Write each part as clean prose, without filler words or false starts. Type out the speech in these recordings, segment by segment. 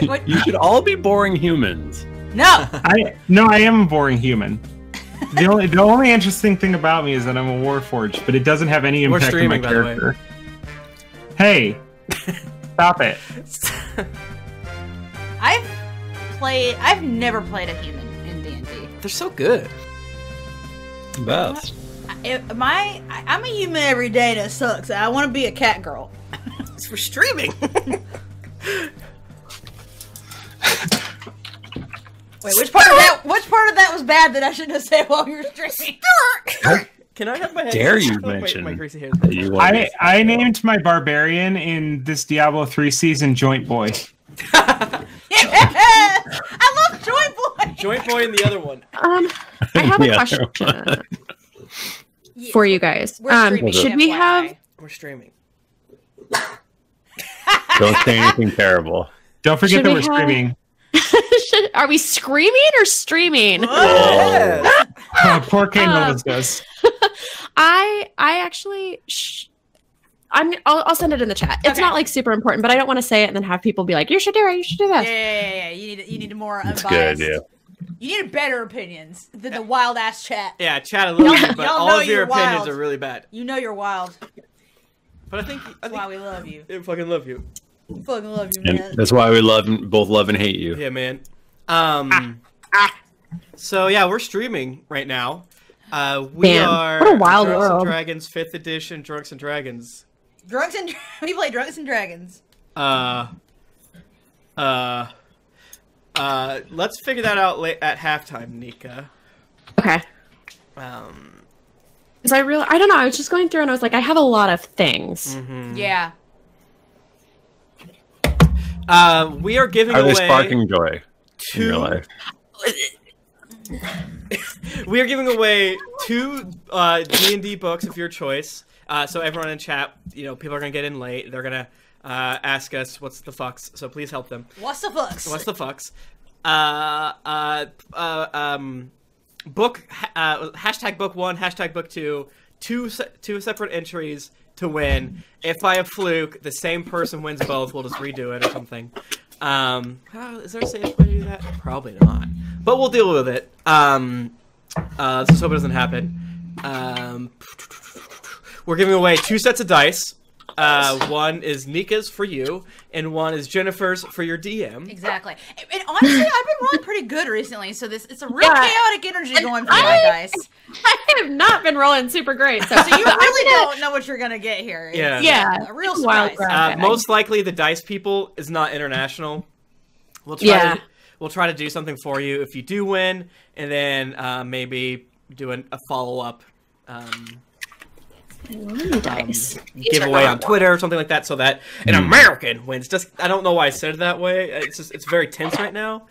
What? You should all be boring humans. No. I am a boring human. The only interesting thing about me is that I'm a Warforged, but it doesn't have any impact on my character. Hey, stop it. I've never played a human in D&D. They're so good. Best. I'm a human every day and it sucks. I want to be a cat girl. It's for streaming. Wait, which part of that was bad that I shouldn't have said while we were streaming? Can I have my head? Dare you mention my greasy hair? I named my barbarian in this Diablo 3 season Joint Boy. Yes! I love Joint Boy! Joint Boy and the other one. I have a question for you guys. Should we have... We're streaming. Don't say anything terrible. Don't forget that we're streaming. Are we screaming or streaming? Poor Kane always does. I actually... I'll send it in the chat. It's not like super important, but I don't want to say it and then have people be like, "You should do it. You should do this." Yeah. You need more unbiased. That's good, You need better opinions than the wild ass chat. Yeah, chat a little bit, but all of your opinions are really bad. You know you're wild. But I think that's why we love you. I fucking love you. Fucking love you, man. And that's why we both love and hate you. Yeah, man. So yeah, we're streaming right now. We are what a wild Drunks world. and Dragons 5th edition Drunks and Dragons. We play Drunks and Dragons. Let's figure that out at halftime, Nika. Okay. Because I don't know. I was just going through and I was like, I have a lot of things. Mm-hmm. Yeah. We are giving away. Are they sparking joy in your life? We are giving away 2 D&D books of your choice. So everyone in chat, people are gonna get in late. They're gonna ask us what's the fucks. So please help them. What's the fucks? What's the fucks? Book hashtag book 1, hashtag book 2. Two separate entries to win. If by a fluke the same person wins both, we'll just redo it or something. Is there a safe way to do that? Probably not. But we'll deal with it. Let's just hope it doesn't happen. We're giving away 2 sets of dice. One is Nika's for you, and one is Jennifer's for your DM. Exactly. And honestly, I've been rolling pretty good recently, so it's a real chaotic energy going for my dice. I have not been rolling super great, so you really don't know what you're gonna get here. Yeah. A real surprise. Most likely, the dice people is not international. We'll try to do something for you if you do win, and then maybe do a follow-up giveaway on Twitter or something like that, so that an American wins. I don't know why I said it that way. It's very tense right now.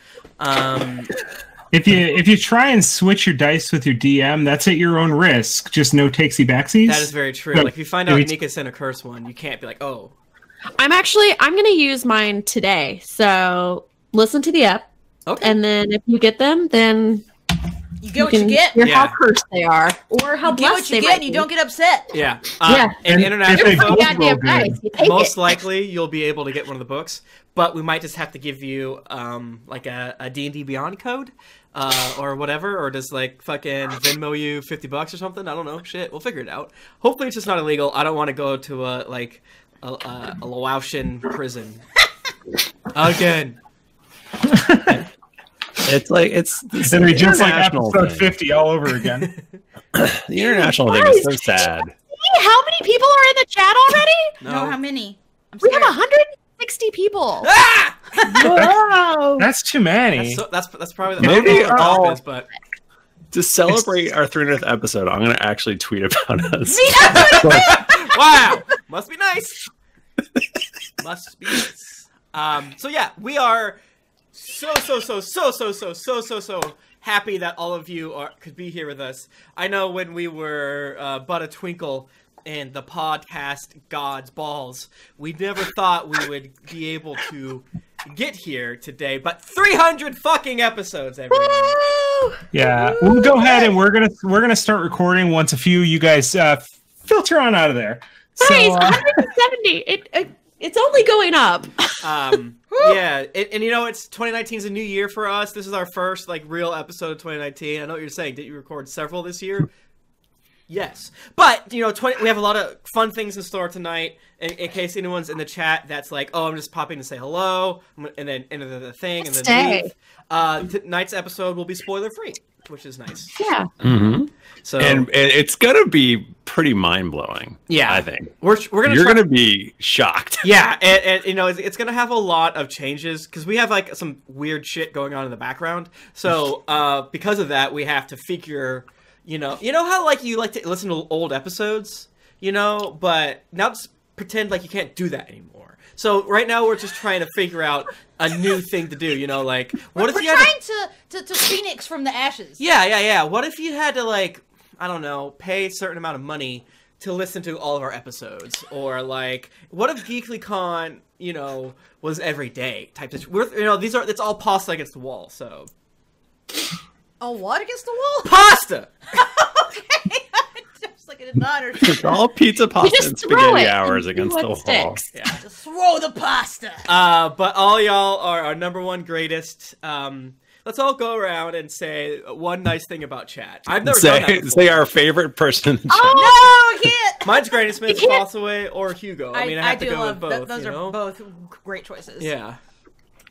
If you try and switch your dice with your DM, that's at your own risk. Just no takesy backsies. That is very true. Like if you find out Nika sent a curse one, you can't be like, oh. I'm going to use mine today. So listen to the app. Okay. And then if you get them, then you get what you get. Hear how cursed they are, or how blessed they might be. You get what you get, and you don't get upset. Yeah. Yeah. And international folks, most it. likely you'll be able to get one of the books, but we might just have to give you like a D&D Beyond code or whatever, or just like fucking Venmo you $50 or something. I don't know. Shit, we'll figure it out. Hopefully it's just not illegal. I don't want to go to a Laotian prison again. It's like it's just like episode 50 all over again. The international thing is so sad. How many people are in the chat already? No, how many? We have 160 people. Ah! Whoa! That's too many. That's probably the maybe office, but to celebrate our 300th episode, I'm gonna actually tweet about us. Wow, must be nice. Must be nice. So yeah, we are so happy that all of you could be here with us. I know when we were but a twinkle in the podcast God's balls, we never thought we would be able to get here today, but 300 fucking episodes, everyone. Yeah, we'll go ahead and we're gonna start recording once a few you guys filter on out of there. Nice, 170. It's only going up. Yeah, and you know, it's 2019 is a new year for us. This is our first like real episode of 2019. I know what you're saying. Did you record several this year? Yes, but you know, we have a lot of fun things in store tonight. In case anyone's in the chat that's like, "Oh, I'm just popping to say hello," and then enter the thing and then leave. Tonight's episode will be spoiler free, which is nice. Yeah. Mm-hmm. So and it's gonna be pretty mind blowing. Yeah, I think you're gonna be shocked. Yeah, and you know, it's gonna have a lot of changes because we have like some weird shit going on in the background. So because of that, we have to figure. You know how like you like to listen to old episodes, you know, but now just pretend like you can't do that anymore. So right now we're just trying to figure out a new thing to do, you know, like what if you had to phoenix from the ashes? Yeah. What if you had to like, I don't know, pay a certain amount of money to listen to all of our episodes, or like what if GeeklyCon, you know, was every day type of, it's all pasta against the wall, so. Oh, what against the wall? Pasta! Okay. Just like I did not understand. It's all pizza, pasta, and spaghetti hours against the wall. Yeah. Just throw the pasta. But all y'all are our number one greatest. Let's all go around and say one nice thing about chat. I've never done that before. Say our favorite person in the chat. Oh, no, I can't. Mine's Granny Smith, Bossaway, or Hugo. I mean, I have to go with both. Those are both great choices. Yeah.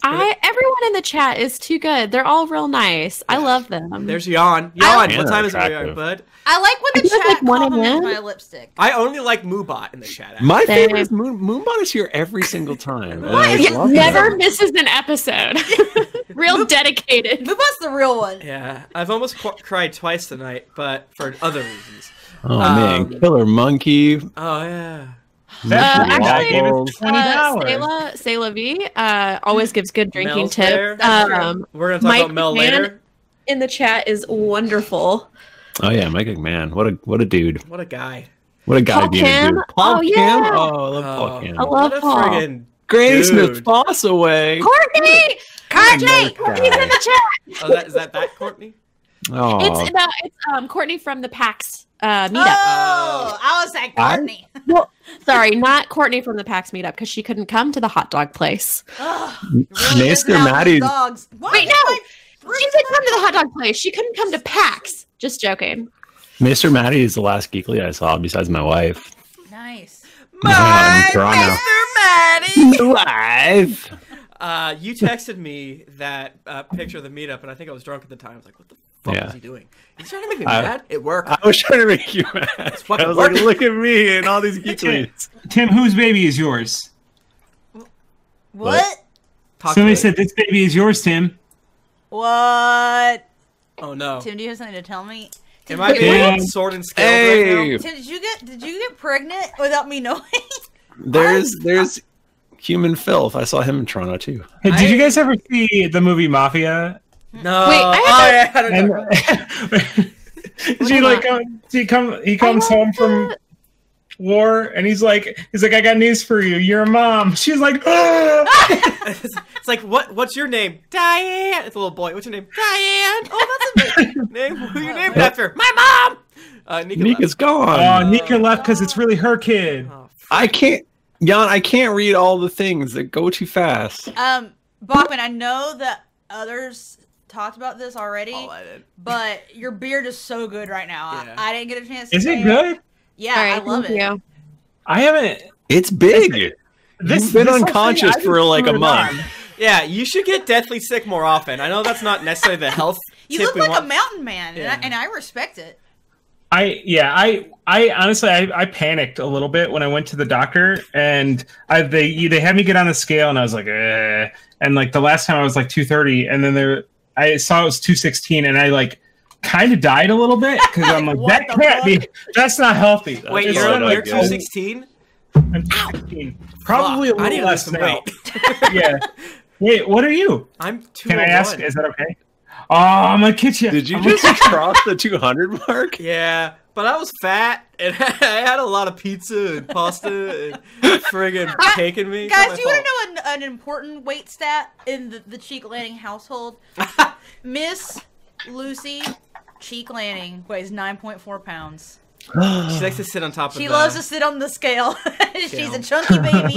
Everyone in the chat is too good. They're all real nice. I love them. There's Jan. What time is it, bud? I like when the chat compliments my lipstick. I only like Moobot in the chat. My favorite is Moonbot is here every single time. Never misses an episode. Real dedicated. Moobot's the real one. Yeah, I've almost cried twice tonight, but for other reasons. Oh man, Killer Monkey. Oh yeah. Actually, gave us $20. Sayla V always gives good drinking Mel's tips. We're gonna talk about Mel later. In the chat is wonderful. Oh yeah, Mike McMahon. What a dude. What a guy. What a guy Paul being Kim. a dude. Paul Kim? yeah. Oh, I love Paul Kim. I love Paul. Friggin' Granny dude. Smith, Bossaway. Courtney! Courtney's in the chat. Oh, is that Courtney? Oh. It's Courtney from the PAX meetup. Oh, I was like Courtney. Well, sorry, not Courtney from the PAX meetup because she couldn't come to the hot dog place. Mr. Maddie's. Wait, no. She did come to the hot dog place. She couldn't come to PAX. Just joking. Mr. Maddie is the last Geekly I saw besides my wife. Nice. My Mr. Maddie! Live! You texted me that picture of the meetup, and I think I was drunk at the time. I was like, what the fuck is he doing? He's trying to make me mad? It worked. I was trying to make you mad. I was like, look at me and all these Geeklies. Tim, whose baby is yours? What? Somebody said this baby is yours, Tim. What? Oh no. Tim, do you have something to tell me? Am I being sword and scaled right now? Tim, did you get pregnant without me knowing? There's human filth. I saw him in Toronto too. Hey, did you guys ever see the movie Mafia? No. Wait, he comes home from war and he's like, I got news for you. You're a mom. She's like, oh! It's like, what's your name? Diane. It's a little boy. What's your name? Diane. Oh, that's a big name. Who are you named after? My mom. Nika's gone. Oh, Nika left because it's really her kid. Oh, I can't read all the things that go too fast. Bachman, I know that others talked about this already, I did. but your beard is so good right now. Yeah. I didn't get a chance to Is it good? Yeah, Right, I love it. you. I haven't. It's big. You've been unconscious for like a month. Yeah, you should get deathly sick more often. I know that's not necessarily the health You tip look we like want. a mountain man, Yeah. and I respect it. I honestly I panicked a little bit when I went to the doctor and they had me get on the scale and I was like, eh. And like the last time I was like 230 and then I saw it was 216 and I like kind of died a little bit because I'm like that can't be, that's not healthy. Wait, It's you're like 216? I'm 216. Probably a I need little to lose less some now. weight. Yeah. Wait, what are you? I'm 201. Can I ask? Is that okay? Oh, I'm gonna kiss you. Did you just cross the 200 mark? Yeah, but I was fat and I had a lot of pizza and pasta and friggin' taking me. Guys, do you want to know an important weight stat in the Cheek Landing household? Miss Lucy Cheek Landing weighs 9.4 pounds. She likes to sit on top of She loves to sit on the scale. She's a chunky baby.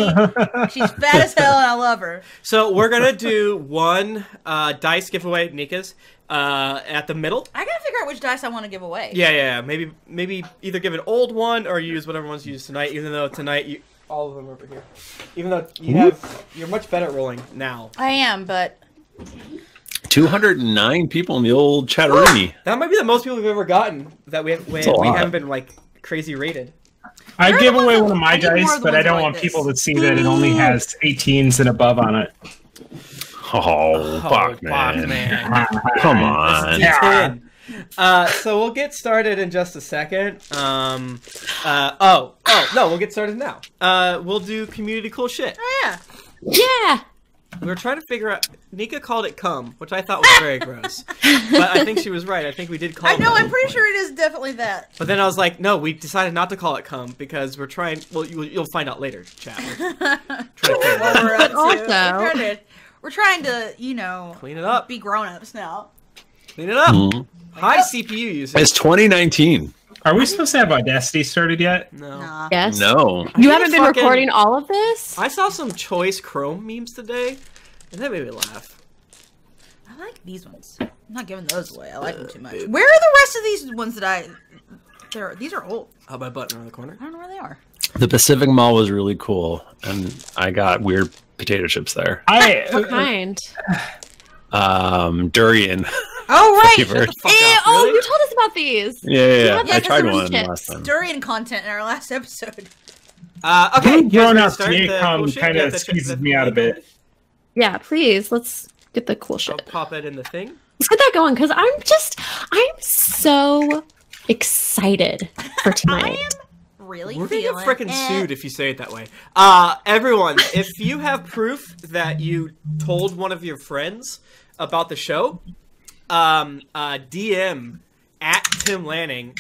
She's fat as hell, and I love her. So we're gonna do one dice giveaway, Nika's, at the middle. I gotta figure out which dice I want to give away. Yeah. Maybe either give an old one or use whatever ones you use tonight. Even though tonight all of them are over here. Even though you're much better at rolling now. I am, but 209 people in the old chatteroony. That might be the most people we've ever gotten that we haven't been like crazy rated. I Where give are the away ones one of my I need more dice, of the but I ones don't like want this. people to see that it only has 18s and above on it. Oh, fuck, man. Come on. D10. So we'll get started in just a second. No, we'll get started now. We'll do community cool shit. oh yeah. Yeah. We were trying to figure out. Nika called it cum, which I thought was very gross. But I think she was right. I think we did call I it know. cum at I'm one pretty point. sure it is definitely that. But then I was like, no, we decided not to call it cum because we're trying. Well, you'll find out later, chat. What we're up to. Also- We're trying to, you know, Clean it up. be grown-ups now. Clean it up. Mhm. High CPU usage. It's 2019. Are we supposed to have Audacity started yet? No. Nah. Yes. No. You haven't been fucking- recording all of this? I saw some choice Chrome memes today, and that made me laugh. I like these ones. I'm not giving those away. I like them too much. Where are the rest of these ones that these are old. Oh, my button around the corner. I don't know where they are. The Pacific Mall was really cool, and I got weird potato chips there. What kind? Durian. Oh, right. Flavor. Shut the fuck up, Oh, really? you told us about these. Yeah. Yeah, I tried that's one chips. last time. Durian content in our last episode. Okay. Being grown you guys up ready start to me the come cool shit? kind Yeah, of the- squeezes the- me out a bit. Yeah, please. Let's get the cool I'll shit. pop it in the thing. Let's get that going because I'm so excited for I tonight. am really We're gonna feeling get frickin' it. sued if you say it that way. Everyone, if you have proof that you told one of your friends about the show, DM at Tim Lanning,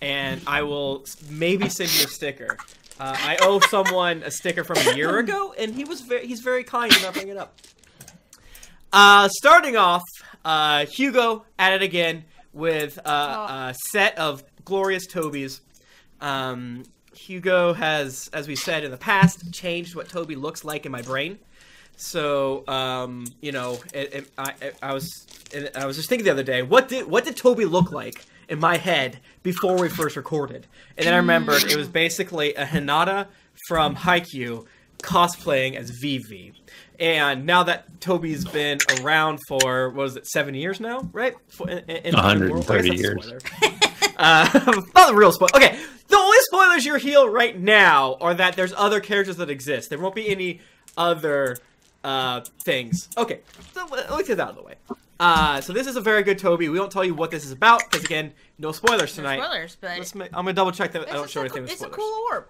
and I will maybe send you a sticker. I owe someone a sticker from a year ago, and he's very kind to not bring it up. Starting off, Hugo at it again with a set of glorious Tobys. Hugo has, as we said in the past, changed what Toby looks like in my brain. So, you know, I was just thinking the other day, what did Toby look like in my head before we first recorded? And then I remembered it was basically a Hinata from Haikyuu cosplaying as Vivi. And now that Toby's been around for, what was it, 7 years now, right? In 130 years. Not the real spoiler. Okay, the only spoilers you'll hear right now are that there's other characters that exist. There won't be any other things. Okay, so let's get that out of the way. So this is a very good Toby. We won't tell you what this is about because again, no spoilers No tonight. spoilers, but I'm gonna double check that I don't show anything with it's a spoilers. cool orb.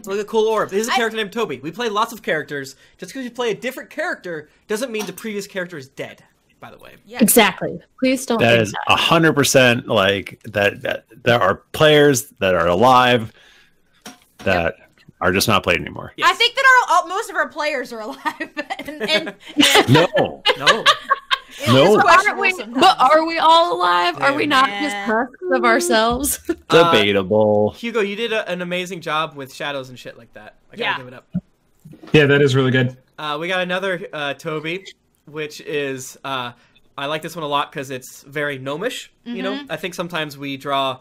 Look at cool orb. This is a character named Toby. We play lots of characters. Just because you play a different character doesn't mean the previous character is dead. By the way, Yeah. Exactly. Please don't. That think is 100% like that there are players that are alive that are just not played anymore. I think that most of our players are alive, and No. no. it No. is Aren't questionable we, sometimes. but are we all alive? Are we not Yeah. just husks of ourselves? Debatable. Hugo, you did an amazing job with shadows and shit like that. I gotta Yeah. give it up. Yeah, that is really good. We got another Toby, which is I like this one a lot because it's very gnomish. You know, I think sometimes we draw,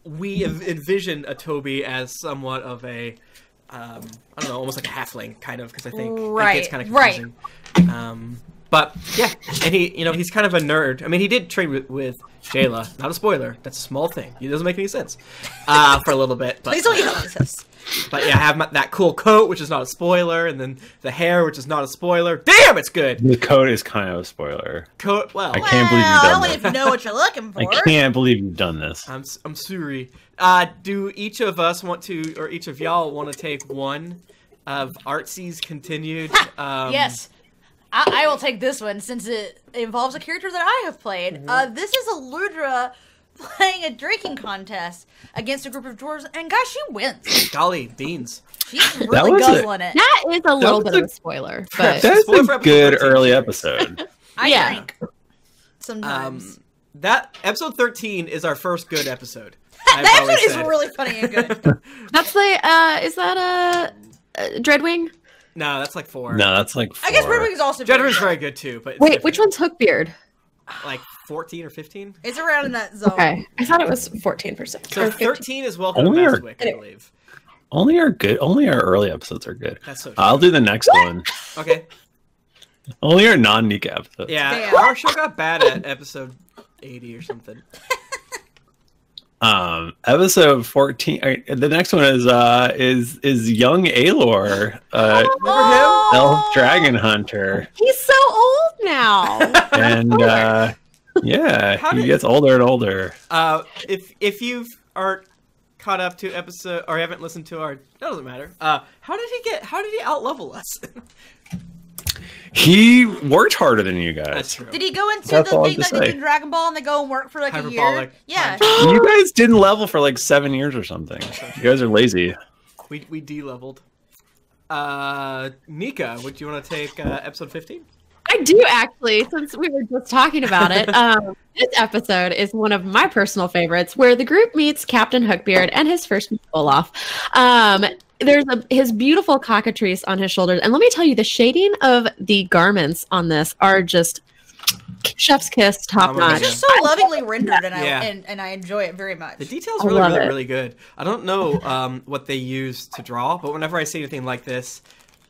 we envision a Toby as somewhat of a, I don't know, almost like a halfling kind of because I think it gets kind of confusing. But yeah, and he's kind of a nerd. I mean, he did train with Jayla. Not a spoiler. That's a small thing. It doesn't make any sense for a little bit. But, Please don't yell at us. But yeah, I have that cool coat, which is not a spoiler, and then the hair, which is not a spoiler. Damn, it's good. The code is kind of a spoiler. Coat. Well, I can't believe you've done only that. if you know what you're looking for. I can't believe you've done this. I'm sorry. Do each of us want to, or each of y'all want to take one of Artsy's continued? Yes. I will take this one since it involves a character that I have played. This is a Ludra playing a drinking contest against a group of dwarves, and gosh, she wins. Golly beans. She's really was guzzling it. That is a little was bit of a- a spoiler, but That's Spoiler for a episode good 13. early episode. I Yeah. drink sometimes. That episode 13 is our first good episode. That episode is really funny and good. That's the is that Dreadwing? No, that's like 4. No, that's like 4. I guess Red Wing's also Dreadwing's very good too, but it's Wait, different. which one's Hookbeard? Like 14 or 15? It's around in that zone. Okay, I thought it was 14%. So 13 is Welcome Only to our- Mastwick, I believe. Only our early episodes are good. That's so true. I'll do the next one. Okay. Only our non-Nika episodes. Yeah, Damn. our show got bad at episode 80 or something. Episode 14. The next one is young Aelor, Oh! elf dragon hunter, He's so old now. and yeah, How he did- gets older and older. If you aren't caught up to episode or haven't listened to our, that doesn't matter. How did he outlevel us? He worked harder than you guys. That's true. Did he go into That's the all I thing have that to they say. did in Dragon Ball and they go and work for like a year? Hyperbolic Yeah. punch. You guys didn't level for like 7 years or something. You guys are lazy. We de-leveled. Nika, would you want to take episode 15? I do actually, since we were just talking about it. This episode is one of my personal favorites, where the group meets Captain Hookbeard and his first Olaf. There's his beautiful cockatrice on his shoulders, and let me tell you, the shading of the garments on this are just chef's kiss, top Oh my notch. It's just so lovingly rendered, and Yeah. and I enjoy it very much. The details I really, love really, it. really good. I don't know what they use to draw, but whenever I see anything like this,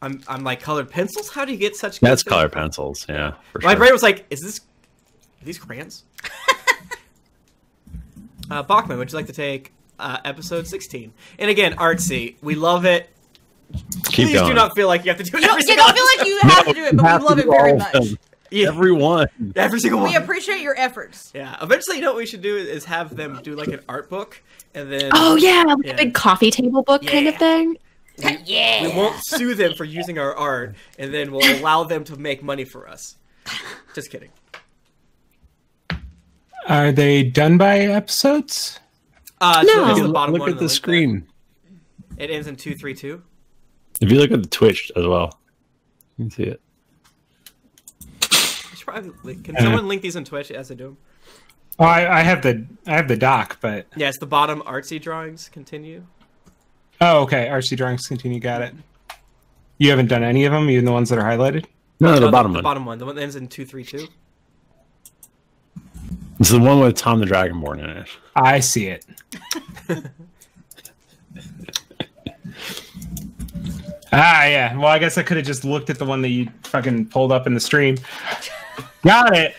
I'm like, colored pencils? How do you get such good That's things? color pencils, yeah. For My sure. brain was like, are these crayons? Bachman, would you like to take episode 16? And again, artsy. We love it. Keep Please going. do not feel like you have to do it You don't, every you single don't feel like you have to do it, but we love it very much. Yeah, Everyone. every single one. We appreciate your efforts. Yeah, eventually, you know what we should do is have them do like an art book, and then Oh yeah, like Yeah. a big coffee table book kind of Yeah. thing. Yeah. we won't sue them for using our art, and then we'll allow them to make money for us. Just kidding. Are they done by episodes? So No. it's the bottom Look one at of the link screen. there. It ends in 232. If you look at the Twitch as well, you can see it. I should probably can someone link these on Twitch as I do them? Oh, I have the doc, but Yes, the bottom artsy drawings continue. oh, okay. RC drawings continue. Got it. You haven't done any of them, even the ones that are highlighted. No, the No, bottom the one. bottom one, the one that ends in 232. It's the one with Tom the Dragonborn in it. I see it. Yeah. Well, I guess I could have just looked at the one that you fucking pulled up in the stream. Got it.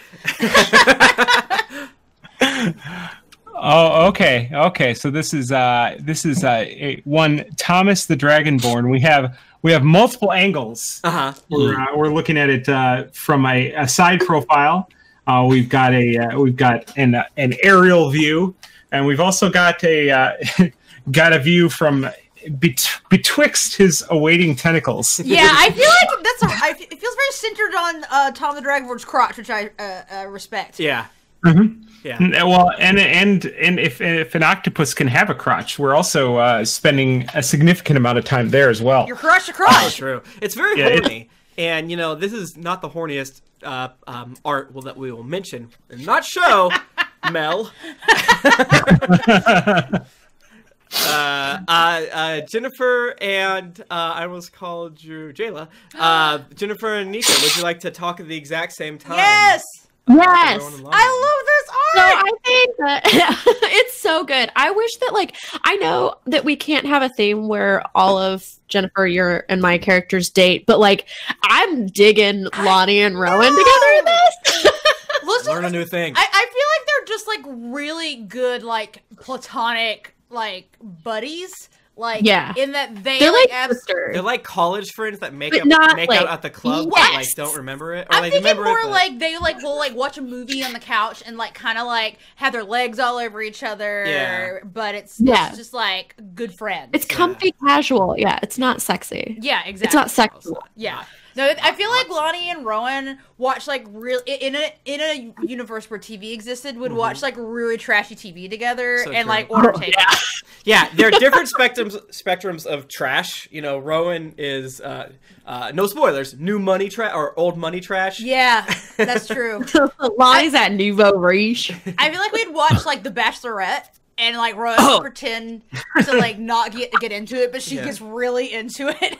Oh, okay. Okay. So this is one Thomas the Dragonborn. We have multiple angles. We're looking at it from a side profile. We've got an aerial view, and we've also got a got a view from betwixt his awaiting tentacles. Yeah, I feel like it feels very centered on Tom the Dragonborn's crotch, which I respect. Yeah. Mhm. Yeah. Well, and if an octopus can have a crotch, we're also spending a significant amount of time there as well. Your crotch to Oh, crotch. true. It's very Yeah, horny. And, this is not the horniest art that we will mention. And not show, Mel. Jennifer and I almost called you Jayla. Jennifer and Nika, would you like to talk at the exact same time? Yes, Yes. Everyone in line. I love this So art. I think that it's so good. I wish that I know that we can't have a theme where all of Jennifer, your and my characters date, but I'm digging Lonnie and Rowan together in this. Listen, Learn a new thing. I feel like they're just really good platonic buddies. Yeah. in that They're like sisters. They're like college friends that make But not, out at the club, Yes. but don't remember it. Or I'm they thinking remember more it, but... they will watch a movie on the couch and kind of have their legs all over each other. Yeah. But it's Yeah. just good friends. It's comfy casual. Yeah, it's not sexy. yeah, exactly. It's not sexual. Yeah. No, I feel like Lonnie and Rowan watch like real in a universe where TV existed would watch like really trashy TV together and like order takeout. Yeah, there are different spectrums of trash. You know, Rowan is no spoilers, new money trash or old money trash. Yeah, that's true. Lonnie's at Nouveau Riche. I feel like we'd watch like The Bachelorette. And like Rowan would pretend to like not get into it, but she gets really into it.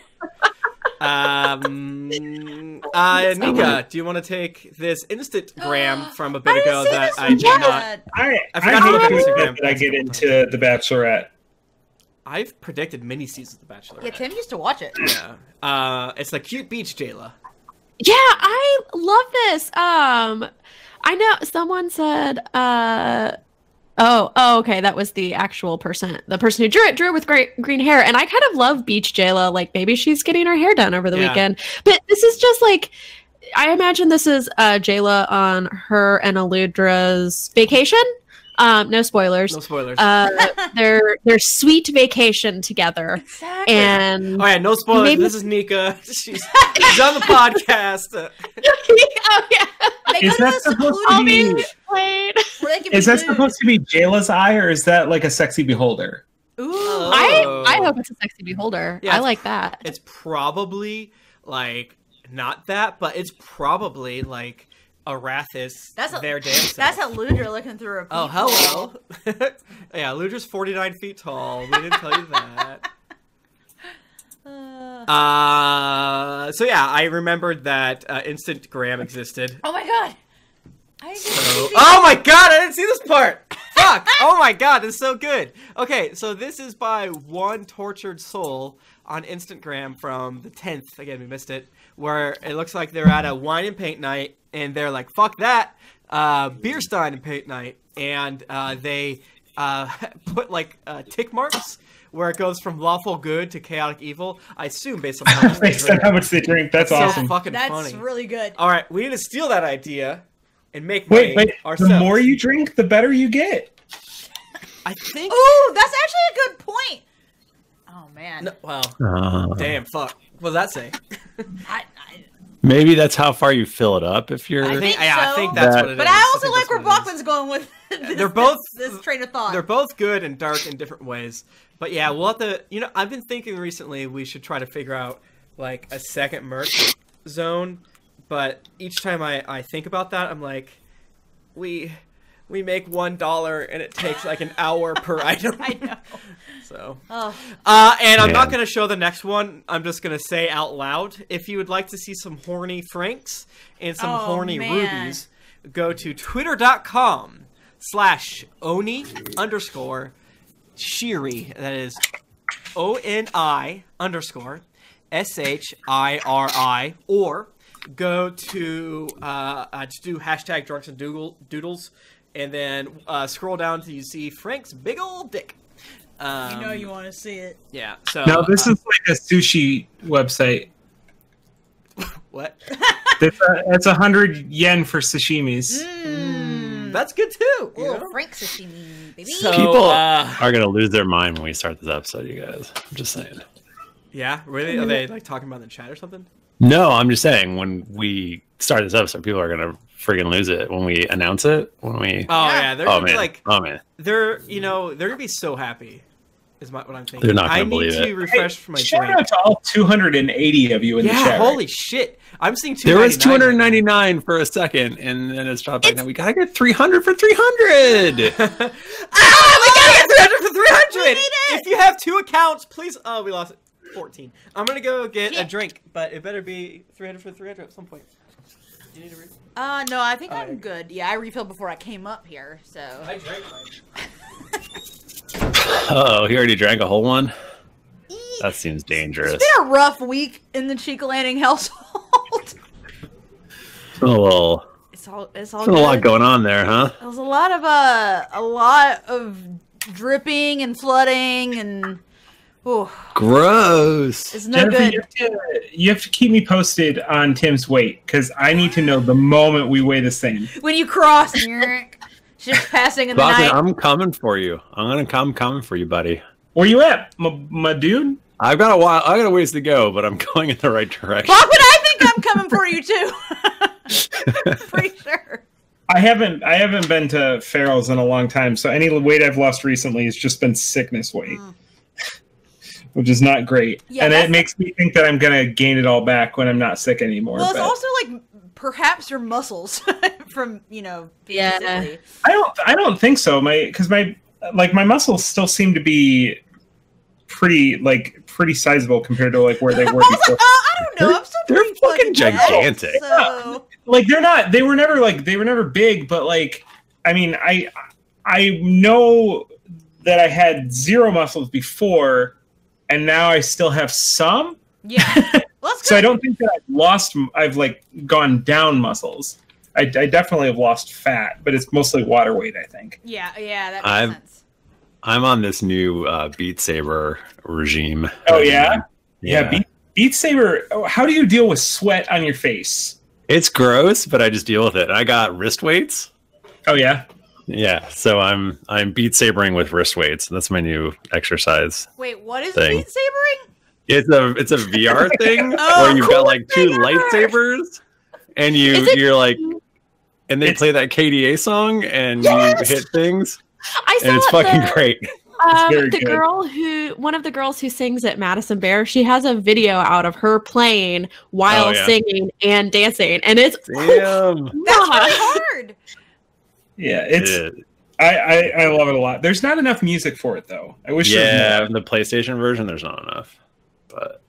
Nika, do you want to take this Instagram from a bit ago that I did not? I hate that I get into The Bachelorette. I've predicted many seasons of The Bachelorette. Yeah, Tim used to watch it. Yeah. It's the cute beach, Jayla. Yeah, I love this. I know someone said, Oh, okay. That was the actual person, the person who drew it, with green hair. And I kind of love Beach Jayla. Like maybe she's getting her hair done over the weekend. But this is just like, I imagine this is Jayla on her and Eludra's vacation. No spoilers. No spoilers. Their sweet vacation together. Exactly. And oh yeah, no spoilers. Maybe... This is Nika. She's on the podcast. Oh yeah. Is that supposed to be Jayla's eye, or is that like a sexy beholder? Ooh. I hope it's a sexy beholder. Yeah, I like that. It's probably like not that, but it's probably like Arathis. Their damn self. That's Eludra looking through her peephole. Oh, hello. Yeah, Eludra's 49 feet tall. We didn't tell you that. So yeah, I remembered that Instagram existed. Oh my god! Oh my god! I didn't see this part. Fuck! Oh my god, this is so good. Okay, so this is by One Tortured Soul on Instagram from the 10th. Again, we missed it. Where it looks like they're at a wine and paint night, and they're like, "Fuck that, beer stein and paint night," and they put like tick marks. Where it goes from lawful good to chaotic evil, I assume based on how much they drink. That's awesome. So fucking That's funny. really good. All right, we need to steal that idea and make money ourselves. The more you drink, the better you get. I think. Ooh, that's actually a good point. Oh man. No, well, damn, fuck. What does that say? Maybe that's how far you fill it up. If you're, I think that's what it is. But I also like where Bachman's going with this, they're both this train of thought. They're both good and dark in different ways. But yeah, we'll have to. You know, I've been thinking recently we should try to figure out like a second merch zone. But each time I think about that, I'm like, we make $1 and it takes like an hour per item. I know. So, oh. And I'm not going to show the next one. I'm just going to say out loud, if you would like to see some horny Franks and some horny rubies, go to twitter.com/Oni_Shiri. That is ONI_SHIRI. Or go to, just do hashtag Drunks and Doodles. And then scroll down till you see Frank's big old dick. You know you want to see it. Yeah. So no, this is like a sushi website. What? It's 100 yen for sashimis. That's good too. Frank sashimi, baby. So, people are gonna lose their mind when we start this episode, you guys. I'm just saying. Yeah, really? Are they like talking about in the chat or something? No, I'm just saying when we start this episode, people are gonna freaking lose it when we announce it. When we they're gonna be like, man, they're gonna be so happy. Is what I'm thinking. They're not gonna believe it. I need to refresh my shout brain. out to all 280 of you in the chat. Yeah, holy shit! I'm seeing 299. There was 299 for a second, and then it's dropped back. Now we gotta get 300 for 300. We gotta get 300 for 300. If you have 2 accounts, please. Oh, we lost it. 14. I'm gonna go get a drink, but it better be 300 for 300 at some point. Do you need a refill? No, I think I'm good. Yeah, I refilled before I came up here, so. I drank mine. Oh, he already drank a whole one? That seems dangerous. It's been a rough week in the Chica Landing household. It's been a little. It's all There's a lot going on there, huh? There was a lot of dripping and flooding and. Ooh. Gross. It's no Jennifer, good. You have to keep me posted on Tim's weight because I need to know the moment we weigh this thing. When you cross, ships passing in the Boston, night. I'm coming for you. I'm coming for you, buddy. Where you at, my dude? I've got a while. I got a ways to go, but I'm going in the right direction. Bachman, I think coming for you too. Pretty sure. I haven't been to Farrell's in a long time, so any weight I've lost recently has just been sickness weight, which is not great. Yeah, and it makes me think that I'm gonna gain it all back when I'm not sick anymore. Well, it's also like perhaps your muscles from being sickly. I don't think so. My muscles still seem to be pretty sizable compared to like where they were before. I don't know. They're fucking gigantic. So. Like they were never big, but like I mean I know that I had zero muscles before, and now I still have some. Yeah. Well, so I don't think that I've like gone down muscles. I definitely have lost fat, but it's mostly water weight, I think. Yeah, that makes sense. I'm on this new Beat Saber regime. Oh yeah? Yeah. Beat Saber. How do you deal with sweat on your face? It's gross, but I just deal with it. I got wrist weights. Oh yeah. Yeah, so I'm Beat Sabering with wrist weights. That's my new exercise. Wait, what is thing. Beat Sabering? It's a VR thing where you've got like two lightsabers, and you're like, and they play that KDA song, and you hit things. And it's fucking great. One of the girls who sings at Madison Bear, she has a video out of her playing while singing and dancing, and it's that's really hard. Yeah, I love it a lot. There's not enough music for it though. I wish. Yeah, the PlayStation version, there's not enough, but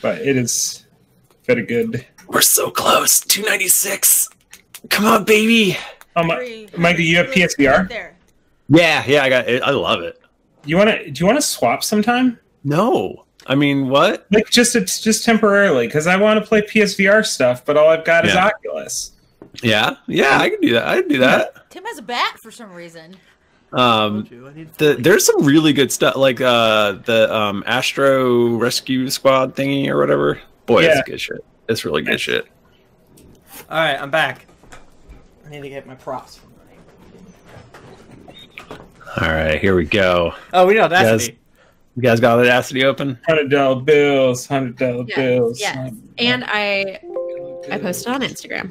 it is very good. We're so close. 296. Come on, baby. Mike, do you have PSVR? There. Yeah, I got it. I love it. Do you want to swap sometime? No. I mean, what? Like just temporarily, because I want to play PSVR stuff, but all I've got is Oculus. Yeah, I can do that. Tim has a bat for some reason. There's some really good stuff, like the Astro Rescue Squad thingy or whatever. Boy, it's good shit. It's really good shit. All right, I'm back. I need to get my props. All right, here we go. Oh, we know Audacity. You guys got Audacity open? $100 bills, $100 bills. Yes, and I posted on Instagram.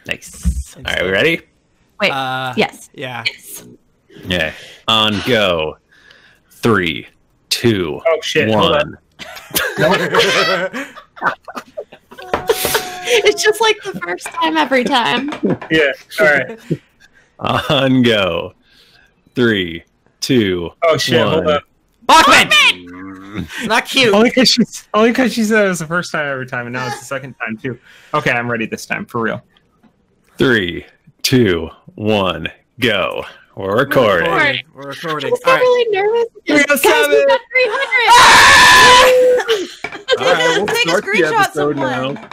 Nice. All right, we ready? Wait. Yes. Yeah. Yeah. On go. 3, 2, oh shit! 1. It's just like the first time every time. Yeah. All right. On go. 3, 2. Oh shit! 1. Hold up. Bachman! Not cute. Only because she said it was the first time every time, and now it's the second time too. Okay, I'm ready this time for real. 3, 2, 1, go. We're recording. We're recording. I'm really nervous. 307. Guys, we got 300. All right, we'll Take a start the screenshot, episode someone. now.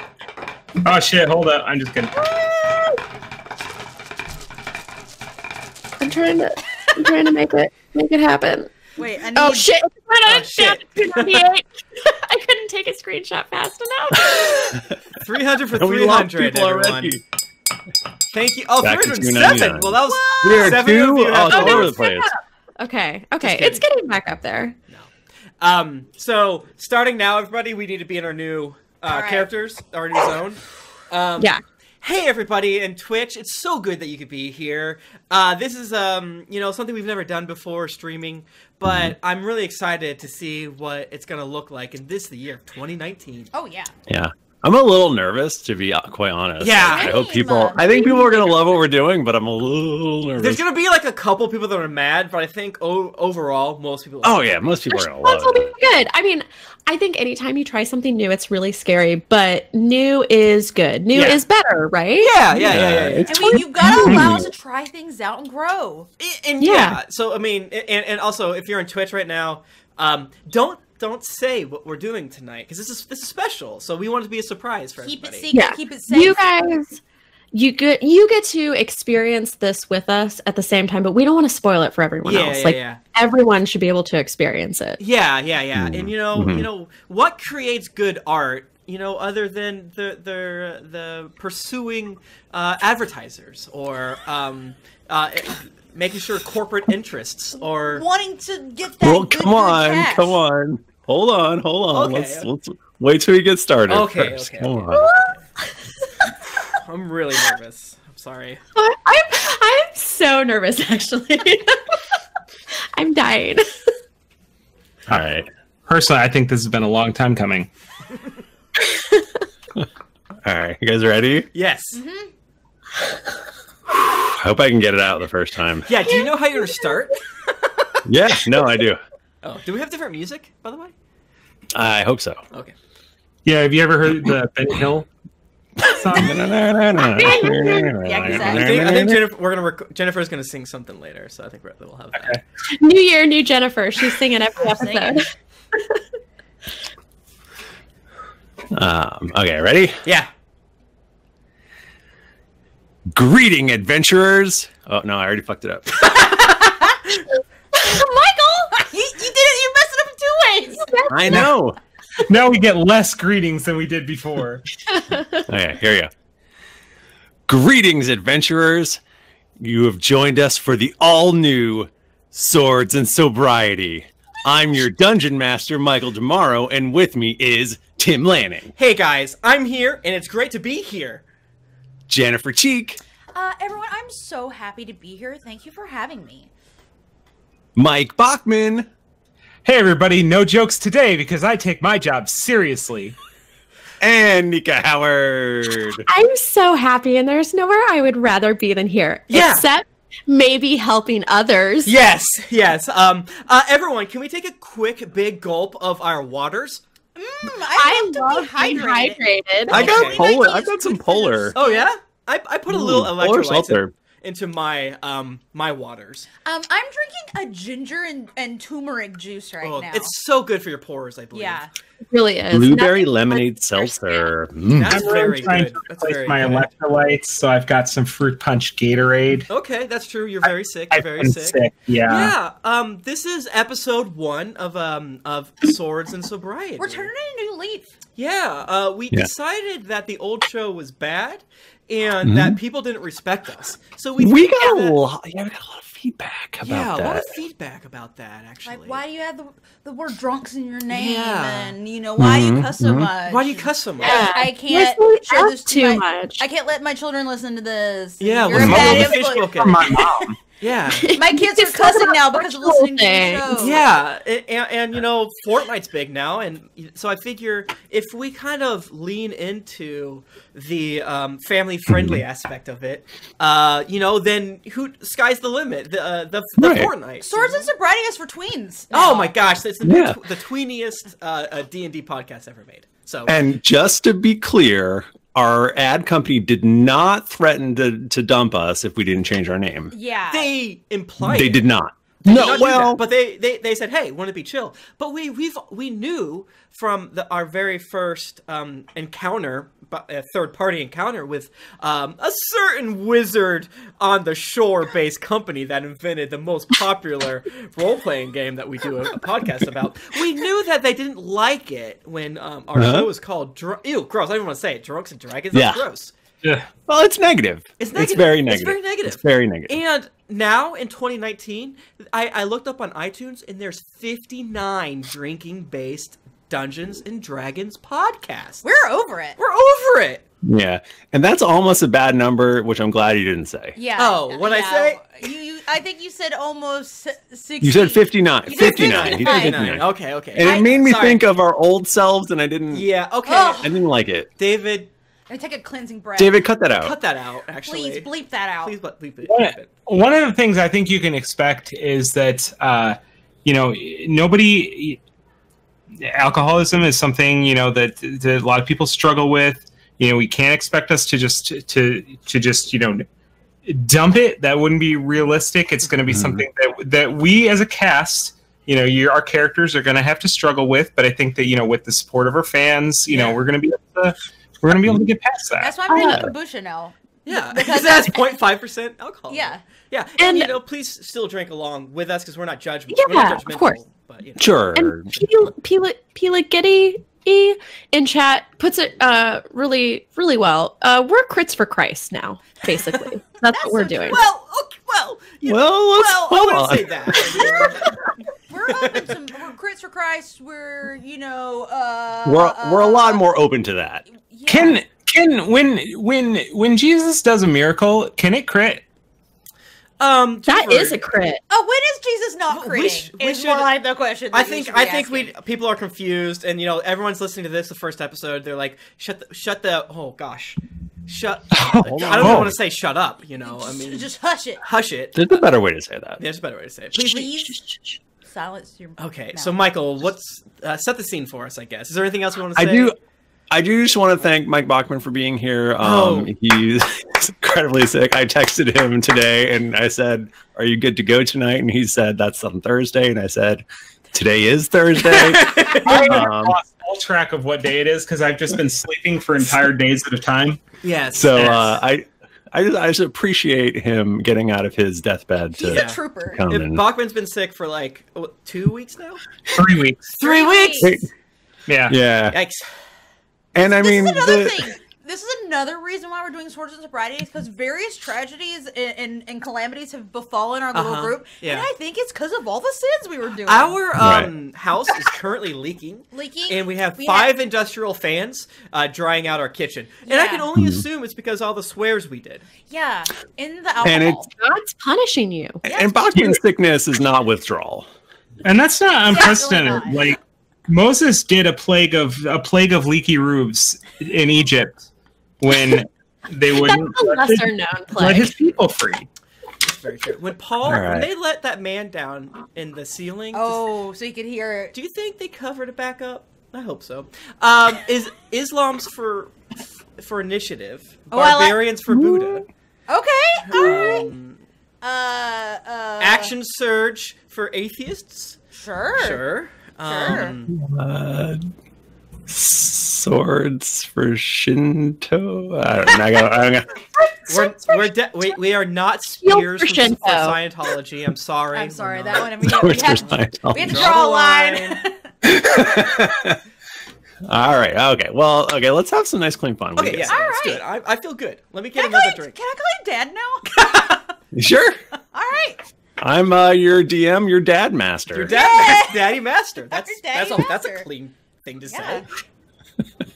Oh shit! Hold up. I'm just kidding. I'm trying to make it happen. Wait, I need... Oh shit! shit. 298. I couldn't take a screenshot fast enough. 300 for We lost 300, people everyone. already. Thank you. Oh, Back to 307. Well, that was We are 7 two of you have all to- over the place. Okay, kidding. it's getting back up there. So starting now, everybody, we need to be in our new right. characters, our new zone. Yeah. Hey, everybody in Twitch! It's so good that you could be here. This is something we've never done before, streaming. But I'm really excited to see what it's gonna look like in the year of 2019. Oh, yeah. Yeah. I'm a little nervous, to be quite honest. Yeah. I hope I think people are going to love what we're doing, but I'm a little nervous. There's gonna be like a couple people that are mad, but I think overall most people. Oh yeah, most people are going to love Will it. be good. I mean, I think anytime you try something new, it's really scary, but new is good. New is better, right? Yeah. I mean, you've got to allow us to try things out and grow. And so I mean, and also if you're on Twitch right now, don't say what we're doing tonight because this is special. So we want it to be a surprise for Keep everybody. it secret. Keep it safe. You guys, you get to experience this with us at the same time, but we don't want to spoil it for everyone else. Everyone should be able to experience it. Yeah. And you know what creates good art? Other than the pursuing advertisers or making sure corporate interests or wanting to get that. Well, come on. Hold on. Okay. Let's wait till we get started. Okay, first. okay, Come okay. on. I'm really nervous. I'm sorry. I'm so nervous, actually. I'm dying. All right. Personally, I think this has been a long time coming. All right. You guys ready? Yes. I hope I can get it out the first time. Yeah, do you know how you're going to start? Yeah. No, I do. Oh, do we have different music, by the way? I hope so. Okay. Yeah, have you ever heard the Ben Hill song? Yeah, exactly. I think Jennifer's going to sing something later, so I think we'll have that. Okay. New year, new Jennifer. She's singing every episode. Okay, ready? Yeah. Greeting, adventurers. Oh, no, I already fucked it up. Michael, you did it. You messed it up in 2 ways. I know. Now we get less greetings than we did before. Okay, here we go. Greetings, adventurers. You have joined us for the all-new Swords and Sobriety. I'm your dungeon master, Michael Demaro, and with me is Tim Lanning, Hey, guys. I'm here, and it's great to be here. Jennifer Cheek, Everyone, I'm so happy to be here. Thank you for having me. Mike Bachman, Hey, everybody, no jokes today because I take my job seriously. and Nika Howard. I'm so happy, and there's nowhere I would rather be than here. Yeah. Except maybe helping others. Yes. Everyone, can we take a quick, big gulp of our waters? I love to be hydrated. I got Okay. polar. I've got some polar. Oh, yeah? I put a little polar electrolytes seltzer. into my my waters. I'm drinking a ginger and turmeric juice right now. It's so good for your pores, I believe. Yeah. It really is. Blueberry Nothing lemonade like seltzer. That's I'm very really trying good. to That's replace very my good. electrolytes, so I've got some fruit punch Gatorade. Okay, that's true. You're very sick. You're I've very been sick. Yeah. Yeah. This is episode 1 of Swords and Sobriety. We're turning a new leaf. Yeah. We decided that the old show was bad and that people didn't respect us. So we got a lot. Yeah, we got a lot of feedback about a lot that. of feedback about that. Actually, Like, why do you have the word drunks in your name? Yeah. And, why do you cuss so much? Why do you cuss so much? Yeah. I can't Listen share up this too my, much. I can't let my children listen to this. Yeah, You're a listen to bad the influence. Facebook. My mom. Yeah. My kids are cussing now because of listening to the show. Yeah, and Fortnite's big now, and so I figure if we kind of lean into the family-friendly aspect of it, then sky's the limit. The Right. Fortnite. Swords and Sobriety is for tweens. Oh now. my gosh, it's the tweeniest D&D podcast ever made. So And just to be clear, our ad company did not threaten to dump us if we didn't change our name. Yeah. they implied They it. did not. Did No, not do well, that. But they said, "Hey, want to be chill?" But we knew from our very first encounter, third party encounter with a certain wizard on the shore-based company that invented the most popular role-playing game that we do a podcast about. We knew that they didn't like it when our show was called ew, gross. I don't even want to say it. Drunks and Dragons. That's gross. Yeah. well, it's negative. It's negative. It's very negative. It's very negative. It's very negative. And now in 2019, I looked up on iTunes and there's 59 drinking-based Dungeons and Dragons podcasts. We're over it. We're over it. Yeah, and that's almost a bad number, which I'm glad you didn't say. Yeah. Oh, what'd I say? I think you said almost 60. You said 59. You said 59. He said 59. Okay. And it made me sorry. think of our old selves, and I didn't. Yeah. Okay. Oh. I didn't like it. David, I take a cleansing breath. David, cut that out. cut that out. Actually, Please bleep that out. Please bleep it. One- Bleep it. One of the things I think you can expect is that, nobody. Alcoholism is something that a lot of people struggle with. We can't expect us to just dump it. That wouldn't be realistic. It's going to be something that we as a cast, our characters are going to have to struggle with. But I think that with the support of our fans, we're going to be able to get past that. That's why I'm drinking kombucha now. Yeah, Because because that's 0.5% alcohol. Yeah. Yeah, And- and please still drink along with us because we're not judgmental. Yeah, we're not of judgmental, course. But Sure. And Peeligitty in chat puts it really, really well. We're crits for Christ now, basically. That's what we're doing. Well, okay, well, Well, let's I hold wouldn't on. say that. We're we're open to we're crits for Christ. We're we're a lot more open to that. Yeah. Can when Jesus does a miracle, can it crit? That is a crit. Oh, when is Jesus not critting? We is should- more like the question. I think people are confused, and everyone's listening to this the first episode. They're like, shut the oh gosh, I don't even want to say shut up. Just hush it. Hush it. There's a better way to say that. There's a better way to say it. Please silence your. Okay, mouth. so Michael, what's set the scene for us? I guess. Is there anything else you want to say? I do just want to thank Mike Bachman for being here. He's incredibly sick. I texted him today and I said, "Are you good to go tonight?" And he said, "That's on Thursday." And I said, "Today is Thursday." I lost all track of what day it is because I've just been sleeping for entire days at a time. Yes. So I just appreciate him getting out of his deathbed to He's a trooper. come in. Bachman's been sick for like 2 weeks now. 3 weeks. 3 weeks. Yeah. Yeah. Yikes. And I mean, This is another thing. This is another reason why we're doing Swords and Sobriety, is because various tragedies and calamities have befallen our little group, and I think it's because of all the sins we were doing. Our house is currently leaking, and we have 5 industrial fans drying out our kitchen, and I can only assume it's because all the swears we did. Yeah, in the alcohol. And God's punishing you. And Bachman's sickness is not withdrawal. And that's not unprecedented. Definitely not. Like Moses did a plague of leaky roofs in Egypt when they wouldn't That's a lesser known let plague. his people free. That's very true. When they let that man down in the ceiling, so you could hear it. do you think they covered it back up? I hope so. Is Islam's for initiative, barbarians for Buddha. Okay, all right. Action surge for atheists. Sure. Swords for Shinto. I don't know. We are not spears for Scientology. I'm sorry. I'm sorry. We're That not. one. I mean, we had to draw a line. All right. Okay. Well. Okay. Let's have some nice, clean fun. Okay. Yeah. All Let's do it. right. I feel good. Let me get Can another drink. I call you Dad now? Sure. All right. I'm your DM, your dad master. Your daddy master. That's Daddy that's a master. clean thing to Yeah. say.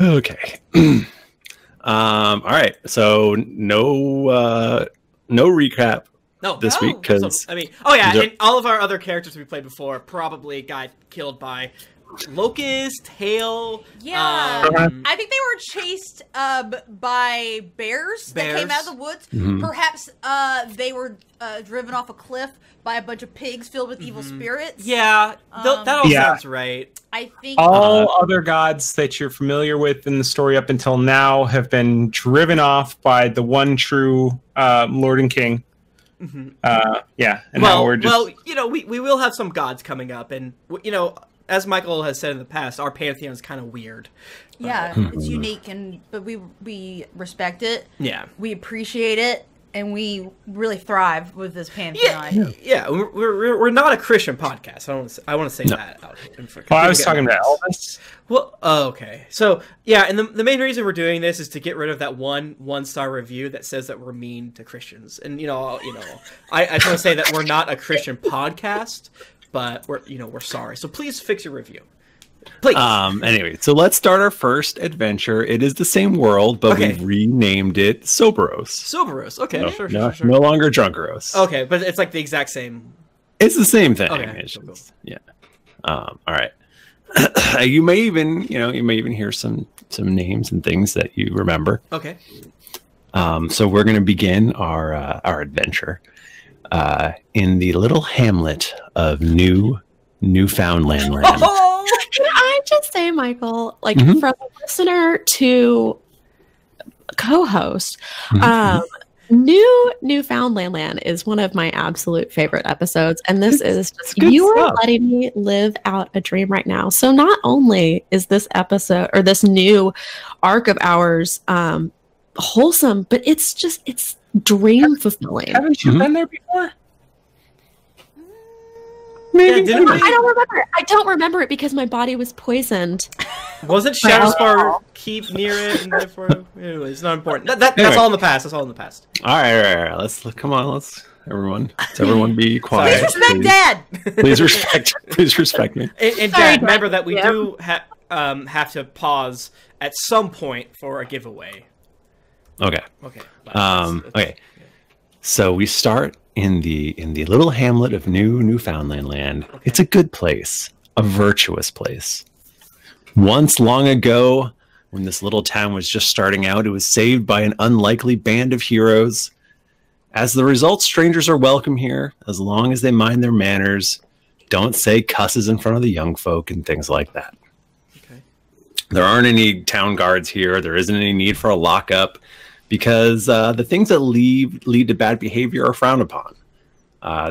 Okay. All right. So no recap this week because and all of our other characters we played before probably got killed by Locust, Hail. Yeah, I think they were chased by bears that came out of the woods. Mm-hmm. Perhaps they were driven off a cliff by a bunch of pigs filled with evil spirits. Yeah, that all sounds right. I think all other gods that you're familiar with in the story up until now have been driven off by the one true Lord and King. Mm-hmm. And now we're just... we will have some gods coming up, and as Michael has said in the past, our pantheon is kind of weird. Yeah, it's unique, but we respect it. Yeah, we appreciate it, and we really thrive with this pantheon. Yeah. We're not a Christian podcast. I want to say that out in front. Well, I was talking about Elvis. Well, okay. So and the main reason we're doing this is to get rid of that one-star review that says that we're mean to Christians. And I just want to say that we're not a Christian podcast. But we're sorry. So please fix your review. Please. Anyway, so let's start our first adventure. It is the same world, but we've renamed it Soberos. Soberos. Okay. Sure. No longer Drunkeros. Okay, but it's like the exact same. It's the same thing. Okay. Cool. Yeah. All right. You may even hear some names and things that you remember. Okay. So we're going to begin our adventure in the little hamlet of Newfoundland land. Can I just say, Michael, from listener to co-host, Newfoundland land is one of my absolute favorite episodes, and this is just you are letting me live out a dream right now. So not only is this episode or this new arc of ours wholesome, but it's dream fulfilling. Haven't you been there before? Maybe. Yeah, didn't we? I don't remember. I don't remember it because my body was poisoned. Wasn't Shadowspar keep near it, and therefore, anyway, it's not important. That's all in the past. That's all in the past. All right. Let's everyone be quiet. Please respect Dad. Please respect me. And Dad, remember that we do have to pause at some point for a giveaway. Okay. Okay. Okay. So we start in the little hamlet of Newfoundland land. Okay. It's a good place, a virtuous place. Once long ago, when this little town was just starting out, it was saved by an unlikely band of heroes. As the result, strangers are welcome here, as long as they mind their manners, don't say cusses in front of the young folk, and things like that. Okay. There aren't any town guards here. There isn't any need for a lockup, because the things that lead to bad behavior are frowned upon.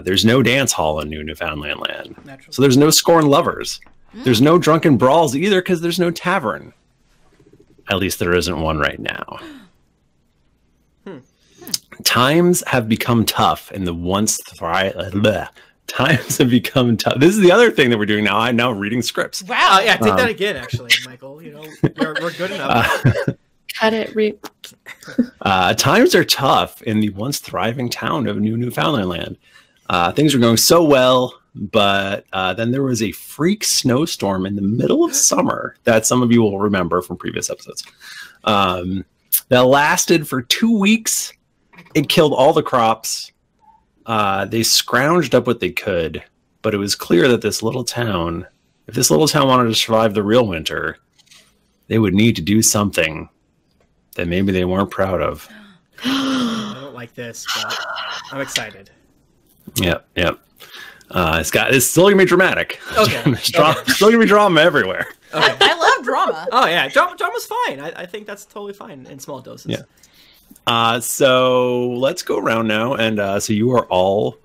There's no dance hall in Newfoundland land. Naturally. So there's no scorned lovers. There's no drunken brawls either, because there's no tavern. At least there isn't one right now. Times have become tough in the once times have become tough. This is the other thing that we're doing now. I'm now reading scripts. Wow. Yeah, take that again, actually, Michael. You know, we're good enough. Cut it, Reap. Times are tough in the once thriving town of Newfoundland land. Things are going so well, but then there was a freak snowstorm in the middle of summer that some of you will remember from previous episodes. That lasted for 2 weeks. It killed all the crops. They scrounged up what they could, but it was clear that if this little town wanted to survive the real winter, they would need to do something that maybe they weren't proud of. I don't like this, but I'm excited. Yep. It's still gonna be dramatic. Okay. Still gonna be drama everywhere. Okay. I love drama. Oh yeah, drama's fine. I think that's totally fine in small doses. Yeah. So let's go around now, and so you are all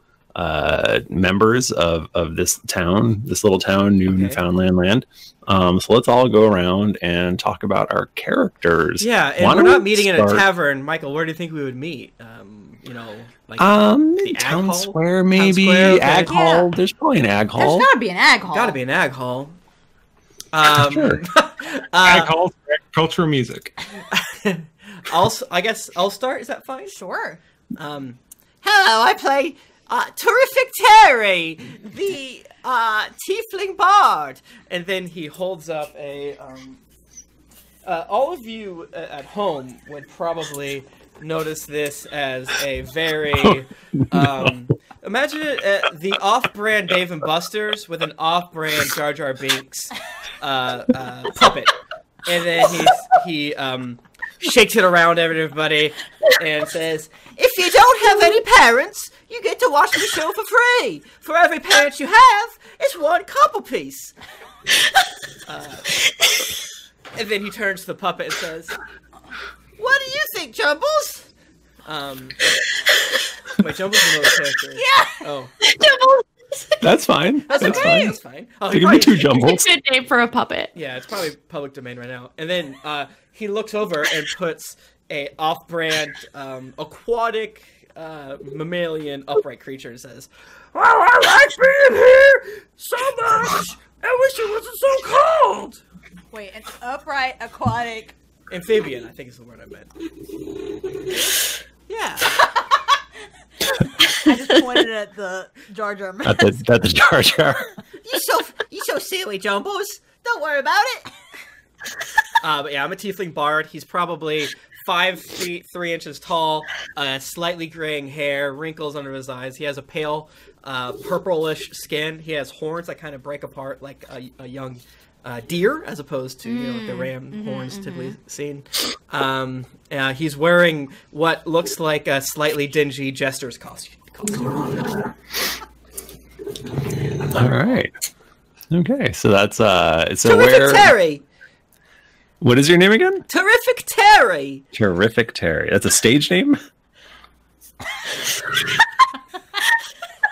members of this town, this little town, Newfoundland land. So let's all go around and talk about our characters. Yeah, and we're not meeting in a tavern. Michael, where do you think we would meet? Like the town hall? square, maybe. Town square, okay. Ag hall. There's probably an ag hall. There's gotta be an ag hall. Gotta be an ag hall. Sure. Ag hall, cultural music. I guess I'll start. Is that fine? Sure. Hello, I play Terrific Terry, the Tiefling Bard. And then he holds up a... all of you at home would probably notice this as a very... imagine the off-brand Dave & Buster's with an off-brand Jar Jar Binks puppet. And then he shakes it around everybody and says, "If you don't have any parents, you get to watch the show for free. For every parent you have, it's one copper piece." And then he turns to the puppet and says, "What do you think, Jumbles?" Wait, Jumbles is another character. Yeah. Oh. Jumbles. That's fine. That's fine. That's fine. Oh, There can be two Jumbles. It's a good name for a puppet. Yeah, it's probably public domain right now. And then he looks over and puts a off-brand aquatic mammalian upright creature and says, "Oh, I like being here so much. I wish it wasn't so cold." Wait, an upright aquatic Amphibian, I think is the word I meant. Yeah. I just pointed at the Jar Jar man. At the Jar Jar. You so silly, Jumbles. Don't worry about it. But yeah, I'm a tiefling bard. He's probably 5 feet 3 inches tall, slightly graying hair, wrinkles under his eyes. He has a pale, purplish skin. He has horns that kind of break apart like a young deer, as opposed to the ram horns typically seen. He's wearing what looks like a slightly dingy jester's costume. All right. Okay, so that's Terrific Terry. What is your name again? Terrific Terry. Terrific Terry. That's a stage name?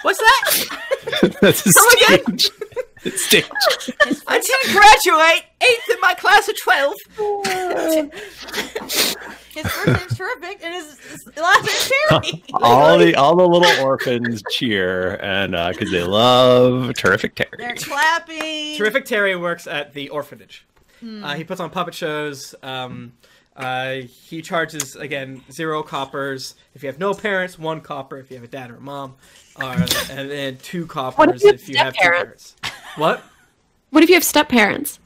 What's that? That's a Come again? stage. It's stage. I didn't graduate. 8th in my class of 12. His first name's Terrific, and his last name's all the little orphans cheer, and because they love Terrific Terry. They're clapping. Terrific Terry works at the orphanage. He puts on puppet shows. He charges, again, 0 coppers if you have no parents, 1 copper if you have a dad or a mom, and then 2 coppers if you have 2 parents. What? What if you have step parents?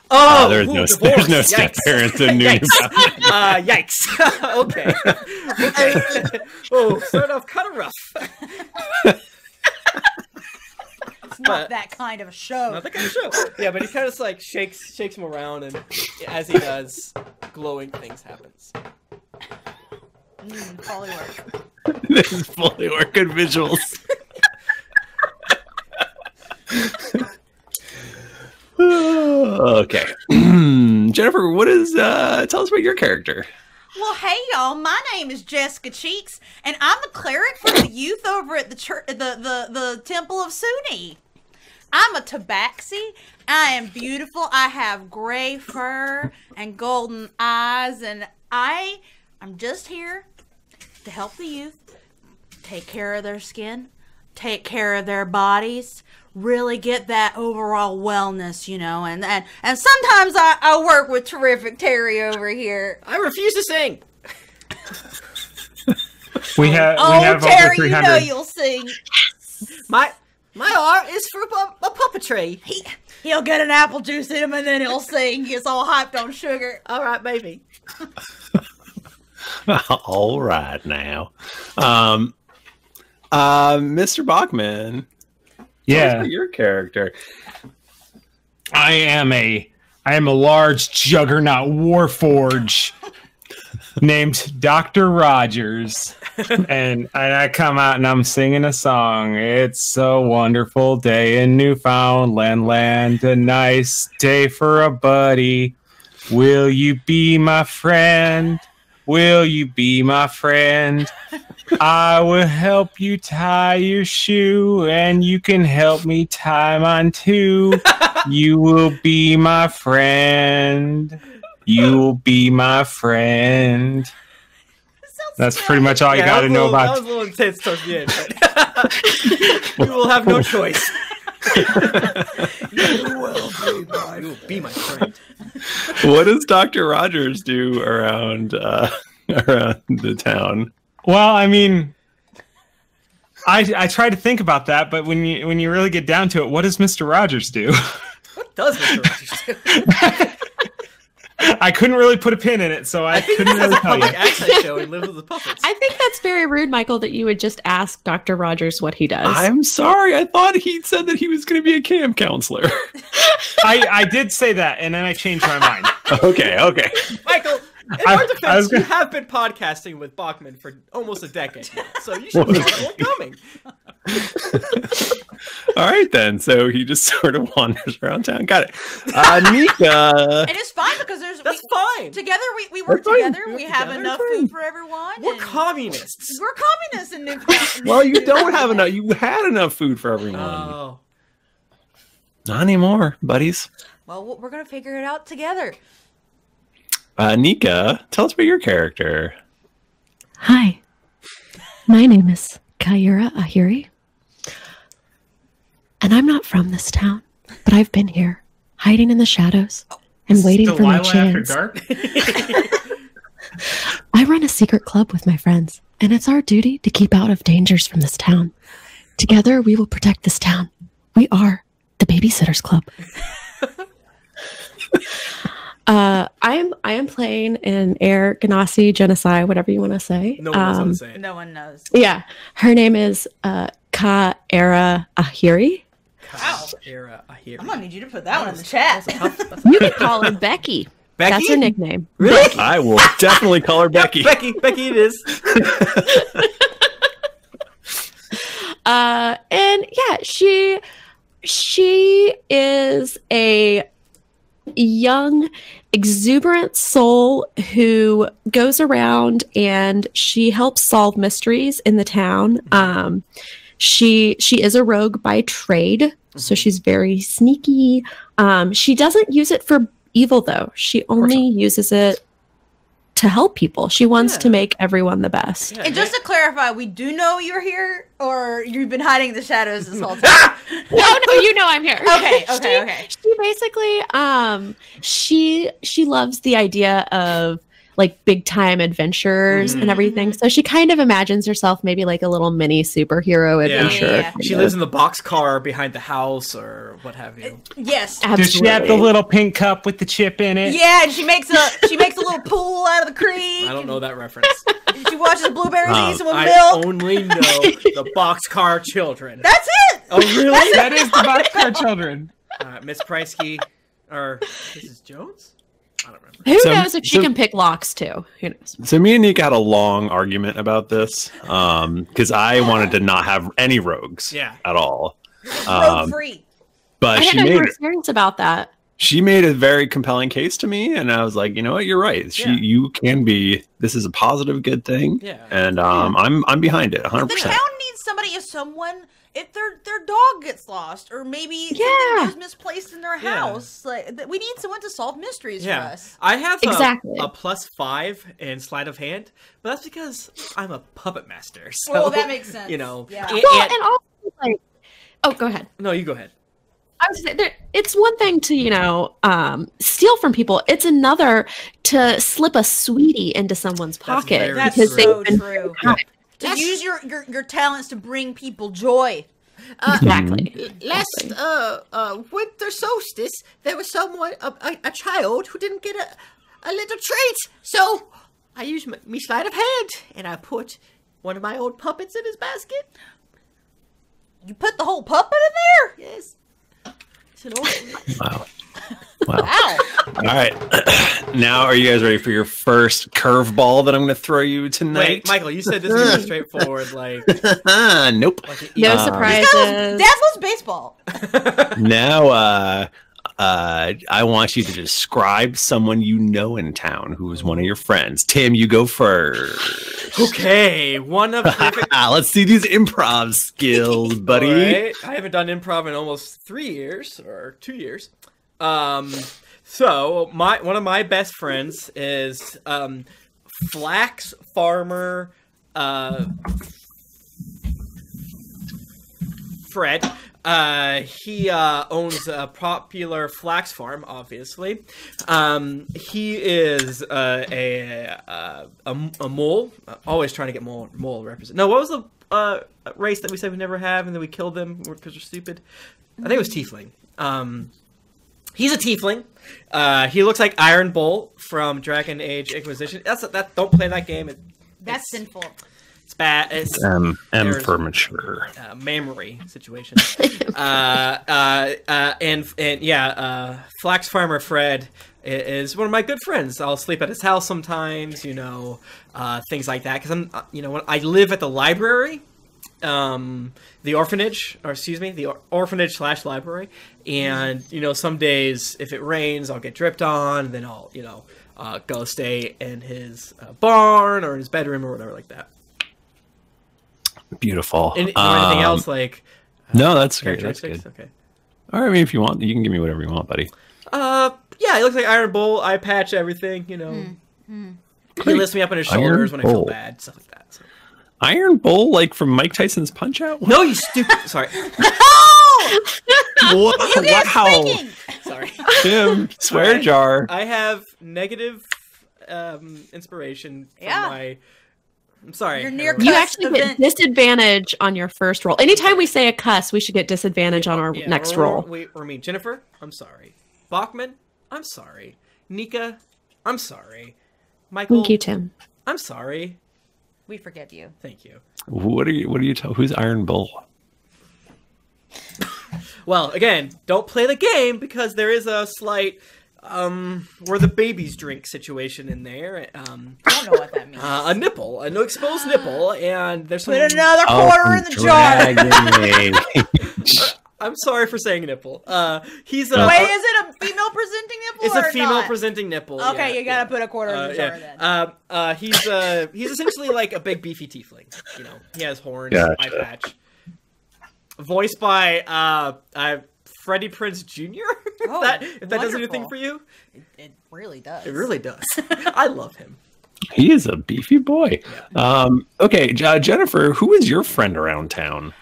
Oh, there's no step parents in New Yikes. Okay. Oh, started off kind of rough. It's not that kind of a show. Not that kind of show. Yeah, but he kind of like shakes him around, and as he does, glowing things happens. Fully work. This is fully working visuals. Okay. Jennifer, what is tell us about your character. Well, hey y'all, my name is Jessica Cheeks, and I'm the cleric for the youth over at the church, the Temple of Suni. I'm a tabaxi. I am beautiful. I have gray fur and golden eyes, and I'm just here to help the youth take care of their skin, take care of their bodies, really get that overall wellness, you know, and sometimes I work with Terrific Terry over here. I refuse to sing. We have Terry, over 300. you know you'll sing. My art is for a puppetry. He'll get an apple juice in him and then he'll sing. He gets all hyped on sugar. All right, maybe. All right now. Mr. Bachman. Yeah. Your character. I am a large juggernaut warforge named Dr. Rogers. and I come out and I'm singing a song. It's a wonderful day in Newfoundland land, a nice day for a buddy. Will you be my friend? Will you be my friend? I will help you tie your shoe, and you can help me tie mine too. You will be my friend. You will be my friend. That's pretty much all you got to know about. That was a little intense towards the end. But you will have no choice. You will be my friend. What does Dr. Rogers do around the town? Well, I mean, I try to think about that, but when you really get down to it, what does Mr. Rogers do? What does Mr. Rogers do? I couldn't really put a pin in it, so I couldn't really tell you. Accent show and lives with the puppets. I think that's very rude, Michael, that you would just ask Dr. Rogers what he does. I'm sorry. I thought he said that he was going to be a camp counselor. I did say that, and then I changed my mind. Okay. Michael, in our defense, you have been podcasting with Bachman for almost a decade now, so you should know what's coming. All right, then. So he just sort of wanders around town. Got it. Nika. And it's fine because That's fine. Together, we work together. We have enough food for everyone. We're communists. We're communists in Newfoundland. Well, you don't have enough. You had enough food for everyone. Oh. Not anymore, buddies. Well, we're going to figure it out together. Nika, tell us about your character. Hi, my name is Kaira Ahiri, and I'm not from this town, but I've been here, hiding in the shadows and waiting for my chance. After dark? I run a secret club with my friends, and it's our duty to keep out of dangers from this town. Together, we will protect this town. We are the Babysitters Club. I am playing an Air Ganassi Genocide, whatever you want to say. No one knows how to say it. No one knows. Yeah, her name is Kaira Ahiri. Kaira Ahiri. I'm going to need you to put that one in the chat. You can call her Becky. Becky? That's her nickname. Really? I will definitely call her Becky. Becky it is. And yeah, she is a young, exuberant soul who goes around and she helps solve mysteries in the town. She is a rogue by trade, so she's very sneaky. She doesn't use it for evil, though. She only uses it to help people. She wants to make everyone the best. And just to clarify, we do know you're here, or you've been hiding in the shadows this whole time. No, you know I'm here. Okay. She basically, she loves the idea of like big time adventures and everything. So she kind of imagines herself maybe like a little mini superhero adventure. Yeah. She lives in the boxcar behind the house or what have you. Yes. Absolutely. Does she have the little pink cup with the chip in it? Yeah, and she makes a little pool out of the creek. I don't know that reference. She watches blueberries eat some I milk. only know the Boxcar Children. That's it. Oh, really? That is the Boxcar Children. Miss Pricey, or Mrs. Jones? I don't remember. Who knows if she can pick locks too? Who knows? So me and Nick had a long argument about this because I wanted to not have any rogues at all. Rogue free. But I didn't know you were serious about that. She made a very compelling case to me, and I was like, you know what, you're right. You can be. This is a positive, good thing. Yeah. And I'm behind it 100%. The town needs somebody if their dog gets lost, or maybe something goes misplaced in their house. Like we need someone to solve mysteries for us. I have a +5 in sleight of hand, but that's because I'm a puppet master. So, well, that makes sense. You know. Yeah. And also, like, oh, go ahead. No, you go ahead. I was saying, it's one thing to, steal from people. It's another to slip a sweetie into someone's pocket. That's because so true. To use your talents to bring people joy. Exactly. Last winter solstice, there was someone, a child, who didn't get a little treat. So I used my sleight of hand, and I put one of my old puppets in his basket. You put the whole puppet in there? Yes. It's an old Wow. All right. Now, are you guys ready for your first curveball that I'm going to throw you tonight? Wait, Michael, you said this was straightforward, like... Nope. No surprises. That was baseball. Now, I want you to describe someone you know in town who is one of your friends. Tim, you go first. Okay, one of... Let's see these improv skills, buddy. Right. I haven't done improv in almost 3 years, or 2 years. So one of my best friends is flax farmer Fred. He owns a popular flax farm, obviously. He is a mole. Always trying to get mole represent. No, what was the race that we said we never have and then we killed them because we're stupid? I think it was tiefling. He's a tiefling. He looks like Iron Bull from Dragon Age Inquisition. Don't play that game. That's sinful. It's bad. It's M for mature. Memory situation. Flax Farmer Fred is one of my good friends. I'll sleep at his house sometimes. Things like that. Because when I live at the library. The orphanage /library, and some days if it rains I'll get dripped on, and then I'll go stay in his barn or in his bedroom or whatever like that. Beautiful. Anything else like? No, that's great. That's good. Okay. All right, I mean, if you want, you can give me whatever you want, buddy. He looks like Iron Bull. I patch everything. He lifts me up on his shoulders when I feel bad, stuff like that. So. Iron Bull, like from Mike Tyson's Punch Out? No, you stupid. Sorry. Wow. Sorry. Tim, swear jar. I have negative inspiration from my... I'm sorry. You actually get disadvantage on your first roll. Anytime we say a cuss, we should get disadvantage on our next roll. Or me. Jennifer, I'm sorry. Bachman, I'm sorry. Nika, I'm sorry. Michael, thank you, Tim. I'm sorry. We forgive you. Thank you. What are you telling? Who's Iron Bull? Well, again, don't play the game because there is a slight where the babies drink situation in there. I don't know what that means. A nipple, an exposed nipple, and there's some... Put another quarter in the jar. I'm sorry for saying nipple. He's a... Wait, is it a female presenting nipple? It's a female presenting nipple. Okay, you gotta put a quarter in the jar then. He's essentially like a big beefy tiefling. He has horns, eye patch. Voiced by Freddie Prinze Jr. If that does anything for you, it really does. It really does. I love him. He is a beefy boy. Okay, Jennifer, who is your friend around town?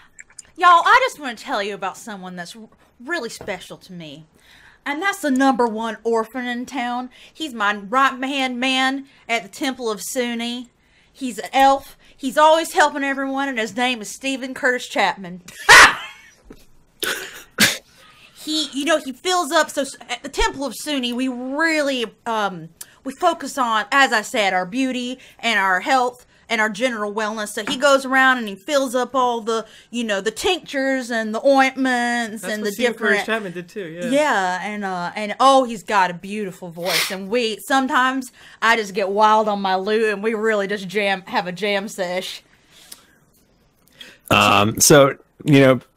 Y'all, I just want to tell you about someone that's really special to me. And that's the #1 orphan in town. He's my right-hand man at the Temple of Sunni. He's an elf. He's always helping everyone, and his name is Stephen Curtis Chapman. He fills up. So at the Temple of Sunni, we really we focus on, as I said, our beauty and our health and our general wellness. So he goes around and he fills up all the, the tinctures and the ointments. That's and the different. Chapman did too. Yeah. Yeah, and he's got a beautiful voice. And sometimes I just get wild on my lute, and we really just have a jam sesh. So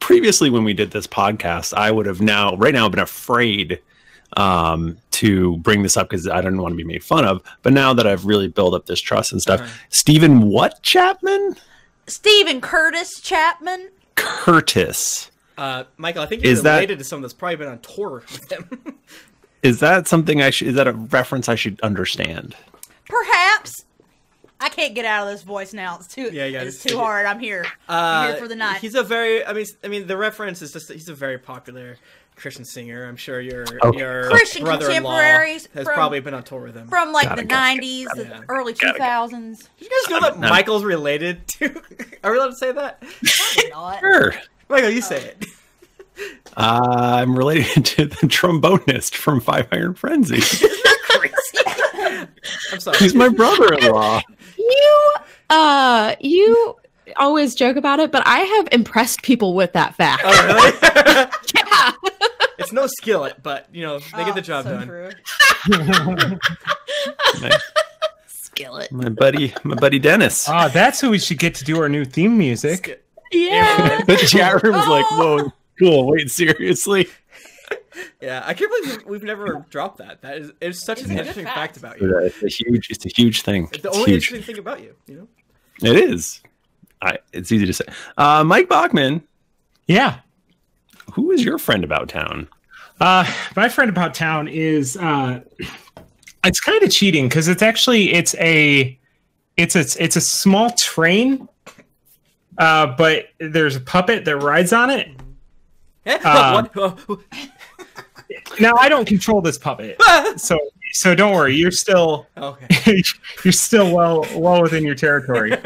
previously when we did this podcast, I would have right now been afraid to bring this up because I didn't want to be made fun of. But now that I've really built up this trust and stuff, Stephen what Chapman? Stephen Curtis Chapman. Curtis. Michael, I think you're related to someone that's probably been on tour with him. Is that something is that a reference I should understand? Perhaps. I can't get out of this voice now. It's too hard. I'm here. I'm here for the night. He's a very the reference is just he's a very popular Christian singer. I'm sure your Christian brother-in-law contemporaries has probably been on tour with him. From the 90s, the early 2000s. Did you guys know that Michael's related to... Are we allowed to say that? Probably not. Sure. Michael, you say it. I'm related to the trombonist from Five Iron Frenzy. Isn't that crazy? I'm sorry. He's my brother-in-law. You always joke about it, but I have impressed people with that fact. Oh, really? Yeah. It's no skillet, but, they get the job done. True. Skillet. My buddy Dennis. That's who we should get to do our new theme music. Yeah. The chat room's like, whoa, cool, wait, seriously? Yeah, I can't believe we've never dropped that. It's such an interesting fact about you. It's a huge thing. It's the only interesting thing about you, It is. It's easy to say. Mike Bachman. Yeah. Who is your friend about town? My friend about town is it's kind of cheating because it's a small train, but there's a puppet that rides on it. Now I don't control this puppet, so don't worry. You're still okay. You're still well within your territory.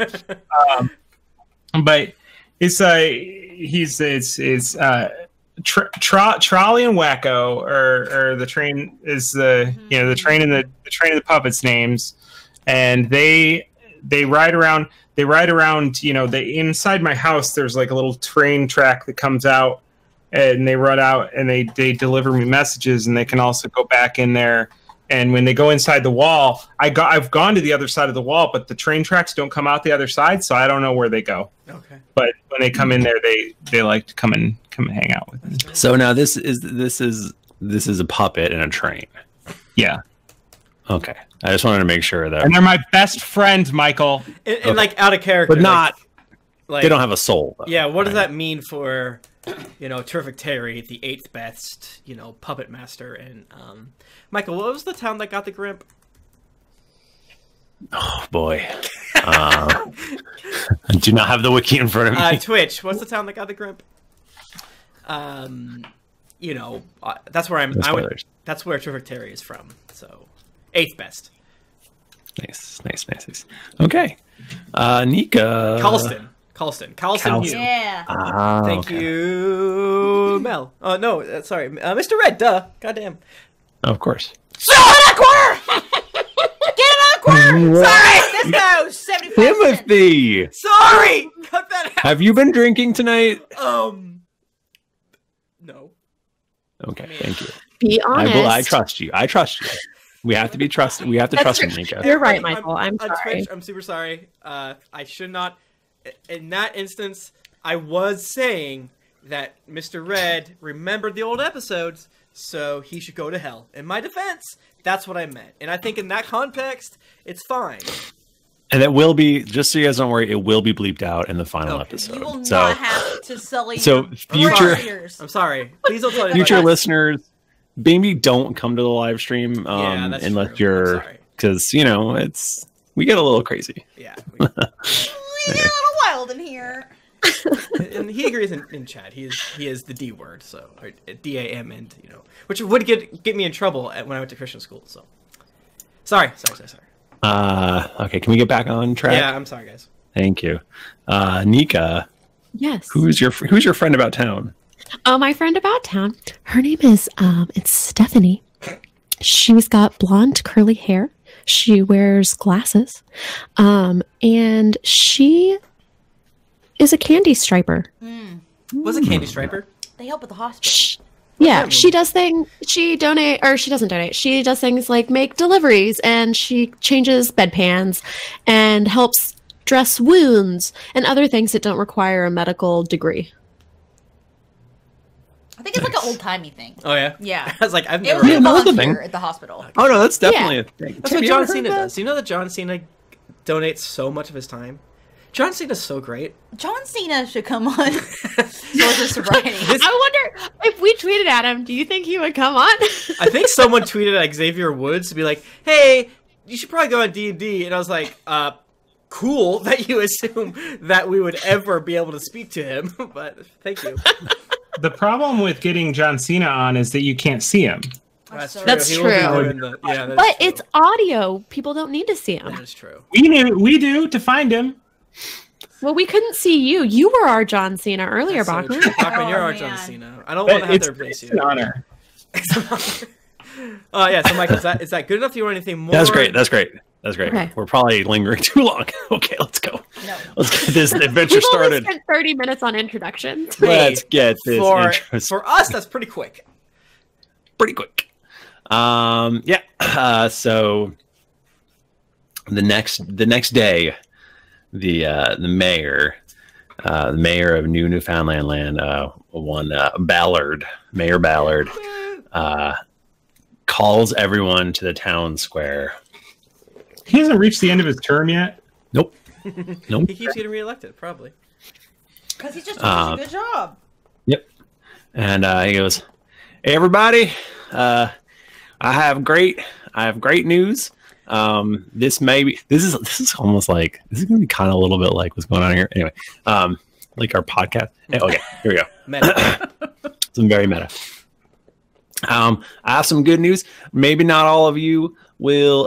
But it's Trolley and Wacko, or the train is the train and the puppets' names, and they ride around. Inside my house, there's like a little train track that comes out, and they run out and they deliver me messages, and they can also go back in there. And when they go inside the wall, I've gone to the other side of the wall, but the train tracks don't come out the other side, so I don't know where they go. Okay. But when they come in there, they like to come and hang out with me. So now this is a puppet and a train. Yeah. Okay. I just wanted to make sure that. And they're my best friend, Michael. And like out of character, but not. Like they don't have a soul. Though, yeah. What does that mean for, Terrific Terry, the 8th best, puppet master? And Michael, what was the town that got the Grimp? Oh boy. I do not have the wiki in front of me. Twitch. What's the town that got the Grimp? That's where that's where Terrific Terry is from. So, 8th best. Nice. Okay. Nika. Carlston Hugh. Yeah. Thank you, Mel. Oh no, sorry, Mr. Red. Duh. Goddamn. Of course. Sorry, let's go. 75 cents. Timothy. Sorry. Cut that out. Have you been drinking tonight? No. Okay, thank you. Be honest. I trust you. We have to be trusted. We have to trust you, Nika. You're right, Michael. I'm sorry. Twitch, I'm super sorry. I should not. In that instance, I was saying that Mr. Red remembered the old episodes, so he should go to hell. In my defense, that's what I meant. And I think in that context, it's fine. And it will be, just so you guys don't worry, it will be bleeped out in the final episode. You will not have to sully future ears. I'm sorry. Please don't tell future listeners, maybe don't come to the live stream that's unless true. you're, because, it's we get a little crazy. Yeah. We get a little wild in here. And he agrees in chat. He is the D word, so or DAM, and which would get me in trouble when I went to Christian school. So sorry. Okay, can we get back on track? Yeah, I'm sorry, guys. Thank you, Nika. Yes. Who's your friend about town? Oh, my friend about town. Her name is it's Stephanie. She's got blonde curly hair. She wears glasses, and she is a candy striper. Was a candy striper? They help at the hospital. Yeah, she does things. She doesn't donate. She does things like make deliveries, and she changes bedpans and helps dress wounds and other things that don't require a medical degree. I think it's like an old-timey thing. Oh, yeah? Yeah. I was like, I've It never was heard a of that. volunteer at the hospital. Oh no, that's definitely a thing. That's what John Cena does. You know that John Cena donates so much of his time? John Cena's so great. John Cena should come on Swords and Sobriety. I wonder if we tweeted at him, do you think he would come on? I think someone tweeted at Xavier Woods to be like, hey, you should probably go on D&D. And I was like, cool that you assume that we would ever be able to speak to him. But thank you. The problem with getting John Cena on is that you can't see him. That's He will be true. doing the- yeah, that But is true. it's audio. People don't need to see him. That is true. We do to find him. Well, we couldn't see you. You were our John Cena earlier, That's so Bachman. true. Bachman, you're Oh, our man. John Cena. I don't want to have to replace It's you. an honor. Yeah, so Mike, is that good enough? Do you want anything more? That's great. Okay. We're probably lingering too long. Okay, let's go. No. Let's get this adventure We've only started. spent 30 minutes on introductions. Let's get this For, intro for us, that's pretty quick. pretty quick. So the next day, the mayor of Newfoundland land, Mayor Ballard, calls everyone to the town square. He hasn't reached the end of his term yet. Nope. He keeps getting reelected, probably. Because he's just doing such a good job. Yep. And he goes, "Hey, everybody, I have great news. This is almost like this is gonna be kind of a little bit like what's going on here. Anyway, like our podcast. Okay, here we go. Meta. Some very meta. I have some good news. Maybe not all of you will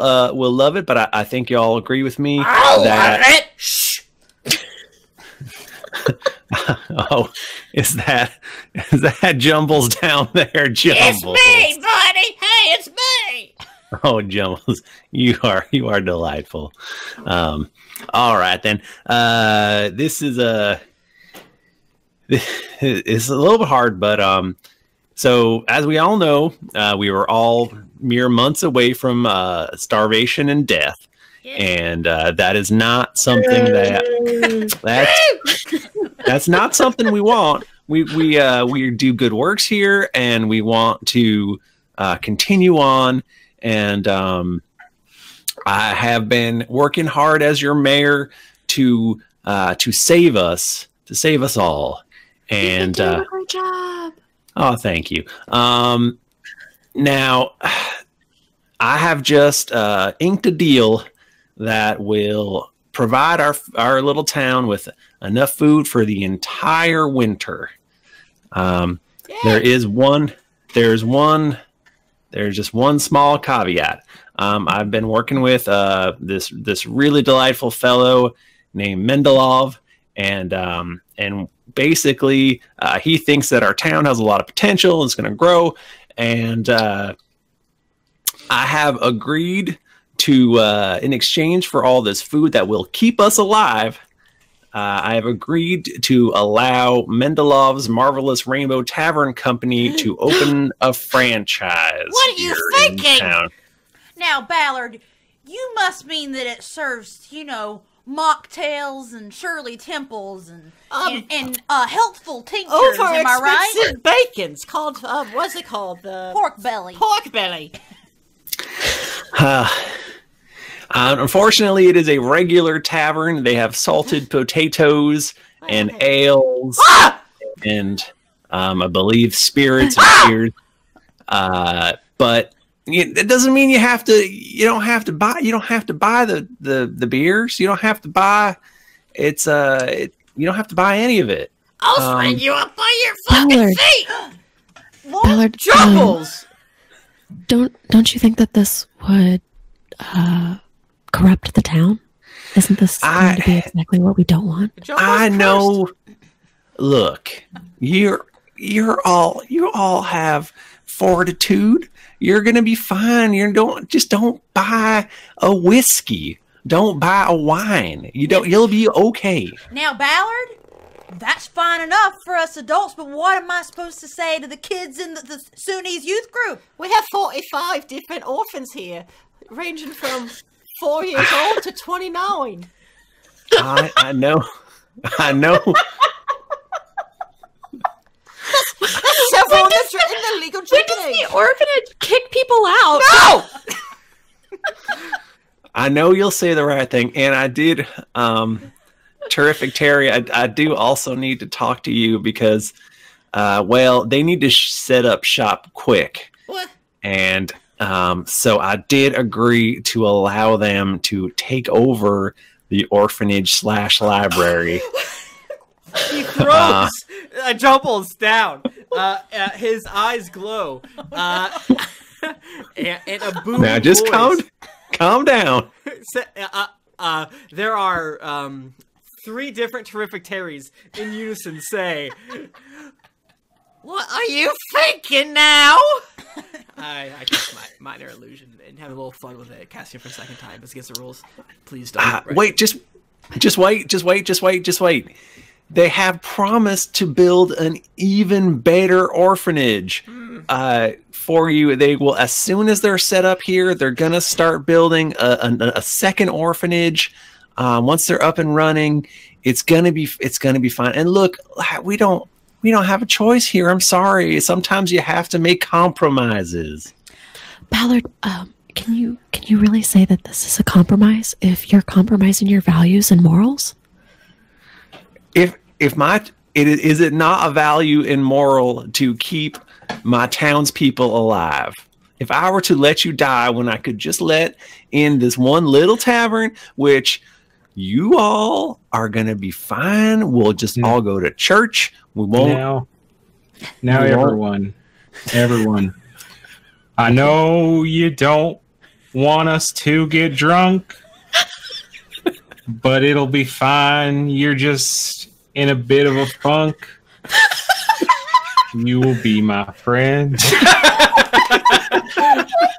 love it, but I think you all agree with me that. Love it. Shh. Oh, is that Jumbles down there? Jumbles. It's me, buddy. Hey, it's me. Oh, Jumbles, you are delightful. All right then. This is it's a little bit hard, but so as we all know, we were all mere months away from starvation and death, and that is not something that's not something we want. We do good works here, and we want to continue on. And I have been working hard as your mayor to save us all. And You're doing a great job. oh, thank you. Now, I have just inked a deal that will provide our little town with enough food for the entire winter. There's just one small caveat. I've been working with this really delightful fellow named Mendelov, and basically he thinks that our town has a lot of potential and it's going to grow. And I have agreed to, in exchange for all this food that will keep us alive, I have agreed to allow Mendelov's Marvelous Rainbow Tavern Company to open a franchise. What are you here in thinking? town. Now, Ballard, you must mean that it serves, mocktails and Shirley Temples and healthful tinctures, am I right? Over-expensive bacon's called, what's it called? The Pork belly. pork belly. Unfortunately, it is a regular tavern. They have salted potatoes and ales and I believe spirits and beers. But it doesn't mean you have to. You don't have to buy. You don't have to buy the beers. You don't have to buy. You don't have to buy any of it. I'll spread you up by your fucking feet. Ballard, Troubles. Don't you think that this would corrupt the town? Isn't this going to be exactly what we don't want? I know. Look, you all have fortitude. You're gonna be fine. Don't buy a whiskey. Don't buy a wine. You'll be okay. Now, Ballard, that's fine enough for us adults, but what am I supposed to say to the kids in the Sunnis youth group? We have 45 different orphans here, ranging from 4 years old to 29. I know. That's several in the legal When does drinking age. the orphanage kick people out? No! I know you'll say the right thing, and I did. Terrific Terry, I do also need to talk to you because, they need to set up shop quick. What? And so I did agree to allow them to take over the orphanage / library. He throws Jumbles down. His eyes glow. And a boom. Now just calm down. There are 3 different terrific Terrys in unison say, What are you thinking now? I cast my minor illusion and have a little fun with it. Casting it for a second time. It's against the rules. Please don't. Wait, just wait. They have promised to build an even better orphanage for you. They will, as soon as they're set up here, they're gonna start building a second orphanage. Once they're up and running, it's gonna be fine. And look, we don't have a choice here. I'm sorry. Sometimes you have to make compromises. Ballard, can you really say that this is a compromise if you're compromising your values and morals? Is it not a value and moral to keep my townspeople alive? If I were to let you die when I could just let in this one little tavern, which you all are going to be fine. We'll just all go to church. We won't. Now everyone. I know you don't want us to get drunk, but it'll be fine. You're just in a bit of a funk. You will be my friend.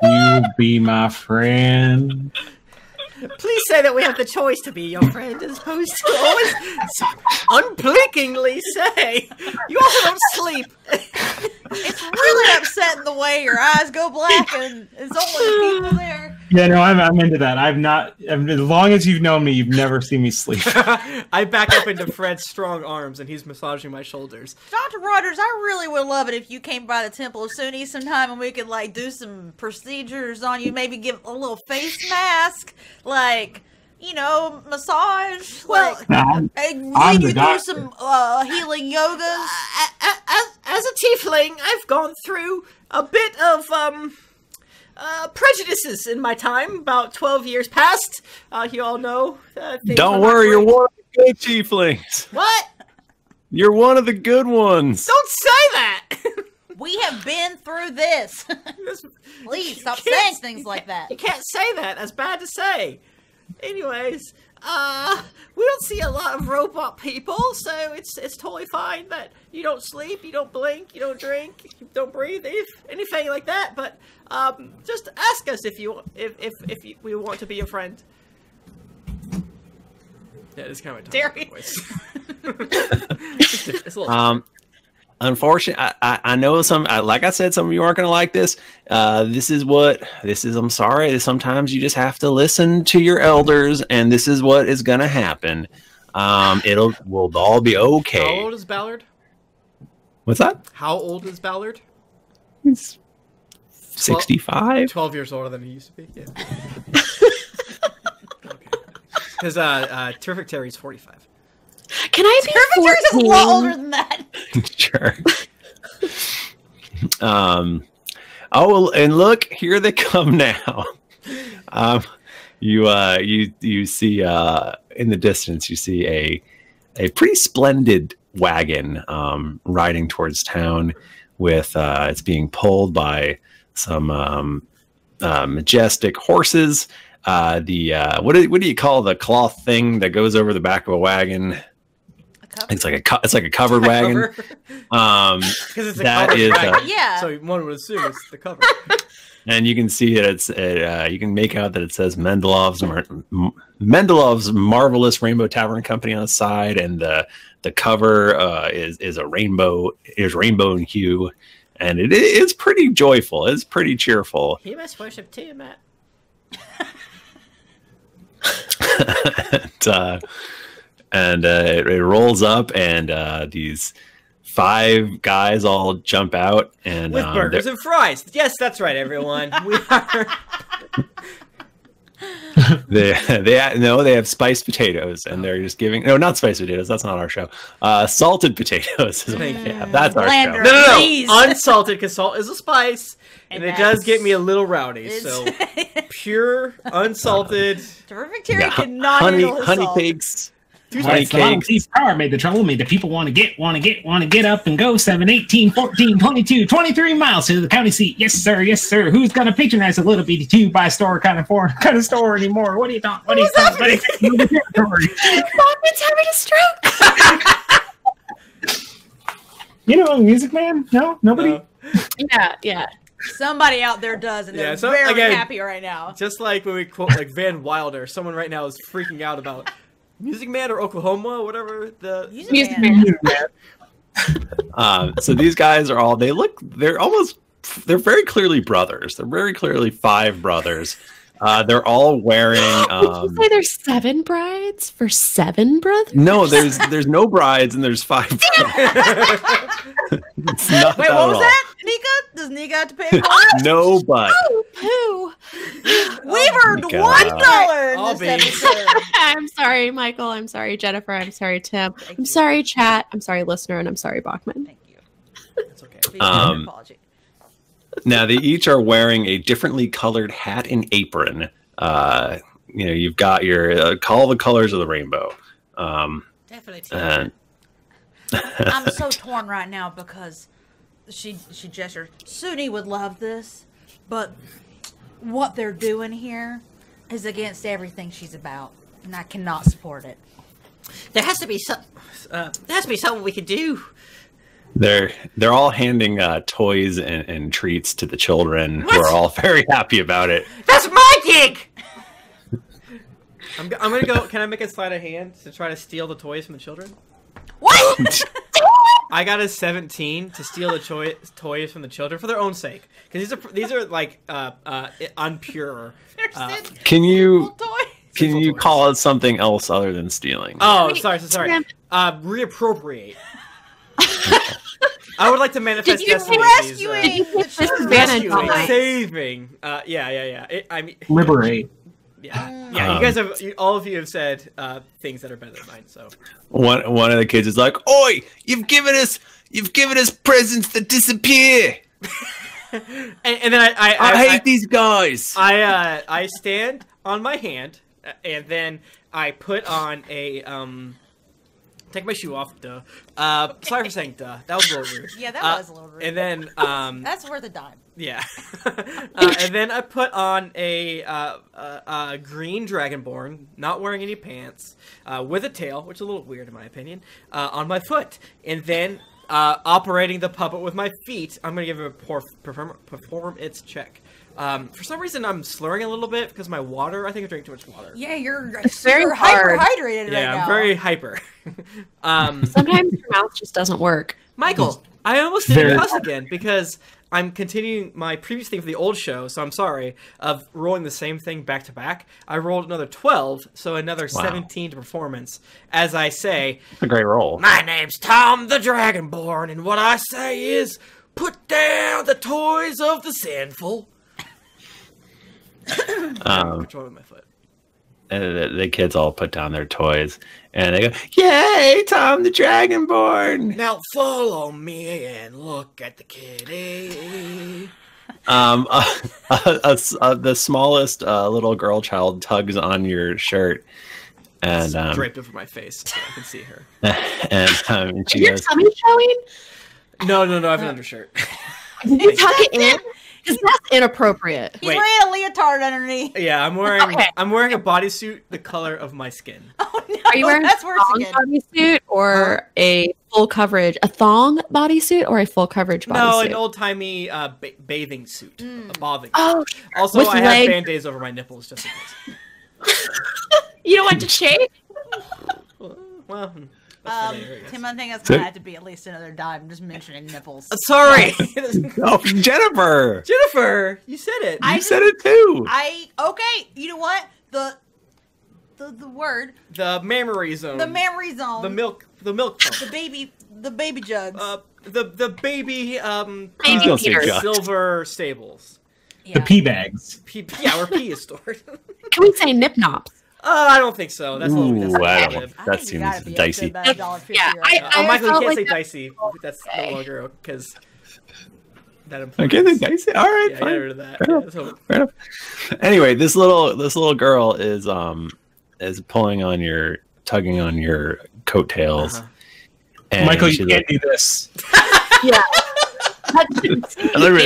You will be my friend. Please say that we have the choice to be your friend as opposed to always unblinkingly say, you also don't sleep. It's really upsetting the way your eyes go black and it's only the people there. Yeah, no, I'm into that. As long as you've known me, you've never seen me sleep. I back up into Fred's strong arms, and he's massaging my shoulders. Dr. Rogers, I really would love it if you came by the Temple of Sunni sometime and we could, do some procedures on you. Maybe give a little face mask, massage. Lead you through some healing yogas. As a tiefling, I've gone through a bit of prejudices in my time, about 12 years past. You all know. Don't worry, you're one of the good tieflings. What? You're one of the good ones. Don't say that! We have been through this. Please, stop saying things like that. You can't say that. That's bad to say. Anyways, we don't see a lot of robot people, so it's totally fine that you don't sleep, you don't blink, you don't drink, you don't breathe, anything like that. But just ask us if we want to be your friend. Yeah, it's kind of a Derry. voice. It's a little Unfortunately, I know like I said, some of you aren't going to like this. I'm sorry. Sometimes you just have to listen to your elders, and this is what is going to happen. We'll all be okay. How old is Ballard? What's that? How old is Ballard? He's 65. 12 years older than he used to be. Yeah. Okay. Because Terrific Terry's 45. Can I be 14? Terry's a lot older than that. Sure. Oh, and look, here they come now. You see in the distance, you see a pretty splendid wagon riding towards town with it's being pulled by some majestic horses. What do you call the cloth thing that goes over the back of a wagon? It's like a covered wagon. Because it's a that covered is wagon. Yeah. So one would assume it's the cover. and you can see that you can make out that it says Mendelov's Marvelous Rainbow Tavern Company on the side, and the cover is rainbow in hue, and it's pretty joyful. It's pretty cheerful. He must worship too, Matt. and it rolls up, and these 5 guys all jump out, and With burgers and fries. Yes, that's right, everyone. We are. they have spiced potatoes, and they're just giving not spiced potatoes. That's not our show. Salted potatoes. That's our Blander. show. No. Please. Unsalted, because salt is a spice, and it does that's- get me a little rowdy. So pure, unsalted. Terrific Terry Yeah, cannot honey handle his salt. cakes. Honey Cakes. cakes. Power made the trouble me. The people want to get up and go 7, 18, 14, 22, 23 miles to the county seat. Yes, sir. Yes, sir. Who's going to patronize a little bitty 2-by store kind of store anymore? What do you think? What do you think? Bachman's having a stroke. You know, Music Man? No, nobody. Yeah. Somebody out there does, and they're so, very again, happy right now. Just like when we quote like Van Wilder, someone right now is freaking out about Music Man or Oklahoma, whatever the Music Music Man. So these guys are they're very clearly brothers. They're very clearly 5 brothers. They're all wearing. Did you say there's 7 brides for 7 brothers? No, there's no brides, and there's 5 brothers. It's not Wait, that what at was all. that? Nika? Does Nika have to pay for it? No, but Oh, poo. We've earned Nika. $1 I'll in be. this episode. I'm sorry, Michael. I'm sorry, Jennifer. I'm sorry, Tim. I'm sorry, chat. I'm sorry, listener. And I'm sorry, Bachman. Thank you. It's okay. Please accept your apology. now they each are wearing a differently colored hat and apron. You've got your all the colors of the rainbow. Definitely. And I'm so torn right now because she gestured. Suni would love this, but what they're doing here is against everything she's about, and I cannot support it. There has to be something we could do. they're all handing toys and treats to the children, who are all very happy about it. That's my gig. I'm gonna go. Can I make a sleight of hand to try to steal the toys from the children? What? I got a 17 to steal the toys from the children for their own sake, because these are like unpure. Can you Toys. call it something else other than stealing? Oh, sorry. Reappropriate. I would like to manifest Did you destiny. rescuing Did you the take this children? advantage Rescuing, on it? saving. Yeah. Liberate. Yeah. You guys have, all of you have said things that are better than mine. So One of the kids is like, "Oi, you've given us presents that disappear. and then I hate these guys." I stand on my hand, and then I put on a take my shoe off. Duh. Sorry for saying duh. That was a little rude. Yeah, that was a little rude. And then That's worth a dime. yeah, and then I put on a green dragonborn, not wearing any pants, with a tail, which is a little weird in my opinion, on my foot, and then operating the puppet with my feet. I'm gonna give it a perform its check. For some reason, I'm slurring a little bit because my water. I think I drank too much water. Yeah, you're very super hard. hyper-hydrated right Yeah, now. I'm very hyper. Sometimes your mouth just doesn't work. Michael, I almost Very didn't cuss again because I'm continuing my previous thing for the old show, so I'm sorry, of rolling the same thing back to back. I rolled another 12, so another 17 to performance. As I say, It's a great roll. my name's Tom the Dragonborn, and what I say is, put down the toys of the sinful. Controlling my foot. And the kids all put down their toys, and they go, "Yay, Tom the Dragonborn!" Now follow me and look at the kitty. The smallest little girl child tugs on your shirt, and draped over my face, so I can see her. And she Is your goes, tummy showing? No, I have an undershirt. Did you tuck it in? Because that's inappropriate. He's Wait. wearing a leotard underneath. Yeah, I'm wearing Okay. I'm wearing a bodysuit the color of my skin. Oh no, Are you wearing a that's worse thong again. bodysuit or a full coverage, a thong bodysuit or a full coverage bodysuit? No, an old timey bathing suit, a bathing. Oh, Also, with I have legs. band-aids over my nipples just in case. you don't want to shave? Well, that's for later, I guess. Tim, I think that's gonna have to be at least another dime. Just mentioning nipples. Sorry, "Oh, Jennifer, Jennifer, you said it. you said it too." Okay. You know what? The word. The mammary zone. The memory zone. The milk pump. The baby jugs. The baby Baby don't say Peters. jug. silver stables. The pee bags. Yeah, where pee is stored. Can we say nip nops? I don't think so. That's a little. That's Ooh, I relative. don't. That seems dicey. Yeah, Oh, Michael, you felt can't like say that- dicey. That's no longer because that implies. I guess it's dicey. All right, Yeah, fine. get rid of that. Fair Yeah, enough. so- Fair enough. Anyway, this little girl is pulling on tugging on your coattails. Uh-huh. And Michael, she's you can't do this. Yeah.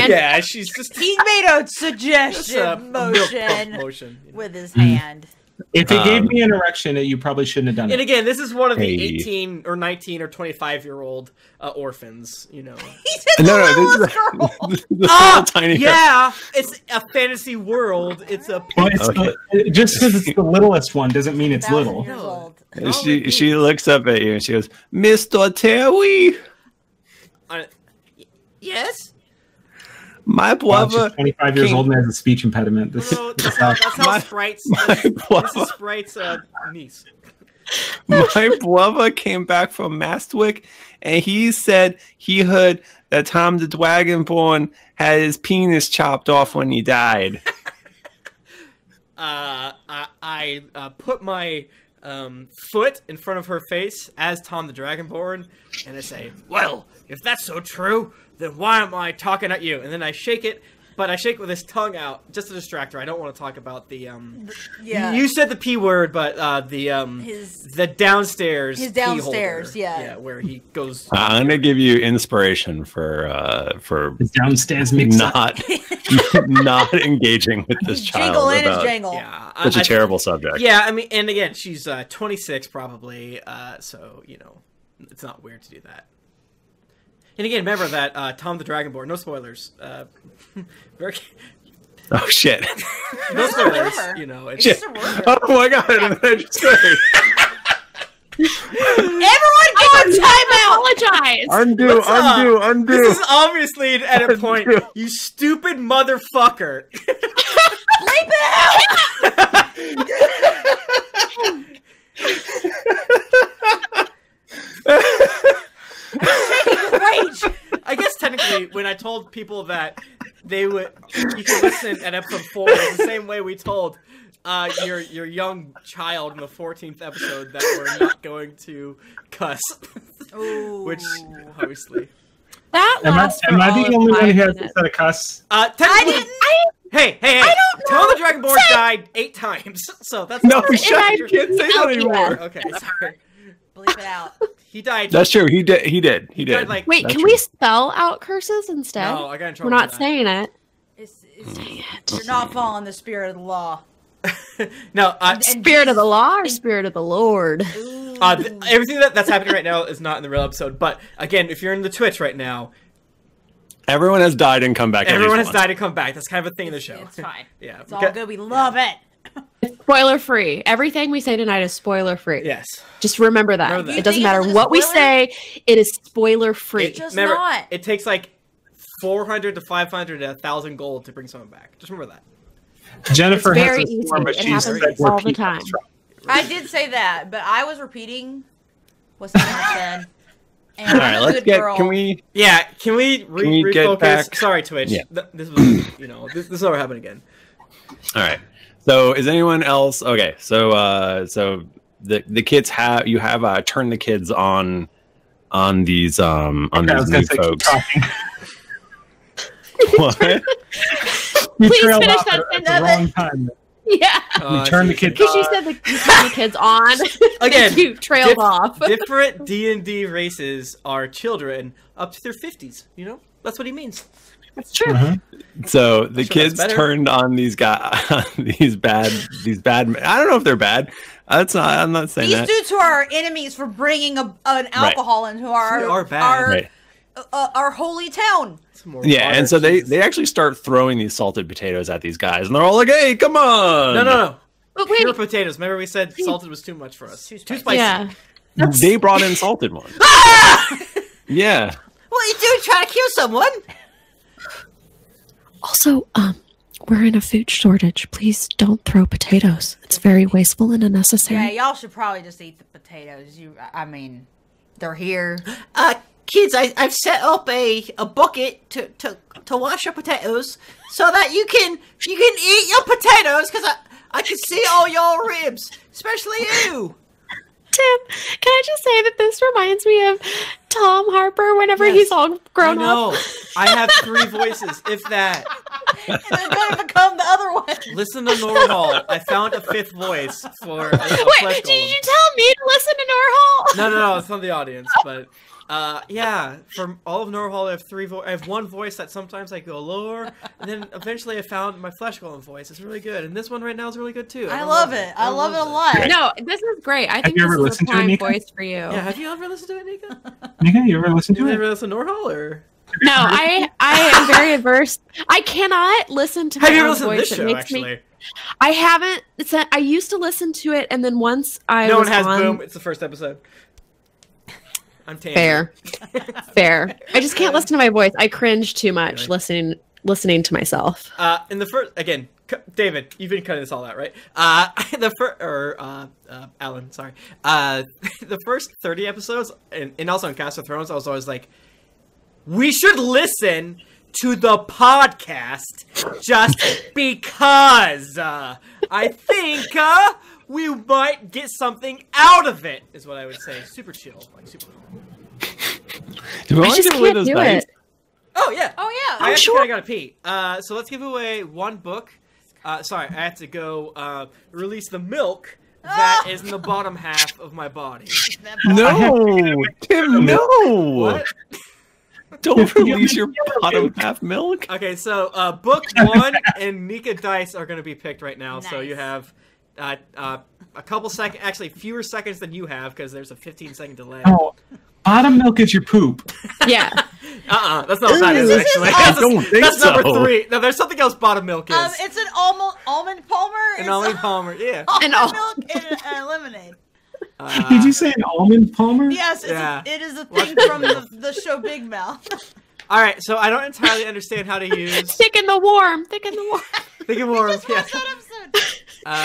yeah, she's just He made a just a suggestion milk pump motion motion. with his hand. If it gave me an erection, you probably shouldn't have done And it. again, this is one of the Hey. 18 or 19 or 25-year-old orphans, you know. He said No, the this littlest girl. is the little tiny girl. Yeah, it's a fantasy world. It's a Well, it's Okay. just because it's the littlest one doesn't mean it's 1,000 little. years No. old. And she looks up at you and she goes, "Mr. Terry, Yes? my Wow, she's brother, 25 years King- old and has a speech impediment. This, No, this that's how My- Sprite's. my This brother. is Sprite's niece. my brother came back from Mastwick and he said he heard that Tom the Dragonborn had his penis chopped off when he died." I put my foot in front of her face as Tom the Dragonborn, and I say, "Well, if that's so true, then why am I talking at you?" And then I shake it, but I shake with his tongue out just to distract her. I don't want to talk about the Yeah. You said the P word, but the downstairs. His key downstairs, holder. yeah. where he goes. I'm gonna give you inspiration for is downstairs mix up. not engaging with this child Jingle in his about jangle. Yeah, such a terrible subject. Yeah, I mean, and again, she's 26 probably, so you know, it's not weird to do that. And again, remember that Tom the Dragonborn. No spoilers. Very, Oh shit! no spoilers. rumor. You know, it's Shit. Just a rumor. Oh my god! I just heard. Everyone go on timeout. Apologize. Undo, What's up? undo, undo. This is obviously an edit point. You stupid motherfucker. Bleep it out. Rage. I guess technically, when I told people that you could listen at episode 4, it's the same way we told your young child in the 14th episode that we're not going to cuss, Ooh. which obviously. That Am lasts I the for all only of one who 5 has minutes. said a cuss? Technically, I didn't. hey! I don't Tom know. the Dragonborn died 8 times, so that's No, not shut! You can't say that anymore. Okay, sorry. Bleep it out. He died. That's true. He did. He did. He did. Like- Wait, That's can true. we spell out curses instead? No, I got in We're trouble. not for that. saying it. You're not following the spirit of the law. No, Spirit of the law or spirit of the Lord? everything that's happening right now is not in the real episode. But again, if you're in the Twitch right now, Everyone has died and come back. at everyone least has once. died and come back. That's kind of a thing in the show. It's fine. Yeah, It's all good. We love it. Spoiler free. Everything we say tonight is spoiler free. Yes. Just remember that. Remember that. It doesn't You think matter it's what we spoiler? say, it is spoiler free. It just Remember, not. it takes like 400 to 500 to 1,000 gold to bring someone back. Just remember that. Jennifer It's very has a easy. storm, but It she happens said we're all the people. time. I did say that, but I was repeating what someone said. And All right, I'm a let's good get. girl. Can we? Yeah, can we we get refocus? back- Sorry, Twitch. Yeah. This was, this is what happened again. All right. So is anyone else okay? So the kids have turn the kids on these I was new gonna say, keep folks. talking. What? You Please trailed finish off that at the sentence. wrong time. Yeah. You turned the kids Because you off. said you turned the kids on. Again, You trailed off. Different D&D races are children up to their 50s. You know, that's what he means. That's true. So the Sure, kids that's better. turned on these guys, these bad. I don't know if they're bad. That's not. I'm not saying These that. dudes who are our enemies for bringing an alcohol into They are bad. Right. our holy town. It's more Yeah, water, and so Jesus. they actually start throwing these salted potatoes at these guys, and they're all like, "Hey, come on!" No. But wait, Pure potatoes. Remember we said salted was too much for us. Too spicy. yeah. They brought in salted ones. Yeah. What are you doing trying to kill someone? Also, we're in a food shortage. Please don't throw potatoes. It's very wasteful and Yeah, unnecessary. y'all should probably just eat the potatoes. I mean, they're here. Kids, I've set up a bucket to wash your potatoes so that you can eat your potatoes because I can see all your ribs, especially you. Tim, can I just say that this reminds me of Tom Harper whenever he's all I grown know. up? I have 3 voices, if that. And they're going to become the other one. Listen to Norhall. I found a 5th voice for a flesh Wait, did golem. you tell me to listen to Norhall? No, it's not the audience, but yeah, from all of Norhall, I have 3 I have 1 voice that sometimes I go lower, and then eventually I found my flesh golem voice. It's really good, and this one right now is really good too. I love it. I love it a lot. No, this is great. I think you this ever is a listened to it, prime Nika? voice for you. Yeah, have you ever listened to it, Nika? Nika, you ever listen You to ever it? listened to Norhall, or No, I am very averse. I cannot listen to my have you ever own listened to voice. this It show? makes Actually, me. I haven't. I used to listen to it, and then once I no was one has. on, Boom! It's the first episode. I'm tan. Fair. I just can't listen to my voice. I cringe too much Really? listening to myself. In the first, again, David, you've been cutting this all out, right? Alan, sorry. The first 30 episodes, and also in Cast of Thrones, I was always like, we should listen to the podcast just because I think we might get something out of it, is what I would say. Super chill, like super cool. Do we I want just to give away can't those do dice? it. Oh, yeah. Oh, yeah. I actually sure. gotta pee. So let's give away 1 book. Sorry, I have to go release the milk that is in the bottom half of my body. No, Tim, no. What? Don't release your bottom half milk. Okay, so book 1 and Nika dice are gonna be picked right now. So you Nice. have a couple seconds, actually fewer seconds than you have because there's a 15-second delay. Oh, bottom milk is your poop. Yeah. That's not what that is, This is actually. I don't think That's number so. 3. No, there's something else bottom milk is. It's an almond palmer. An Ollie Palmer, yeah. Almond An milk and lemonade. Did you say an almond palmer? Yes, Yeah. it is a thing from the show Big Mouth. All right, so I don't entirely understand how to use. Thick in the warm. Think of more. Yeah. That episode.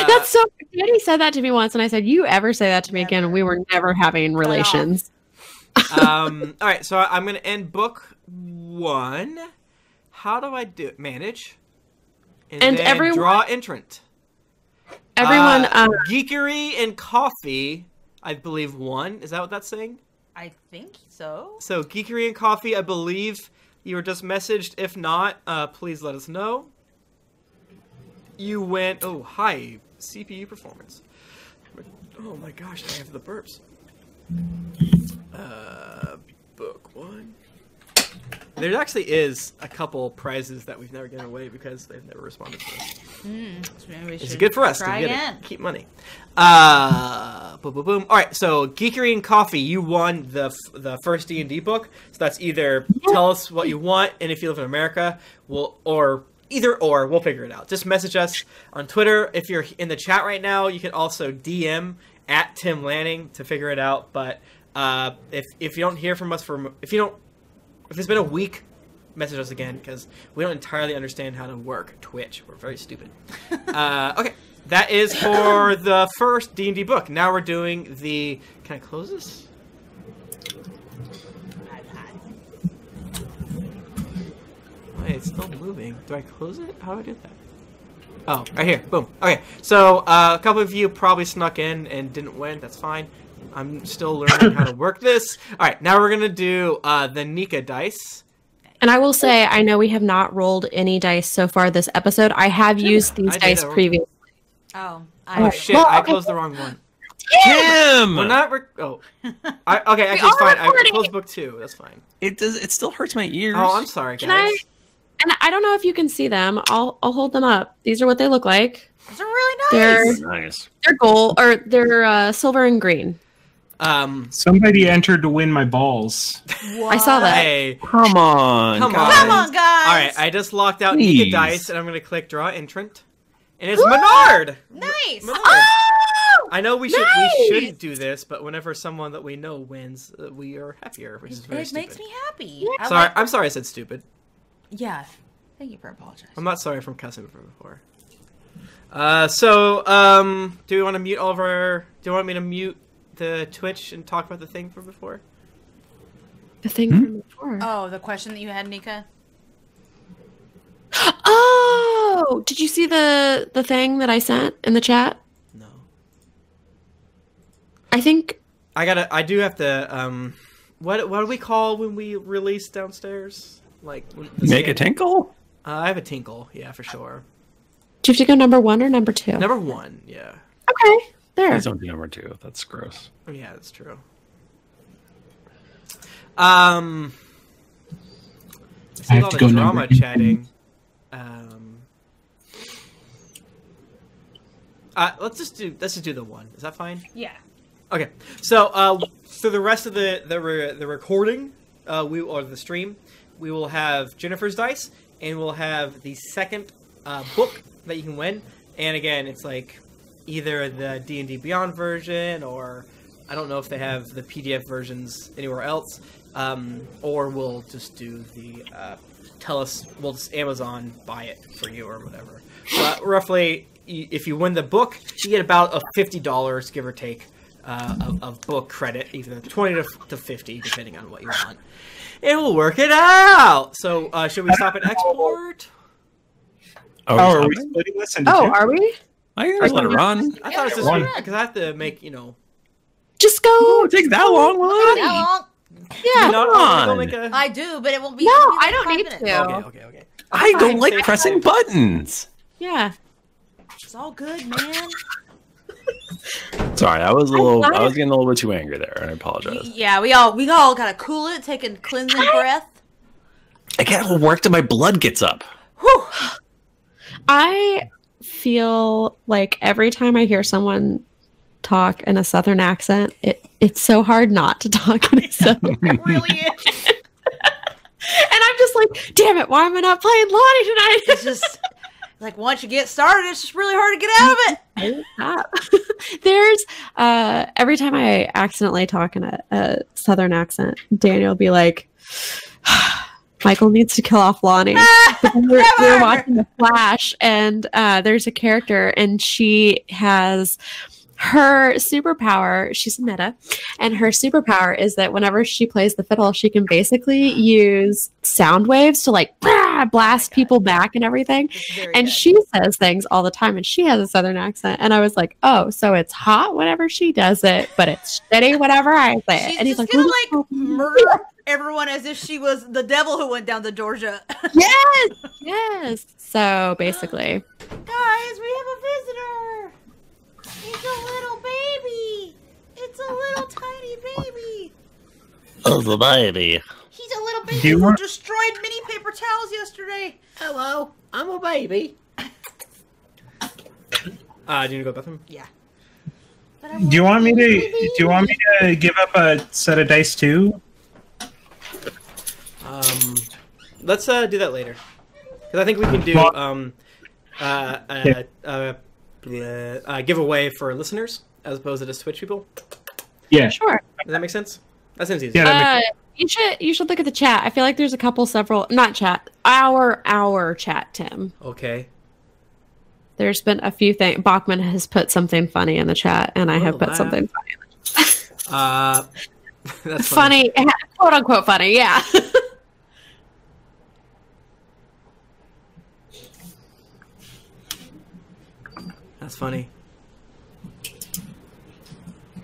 That's so. Daddy said that to me once, and I said, "You ever say that to me again?" And we were never having relations. All right, so I'm gonna end book 1. How do I do it? Manage, and then everyone- draw entrant. Everyone, Geekery and coffee, I believe 1. Is that what that's saying? I think so. So Geekery and coffee, I believe you were just messaged. If not, please let us know. You went. Oh, hi, CPU performance. Oh my gosh, I have the burps. Book 1. There actually is a couple prizes that we've never given away because they've never responded to us. So maybe we It's should good for us try to get again. it. Keep money. Boom, boom, boom. All right, so Geekery and Coffee, you won the first D&D book. So that's either tell us what you want, and if you live in America, we'll figure it out. Just message us on Twitter. If you're in the chat right now, you can also DM at Tim Lanning to figure it out. But if you don't hear from us if it's been a week, message us again because we don't entirely understand how to work Twitch. We're very stupid. Okay, that is for the first D&D book. Now we're doing the. Can I close this? Wait, it's still moving. Do I close it? How do I do that? Oh, right here. Boom. Okay, so a couple of you probably snuck in and didn't win. That's fine. I'm still learning how to work this. All right, now we're gonna do the Nika dice. And I will say, I know we have not rolled any dice so far this episode. I have used these dice previously. Oh, shit! I closed the wrong one. Tim! We're not. Okay, actually, it's fine. I closed book 2. That's fine. It does. It still hurts my ears. Oh, I'm sorry, guys. And I don't know if you can see them. I'll hold them up. These are what they look like. Those are really nice. Nice. They're gold, or they're silver and green. Somebody entered to win my balls. What? I saw that. Hey, Come on, Come on, guys. All right, I just locked out Please. Nika dice, and I'm gonna click draw entrant, and it's Menard. Nice. Menard. Oh! I know we should Nice! do this, but whenever someone that we know wins, we are happier, which is very It stupid. makes me happy. Yeah. I I'm sorry I said stupid. Yeah. Thank you for apologizing. I'm not sorry from cussing before. Do we want to mute all of our... Do you want me to mute the Twitch and talk about the thing from before? The thing from before. Oh, the question that you had, Nika? Oh! Did you see the thing that I sent in the chat? No. I think... I do have to, what do we call when we release downstairs? Like... Make a tinkle? I have a tinkle, yeah, for sure. Do you have to go number 1 or number 2? Number 1, yeah. Okay, there. Please don't do number 2. That's gross. Yeah, that's true. I see have all to the go drama number- chatting. Let's just do the 1. Is that fine? Yeah. Okay. So for the rest of the recording, or the stream, we will have Jennifer's dice, and we'll have the second book that you can win. And again, it's like either the D&D Beyond version, or I don't know if they have the PDF versions anywhere else, or we'll just do the we'll just Amazon buy it for you or whatever. But roughly, if you win the book, you get about $50, give or take, of book credit, either 20 to 50, depending on what you want. And we'll work it out. So, should we stop at export? Oh, are we splitting this into 2? Are we? I can just let it run. I thought it was One. just because I have to make, Just go. Oh, it takes that long, That Lonnie. long? Yeah. not on. go make a... I do, but it won't be. No, it'll be I don't 5 need minutes. to. Okay. I don't Fine. like pressing buttons. Yeah. It's all good, man. Sorry, I was getting a little bit too angry there, and I apologize. Yeah, we all gotta cool it, take a cleansing breath. I can't work till my blood gets up. Whew. I feel like every time I hear someone talk in a Southern accent, it's so hard not to talk in a Southern It really is. And I'm just like, damn it, why am I not playing Lonnie tonight? It's just like once you get started, it's just really hard to get out of it. There's every time I accidentally talk in a Southern accent, Daniel will be like, Michael needs to kill off Lonnie. We're watching The Flash, and there's a character, and she has her superpower. She's a meta, and her superpower is that whenever she plays the fiddle, she can basically use sound waves to like blast people back and everything. And she says things all the time, and she has a Southern accent. And I was like, oh, so it's hot whenever she does it, but it's shitty whenever I say it. She's And he's just like, gonna murder everyone as if she was the devil who went down to Georgia. yes. So basically, Guys, we have a visitor. It's a little baby. It's a little tiny baby. Oh, the baby. He's a little Do baby you who want- destroyed mini paper towels yesterday. Hello, I'm a baby. Do you need to go to the bathroom? Yeah. Do you want me to give up a set of dice too? Let's do that later, because I think we can do giveaway for listeners as opposed to just Twitch people. Yeah. sure. Does that make sense? That seems easy. Yeah, that You should look at the chat. I feel like there's a couple, not chat, our chat, Tim. Okay. There's been a few things. Bachman has put something funny in the chat, and I have put wow. something funny in the chat. That's funny. Funny, quote unquote funny, yeah. That's funny.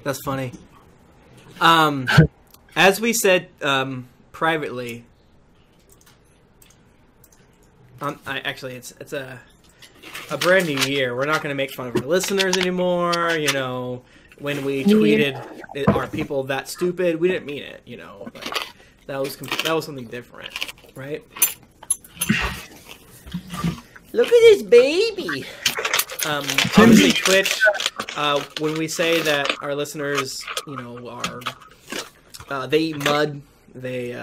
That's funny. As we said privately, Actually, it's a brand new year. We're not going to make fun of our listeners anymore. You know, when we tweeted, "Are people that stupid?" We didn't mean it. You know, like, that was something different, right? Look at this baby. Obviously, Twitch. When we say that our listeners, you know, are they eat mud, they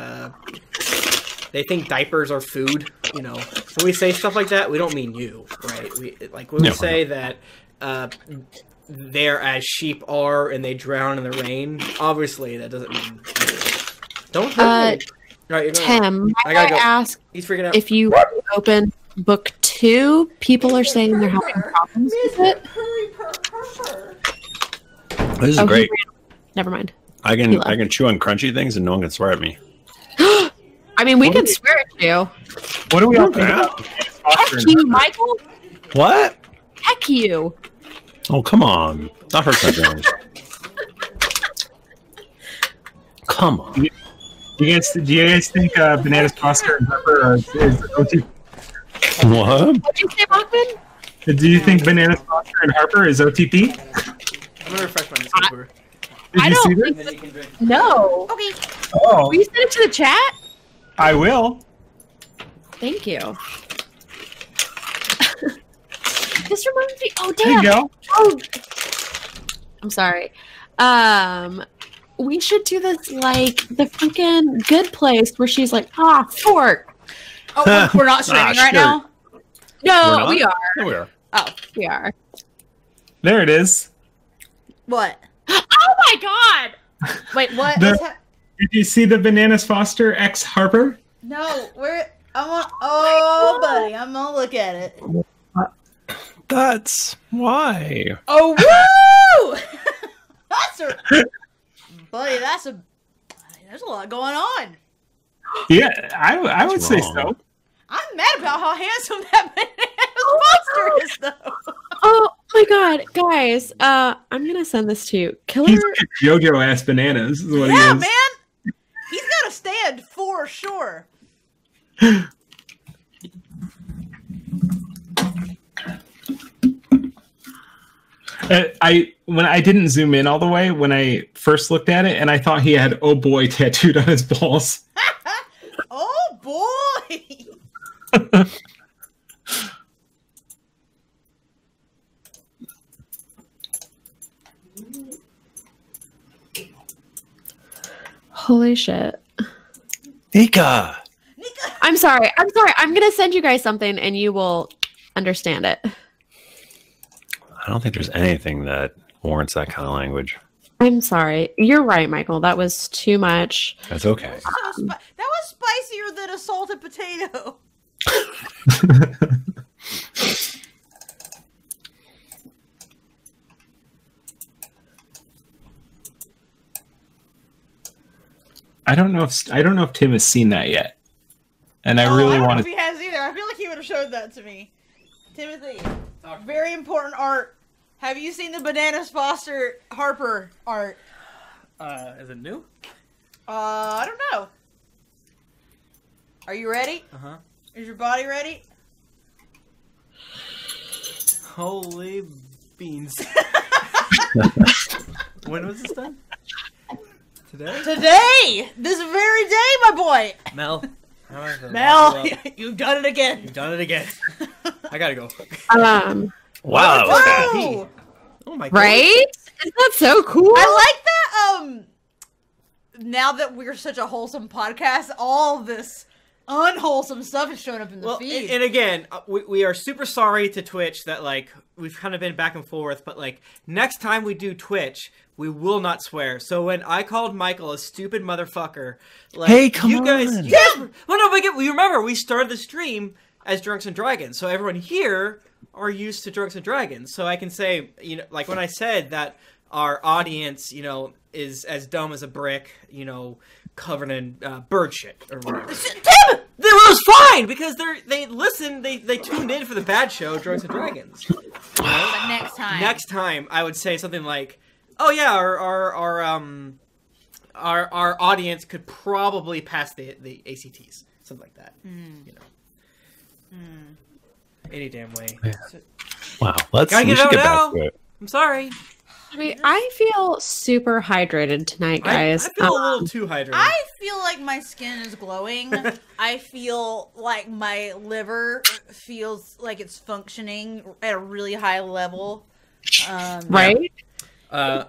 think diapers are food. You know, when we say stuff like that, we don't mean you, right? When we say that they're as sheep are and they drown in the rain. Obviously, that doesn't mean you. Don't hurt me. Right, Tim, I gotta ask. He's freaking out. If you open book 2, people are saying they're having problems with it. This is great. Never mind. I can chew on crunchy things and no one can swear at me. I mean, we can swear at you. What do we all think about? Heck you, Michael. What? Heck you. Oh, come on. Not her feelings. Come on. Do you guys think Bananas Foster and Pepper is OTP? What? What'd you say, Bachman? Do you think Bananas Foster and Harper is OTP? I'm gonna refresh my Discord. Did you see don't this? think no. Okay. Oh, Will you send it to the chat? I will. Thank you. This reminds me. Oh, There you damn. go. Oh, I'm sorry. We should do this like the freaking Good Place where she's like, fork. Oh, we're not streaming right now? No, we are. No, we are. Oh. We are. There it is. What? Oh my god! Wait, what? Did you see the Bananas Foster X Harper? No, buddy, I'm gonna look at it. That's why. Oh, woo! Buddy, there's a lot going on. Yeah, I would say so. I'm mad about how handsome that monster is, though. Oh my god, guys! I'm gonna send this to you. Killer. He's like JoJo ass bananas. Is what he Yeah, is. man. He's got to stand for sure. When I didn't zoom in all the way when I first looked at it, and I thought he had "oh boy" tattooed on his balls. Oh boy! Holy shit! Nika. I'm sorry. I'm gonna send you guys something, and you will understand it. I don't think there's anything that warrants that kind of language. I'm sorry. You're right, Michael. That was too much. That's okay. That was spicier than a salted potato. I don't know if Tim has seen that yet, and I really don't want know to. if he has either. I feel like he would have showed that to me. Timothy, very important art. Have you seen the Bananas Foster Harper art? Is it new? I don't know. Are you ready? Uh-huh. Is your body ready? Holy beans. When was this done? Today? Today! This very day, my boy! Mel. Mel, you've done it again. You've done it again. I gotta go. Wow, that was bad. Whoa! Oh my god. Right? Isn't that so cool? I like that, now that we're such a wholesome podcast, all this unwholesome stuff is showing up in the feed. And again, we are super sorry to Twitch that, like, we've kind of been back and forth, but, like, next time we do Twitch, we will not swear. So when I called Michael a stupid motherfucker, like, hey, come on. Well, no, but again, remember, we started the stream as Drunks and Dragons, so everyone here are used to Drunks and Dragons. So I can say, you know, like when I said that our audience, you know, is as dumb as a brick, you know, covered in bird shit or whatever. Damn it! It was fine because they listened, they tuned in for the bad show, Drunks and Dragons. You know? But next time, I would say something like, "Oh yeah, our audience could probably pass the ACTs," something like that. You know. Any damn way. Yeah. Wow, we Gotta should get out get now. back to it. I'm sorry. I mean, I feel super hydrated tonight, guys. I feel a little too hydrated. I feel like my skin is glowing. I feel like my liver feels like it's functioning at a really high level. Right? I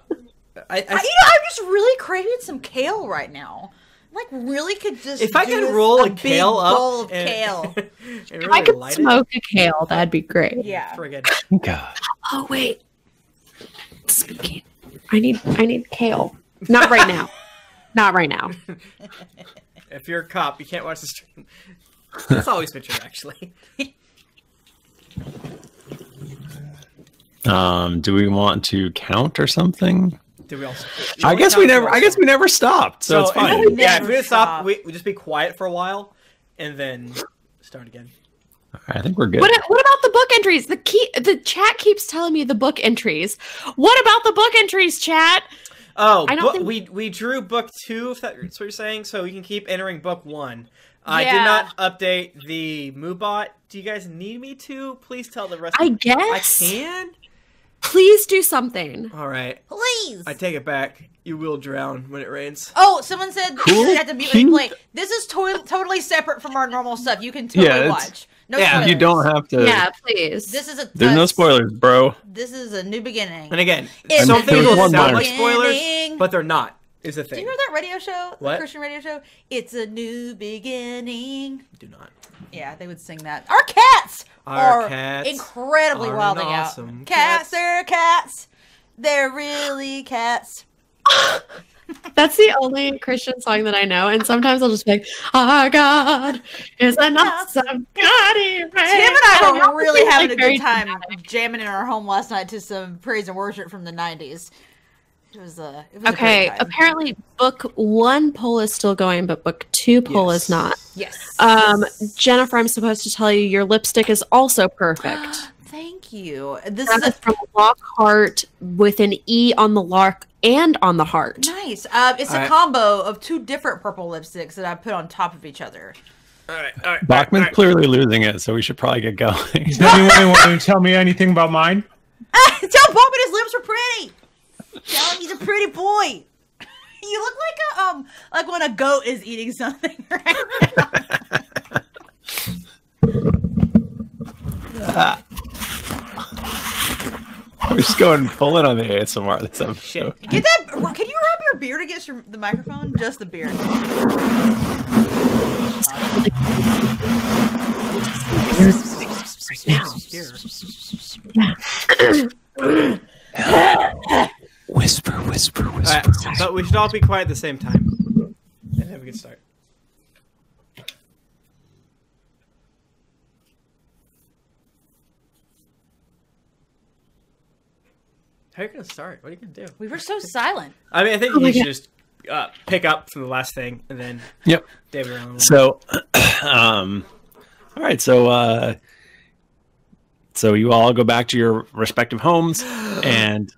I'm just really craving some kale right now. Like, really could just if I could roll a big kale up bowl of and, kale. and If really I could light smoke a kale, that'd be great. Yeah. Friggin'. God. Oh wait. Speaking. I need kale. Not right now. Not right now. If you're a cop, you can't watch the stream. That's always been true, actually. Do we want to count or something? Do we also? I guess we never stopped, so it's fine. Yeah, if we Never stop, stop. we just be quiet for a while, and then start again. I think we're good. What about the book entries? The chat keeps telling me the book entries. What about the book entries, chat? Oh, I don't think- we drew book 2, if that's what you're saying, so we can keep entering book 1. I Yeah. did not update the Moobot. Do you guys need me to? Please tell the rest. I I guess. can. Please do something. All right, Please. I take it back. You will drown when it rains. Oh, someone said Cool. you have to mute replay. This is totally separate from our normal stuff. You can totally Yeah, it's- watch. No yeah, spoilers. You don't have to. Yeah, please. This is a. There's no spoilers, bro. This is a new beginning. And again, It's some a things new will sound minor. like spoilers, beginning. but they're not. Is the Do thing. you hear that radio show? What? The Christian radio show? It's a new beginning. Do not. Yeah, they would sing that. Our cats Our are cats incredibly are wilding awesome. out. Cats, they're cats. They're really cats. That's the only Christian song that I know, and sometimes I'll just be like, "Our God is an awesome God." Tim and I were really having a very good time jamming in our home last night to some praise and worship from the 90s. It was a Okay, great time. apparently book 1 poll is still going, but book 2 poll is not. Yes. Jennifer, I'm supposed to tell you your lipstick is also perfect. Thank you. This That is is from Lockhart with an E on the lock and on the heart. nice. It's All a right. combo of 2 different purple lipsticks that I put on top of each other. All right. Bachman's clearly losing it, so we should probably get going. Does anyone want to tell me anything about mine? Tell Bobby his lips are pretty. Tell him he's a pretty boy. You look like when a goat is eating something, right? We're just going full in on the ASMR this episode. Get that. Can you rub your beard against the microphone? Just the beard. Whisper. All right, but we should all be quiet at the same time, and then we can start. How are you gonna start? What are you gonna do? We were so silent. I mean, I think my you should God. just pick up from the last thing, and then Yep. David around. So, all right. So you all go back to your respective homes, and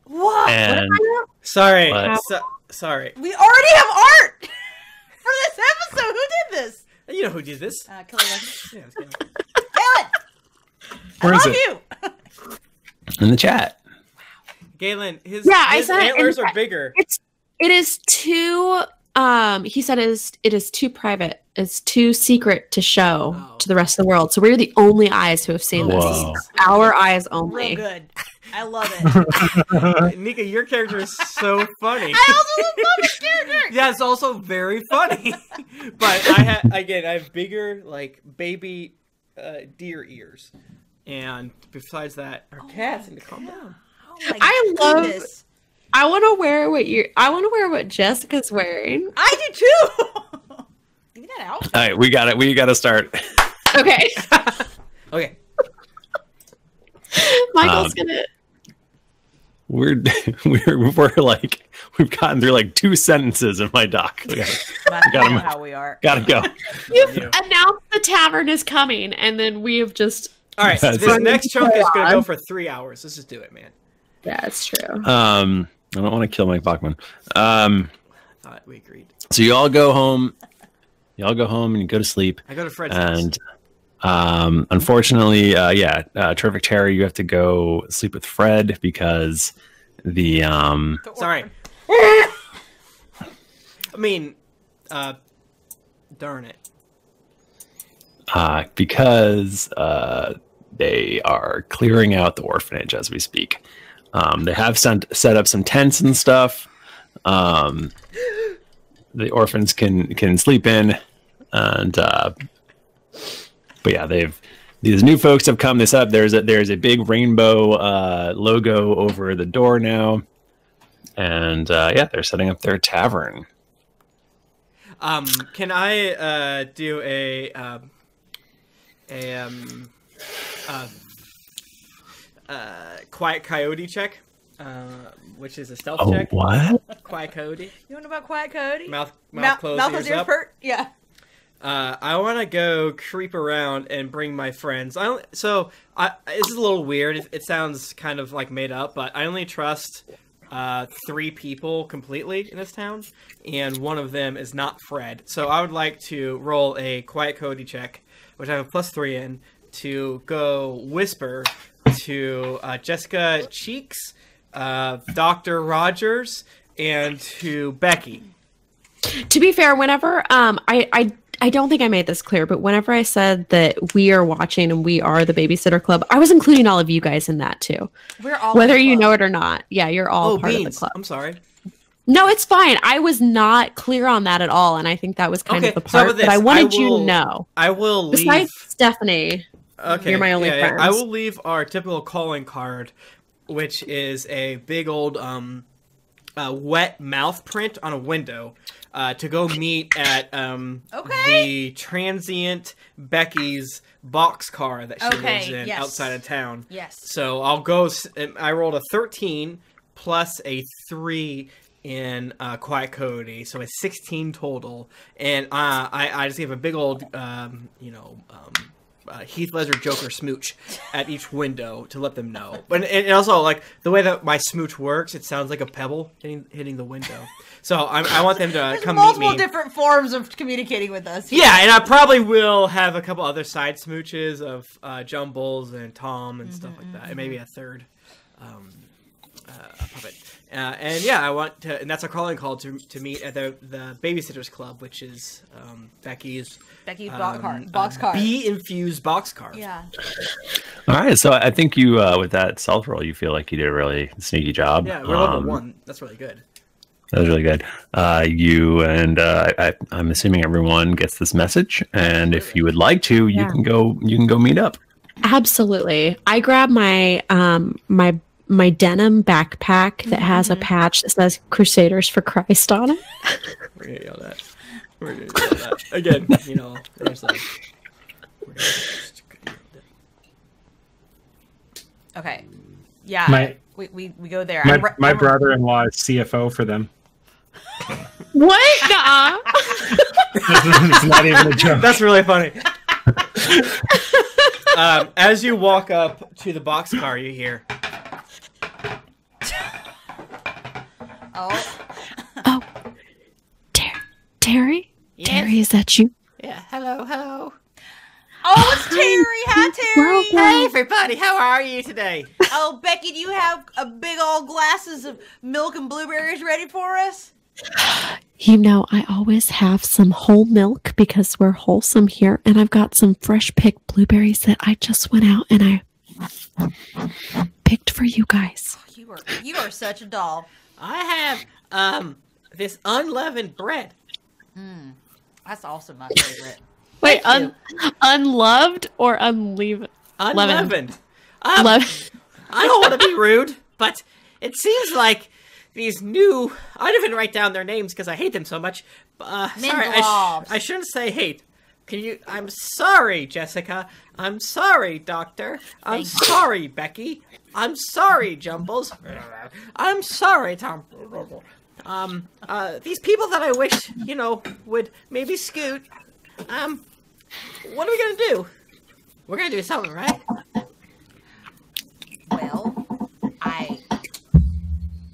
What? Sorry, What? sorry. We already have art for this episode. Who did this? You know who did this? Kelly Lexi. Yeah, it's good. Ellen, Where I is love it? you. In the chat. Galen, his, Yeah, I his said it in antlers the are chat. bigger. It is too he said it is too private. It's too secret to show to the rest of the world. So we're the only eyes who have seen Whoa. this. Our eyes Real only. good. I love it. Nika, your character is so funny. I also love this character. Yeah, it's also very funny. But I have bigger like baby deer ears, and besides that, our cats need to calm down. Oh my I love- goodness. I want to wear what Jessica's wearing. I do too. Give me that out. All right, we got it. We got to start. Okay. Okay. Michael's gonna We're like we've gotten through like 2 sentences in my doc. That's gotta move. how we are. Gotta go. You've Yeah. announced the tavern is coming, and then we have just All right. That's This it. next chunk is gonna go for 3 hours. Let's just do it, man. yeah, it's true. I don't want to kill Mike Bachman. Thought we agreed. So you all go home. You all go home and you go to sleep. I go to Fred's house. And Unfortunately, Terrific Terror, you have to go sleep with Fred because the Sorry. I mean, darn it. Because they are clearing out the orphanage as we speak. They have set up some tents and stuff. The orphans can sleep in, and but yeah, these new folks have come this up. There's a big rainbow logo over the door now, and they're setting up their tavern. Can I do a quiet coyote check, which is a stealth check. What? Quiet coyote. You know about Quiet Coyote? Mouth closed, mouth ears ears up. pert? Yeah. I want to go creep around and bring my friends. This is a little weird. It sounds kind of like made up, but I only trust 3 people completely in this town, and one of them is not Fred. So I would like to roll a quiet coyote check, which I have a +3 in, to go whisper to Jessica Cheeks, Dr. Rogers, and to Becky. To be fair, whenever I don't think I made this clear, but whenever I said that we are watching and we are the Babysitter Club, I was including all of you guys in that too. We're all whether you know it or not. Yeah, you're all part Beans. of the club. I'm sorry. No, it's fine. I was not clear on that at all, and I think that was kind of the part that I wanted you to know. I will leave. Besides Stephanie, okay, you're my only friend. I will leave our typical calling card, which is a big old wet mouth print on a window, to go meet at the transient Becky's boxcar that she lives in outside of town. Yes. So I'll go. I rolled a 13 plus a 3 in Quiet Coyote, so it's 16 total. And I just gave a big old, Heath Ledger Joker smooch at each window to let them know. But and also, like, the way that my smooch works, it sounds like a pebble hitting the window. So I want them to come meet me. Multiple different forms of communicating with us. Yeah, and I probably will have a couple other side smooches of Jumbles and Tom and stuff like that, and maybe a third puppet. And yeah, I want to, and that's a calling call to meet at the Babysitters Club, which is Becky's boxcar. Bee-infused boxcar. Yeah. All right, so I think you, with that stealth roll, you feel like you did a really sneaky job. Yeah, we're level 1. That's really good. That was really good. You and I'm assuming everyone gets this message, and if you would like to, you can go meet up. Absolutely. I grab my my denim backpack that has a patch that says Crusaders for Christ on it. We're gonna yell that. Again, there's like. Okay. Yeah. We go there. My brother-in-law is CFO for them. What? Nuh-uh. It's not even a joke. That's really funny. As you walk up to the boxcar, you hear. Oh, Terry? Yes? Terry, is that you? Yeah, hello. Oh, it's Terry. Hi, Terry. Hey, everybody, how are you today? Oh, Becky, do you have a big old glasses of milk and blueberries ready for us? I always have some whole milk because we're wholesome here, and I've got some fresh picked blueberries that I just went out and I picked for you guys. You are such a doll. I have this unleavened bread. That's also my favorite. Wait, unloved or unleavened? Unleavened. I don't want to be rude, but it seems like these new... I didn't even write down their names because I hate them so much. Sorry, I shouldn't say hate. I'm sorry, Jessica. I'm sorry, Doctor. I'm sorry, Becky. I'm sorry, Jumbles. I'm sorry, Tom. These people that I wish, would maybe scoot. What are we gonna do? We're gonna do something, right? Well,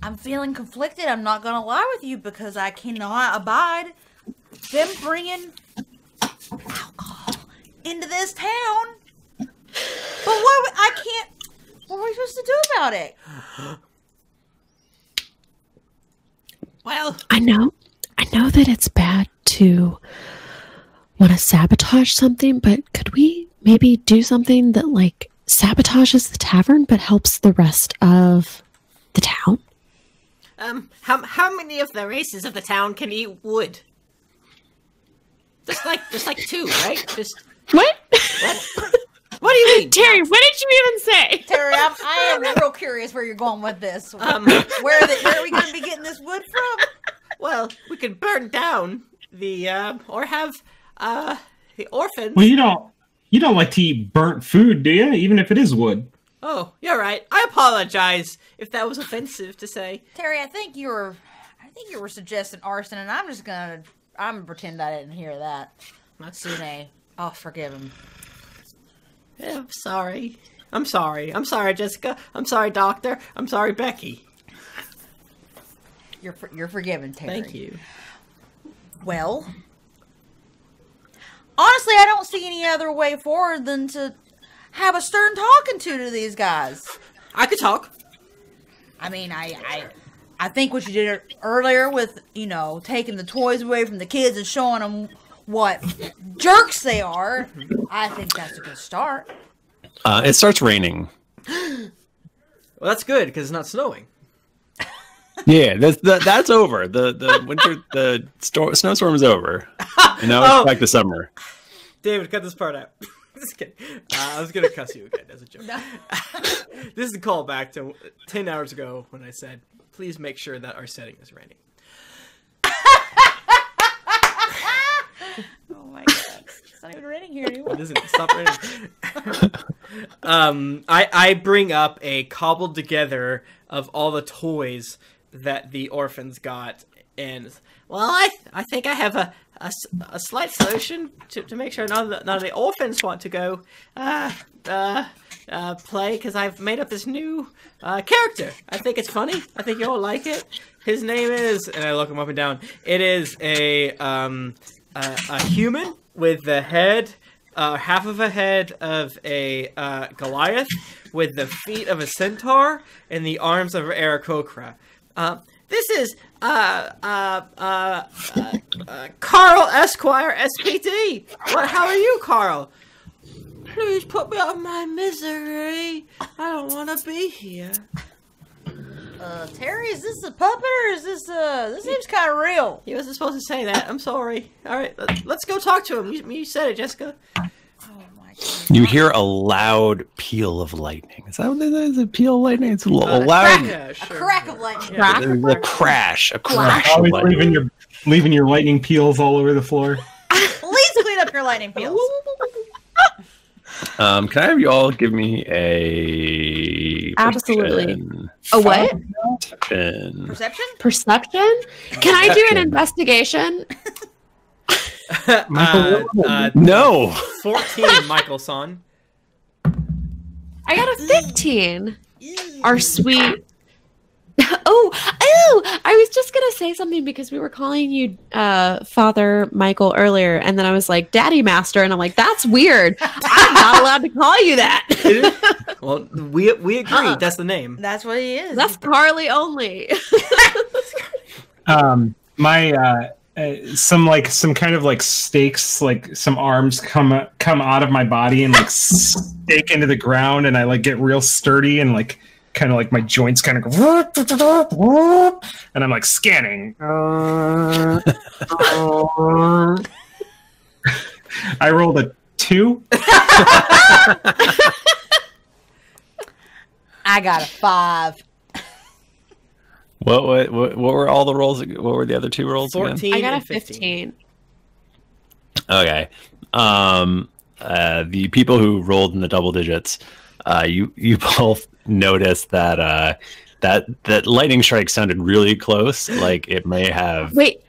I'm feeling conflicted. I'm not gonna lie with you because I cannot abide them bringing alcohol into this town. But what? I can't. What are we supposed to do about it? Well, I know that it's bad to want to sabotage something, but could we maybe do something that like sabotages the tavern but helps the rest of the town? how many of the races of the town can eat wood? Just like 2, right? Just What? what do you mean? Terry, what did you even say? Terry, I am real curious where you're going with this. Where are we going to be getting this wood from? Well, we could burn down the or have the orphans. Well, you don't like to eat burnt food, do you? Even if it is wood. Oh, you're right. I apologize if that was offensive to say. Terry, I think you were suggesting arson, and I'm gonna pretend I didn't hear that. Matsune, oh, forgive him. Yeah, I'm sorry. I'm sorry, Jessica. I'm sorry, Doctor. I'm sorry, Becky. You're forgiven, Terry. Thank you. Well, honestly, I don't see any other way forward than to have a stern talking to these guys. I could talk. I mean, I think what you did earlier with, taking the toys away from the kids and showing them what jerks they are, I think that's a good start. It starts raining. Well, that's good because it's not snowing. Yeah, that's over. The winter, snowstorm is over, and now it's back to summer. David, cut this part out. Just kidding. I was gonna cuss you again as a joke. This is a callback to 10 hours ago when I said, "Please make sure that our setting is raining." Oh my god, it's not even raining here anymore. It isn't. Stop raining. I bring up a cobbled together of all the toys that the orphans got, and Well, I think I have a slight solution to make sure none of the orphans want to go play, because I've made up this new character. I think it's funny. I think you'll like it. his name is, and I look him up and down. It is a human with the head, half of a head of a Goliath, with the feet of a centaur and the arms of Aarakocra. This is Carl Esquire SPD. How are you, Carl? Please put me out of my misery. I don't want to be here. Terry, is this a puppet or is this seems kind of real? He wasn't supposed to say that. I'm sorry. All right, let's go talk to him. You said it, Jessica. Oh my god. You hear a loud peal of lightning. Is that what it is? A peal of lightning? It's a loud. Yeah, sure. A crack of lightning. Yeah. A crash of Always lightning. leaving your lightning peels all over the floor. Please clean up your lightning peels. Can I have you all give me a Absolutely. perception? A what? Perception? Perception? Can I do an investigation? No. 14, Michael Son. I got a 15. Our sweet. Oh, I was just going to say something because we were calling you Father Michael earlier, and then I was like, Daddy Master, and I'm like, that's weird. I'm not allowed to call you that. Well, we agree. That's the name. That's what he is. That's Carly only. Some kind of like stakes, like some arms come out of my body and like stake into the ground, and I like get real sturdy and like kind of like my joints kind of go, and I'm like scanning. I rolled a 2. I got a 5. What were all the rolls? What were the other two rolls? 14 I got a and 15. 15. Okay. The people who rolled in the double digits, you both noticed that that lightning strike sounded really close. Like it may have. Wait.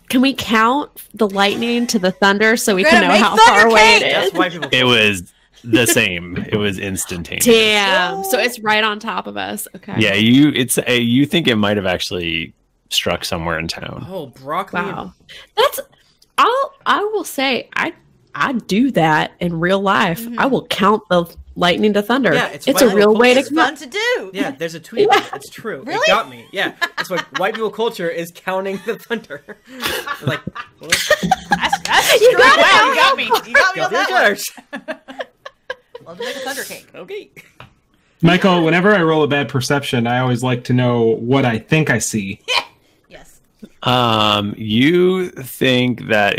Can we count the lightning to the thunder so we can know how thunder far away it That's is? why people. It was the same. It was instantaneous. Damn. So it's right on top of us. Okay. Yeah, you think it might have actually struck somewhere in town. Oh, broccoli. Wow. I will say, I I do that in real life. I will count the lightning to thunder. Yeah, it's a real way to It's fun to do. Yeah, there's a tweet. It's true. Really? It got me. Yeah, that's what white people culture is, counting the thunder. Like, well, That's You got it, wow, Al. you got me. You got me on that one. George. Well, to make a thunder cake. Okay. Michael, whenever I roll a bad perception, I always like to know what I think I see. Yes. You think that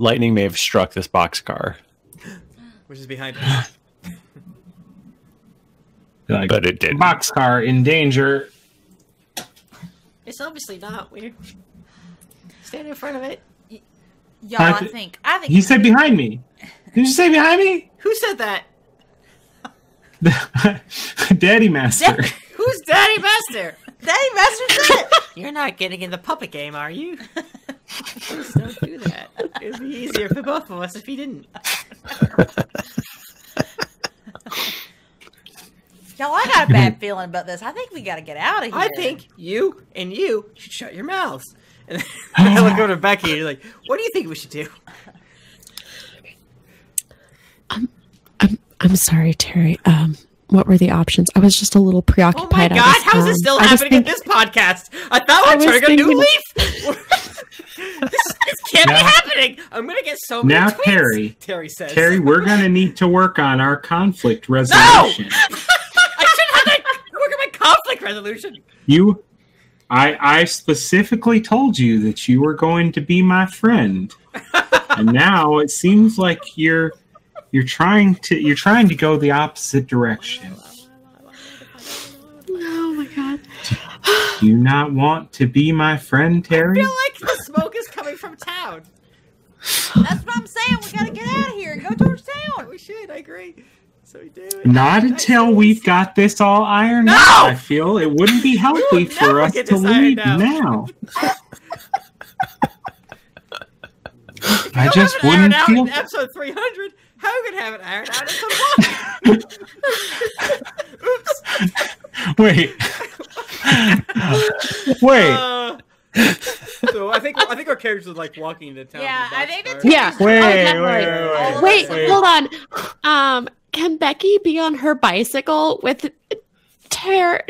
lightning may have struck this boxcar, Which is behind us. Like, but it didn't. Boxcar in danger. It's obviously not. We're standing in front of it. Y'all, I think. He said behind me. Did you say behind me? Who said that? Daddy Master. Who's Daddy Master? Daddy Master said it. You're not getting in the puppet game, are you? Please don't do that. It'd be easier for both of us if he didn't. Y'all, I got a bad feeling about this. I think we got to get out of here. I think you and you should shut your mouths. And then I look over to Becky and you're like, what do you think we should do? I'm sorry, Terry. What were the options? I was just a little Oh my preoccupied. god, how is this still happening at this podcast? I thought we were turning a new leaf. This can't be happening. I'm going to get so many Now, tweets. Terry says. Terry, we're going to need to work on our conflict resolution. I shouldn't have to work on my conflict resolution. I specifically told you that you were going to be my friend. And now it seems like you're trying to go the opposite direction. Oh my god. Do you not want to be my friend, Terry? I feel like the smoke is coming from town. That's what I'm saying. We got to get out of here and go towards town. We should, I agree. So we do it. Not until we've got this all ironed No! out. I feel it wouldn't be healthy for never us get to this ironed leave out. now. I just have it ironed wouldn't out feel. in episode 300. How are we going to have it ironed out in episode 1? Oops. Wait. Wait. So I think our characters are like walking into town. Yeah, with I think boxcars. the Yeah. Wait. Wait, hold on. Can Becky be on her bicycle with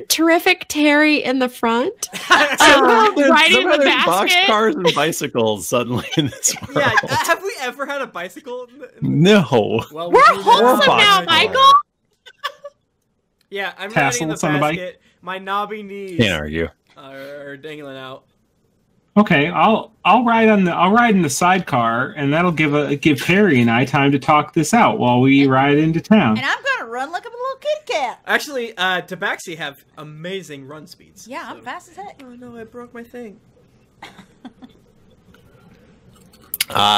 terrific Terry in the front? Riding the basket? Boxcars and bicycles suddenly in this world. Yeah, have we ever had a bicycle? No. Well, We're do now. wholesome now, Michael. Yeah, I'm riding in the Tassels on the bike? basket. My knobby knees Can't argue. are dangling out. Okay, I'll ride in the sidecar, and that'll give Harry and I time to talk this out while we ride into town. And I'm going to run like a little kitty cat. Actually, Tabaxi have amazing run speeds. Yeah, so- I'm fast as heck. Oh no, I broke my thing.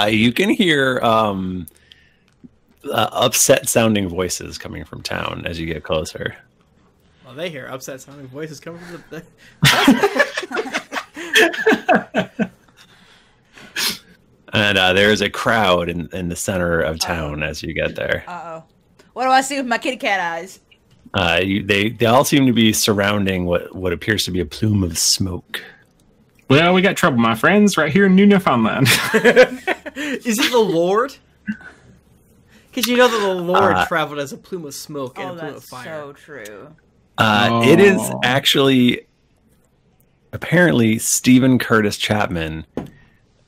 You can hear upset sounding voices coming from town as you get closer. Well, they hear upset sounding voices coming from the And there's a crowd in the center of town as you get there. Uh-oh. What do I see with my kitty cat eyes? They all seem to be surrounding what appears to be a plume of smoke. Well, we got trouble, my friends, right here in New Newfoundland. Is it the Lord? Because you know that the Lord traveled as a plume of smoke and Oh, a plume of that's fire. so true. It is actually apparently Stephen Curtis Chapman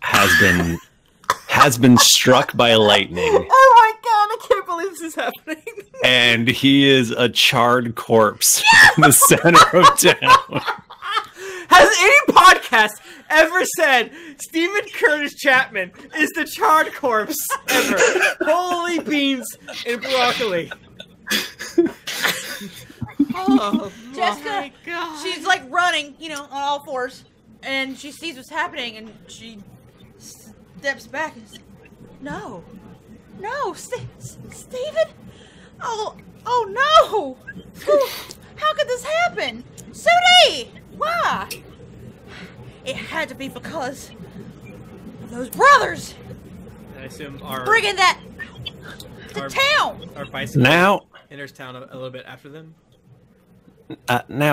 has been struck by lightning, Oh my god, I can't believe this is happening. and he is a charred corpse in the center of town. Has any podcast ever said Stephen Curtis Chapman is the charred corpse ever? Holy beans and broccoli. Oh Jessica, my god. she's like running, on all fours, and she sees what's happening, and she steps back and says, No, Stephen? Oh no! How could this happen? Sudi! Why? It had to be because of those brothers I assume our bringing that to Our- town. bicycle Now, enters town a little bit after them.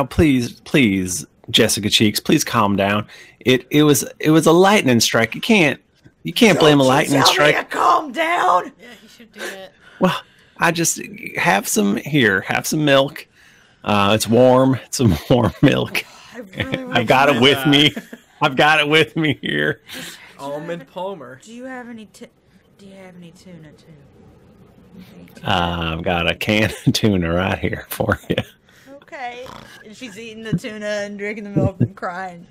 please, Jessica Cheeks, please calm down. It was a lightning strike. You can't You can't blame a lightning strike. Tell me to calm down. Yeah, he should do that. Well, I just have some milk. It's warm. It's some warm milk. I've got it with me. I've got it with me here. Almond Palmer. Do you have any tuna too? I've got a can of tuna right here for you. Okay. And she's eating the tuna and drinking the milk and crying.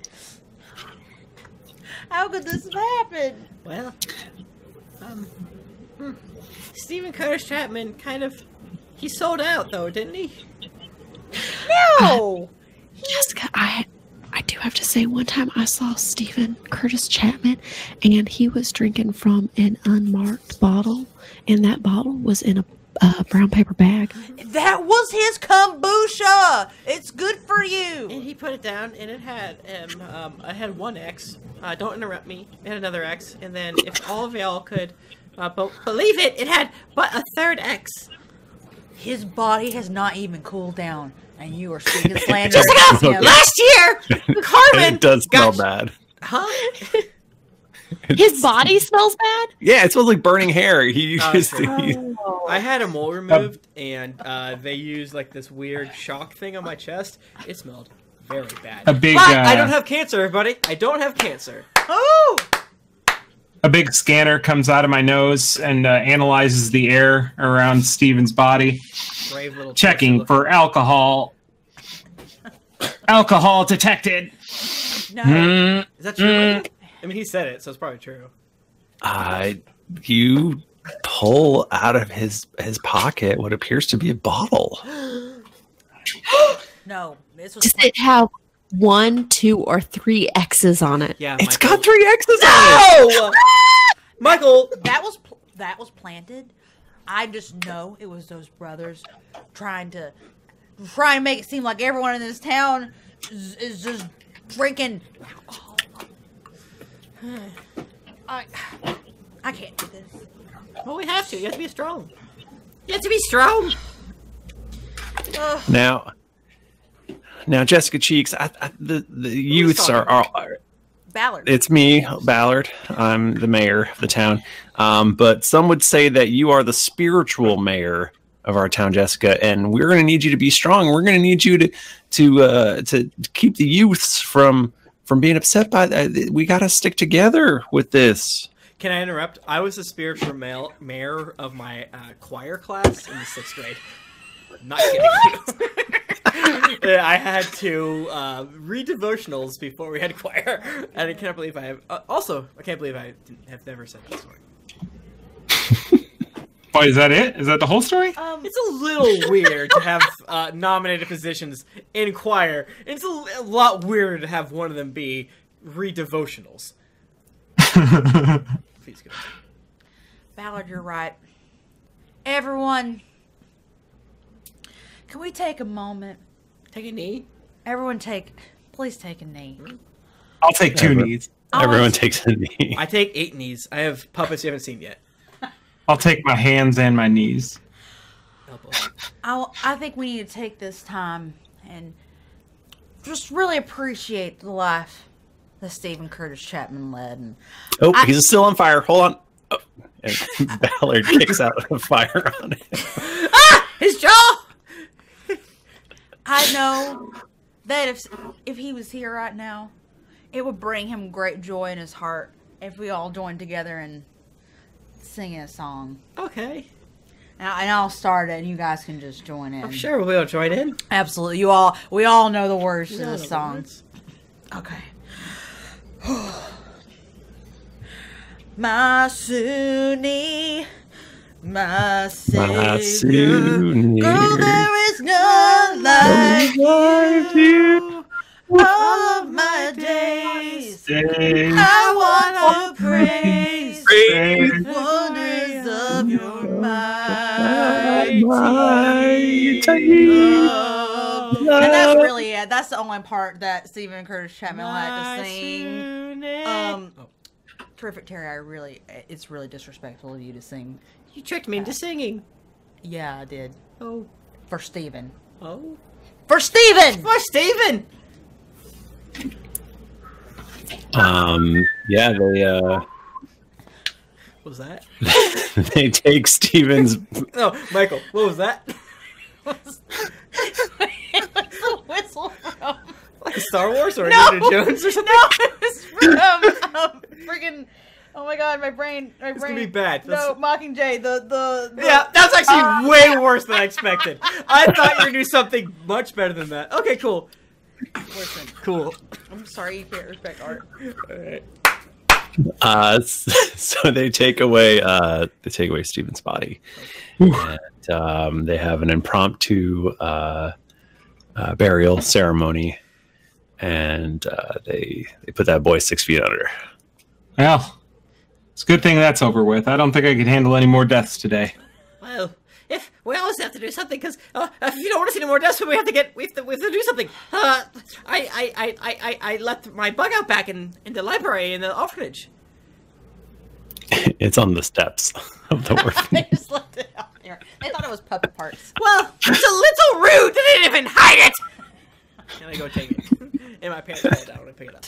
How could this have happened? Well, Stephen Curtis Chapman he sold out though, didn't he? No! Jessica, I do have to say, one time I saw Stephen Curtis Chapman, and he was drinking from an unmarked bottle, and that bottle was in a brown paper bag. That was his kombucha! It's good for you! And he put it down, and it had I had one X. Don't interrupt me. It had another X, and then if all of y'all could believe it, it had but a third X. His body has not even cooled down, and you are speaking slander. Jessica, last year, Carmen It does smell bad. Huh? His body smells bad? Yeah, it smells like burning hair. I had a mole removed, and they used like this weird shock thing on my chest. It smelled very bad. A big. But I don't have cancer, everybody. I don't have cancer. Oh! A big scanner comes out of my nose and analyzes the air around Steven's body, Brave little checking for alcohol. Alcohol detected. No. Is that true? I mean, he said it, so it's probably true. You pull out of his pocket what appears to be a bottle. No. This was Does it have 1, 2, or 3 X's on it? Yeah, It's Michael. got 3 X's on it. No! Michael! that was planted. I just know it was those brothers trying to make it seem like everyone in this town is just drinking alcohol. I can't do this. Well, we have to. You have to be strong. You have to be strong. Now, Jessica Cheeks, the youths are Ballard. It's me, Ballard. I'm the mayor of the town. But some would say that you are the spiritual mayor of our town, Jessica, and we're going to need you to be strong. We're going to need you to keep the youths from being upset by that. We got to stick together with this. Can I interrupt? I was the spiritual mayor of my choir class in the 6th grade. Not kidding you. I had to read devotionals before we had choir, and I can't believe I have. Also, I can't believe I have never said that story. Oh, is that it? Is that the whole story? It's a little weird to have nominated positions in choir. It's a lot weirder to have one of them be read devotionals. Please go. Ballard, you're right. Everyone, can we take a moment? Take a knee. Everyone please take a knee. I'll take 2 knees. Everyone takes a knee. I take 8 knees. I have puppets you haven't seen yet. I'll take my hands and my knees. I think we need to take this time and just really appreciate the life that Stephen Curtis Chapman led. And he's still on fire. Hold on. Oh, and Ballard kicks out the fire on him. His jaw. I know that if he was here right now, it would bring him great joy in his heart if we all joined together and singing a song. Okay. And I'll start it, and you guys can just join in. I'm sure we'll be able to join in. Absolutely. We all know the words to this song. Okay. My Sunni, my Savior, girl, there is none like you. All of my days, I want to praise the wonders of your mighty love. And that's really it. That's the only part that Stephen Curtis Chapman liked to sing. Terrific Terry, it's really disrespectful of you to sing. You tricked me into singing. Yeah, I did. Oh. For Steven. Oh. For Steven! For Steven! Yeah, What was that? They take Steven's. No, Michael. What was that? What's the whistle from? Like Star Wars or No! Indiana Jones or something? No, it was from friggin'. Oh my god, my brain. It's gonna be bad. No, Mockingjay. The Yeah, that's actually way worse than I expected. I thought you were gonna do something much better than that. Okay, cool. Listen, Cool. I'm sorry you can't respect art. Alright. So they take away Steven's body, and they have an impromptu burial ceremony, and they put that boy 6 feet under. Well, it's a good thing that's over with. I don't think I could handle any more deaths today. Well, if we always have to do something, because if you don't want to see any more deaths, we have to do something. I left my bug out back in the library in the orphanage. It's on the steps of the orphanage. They just left it out there. They thought it was puppet parts. Well, it's a little rude. They didn't even hide it. Can I go take it? In my pants, I want to pick it up.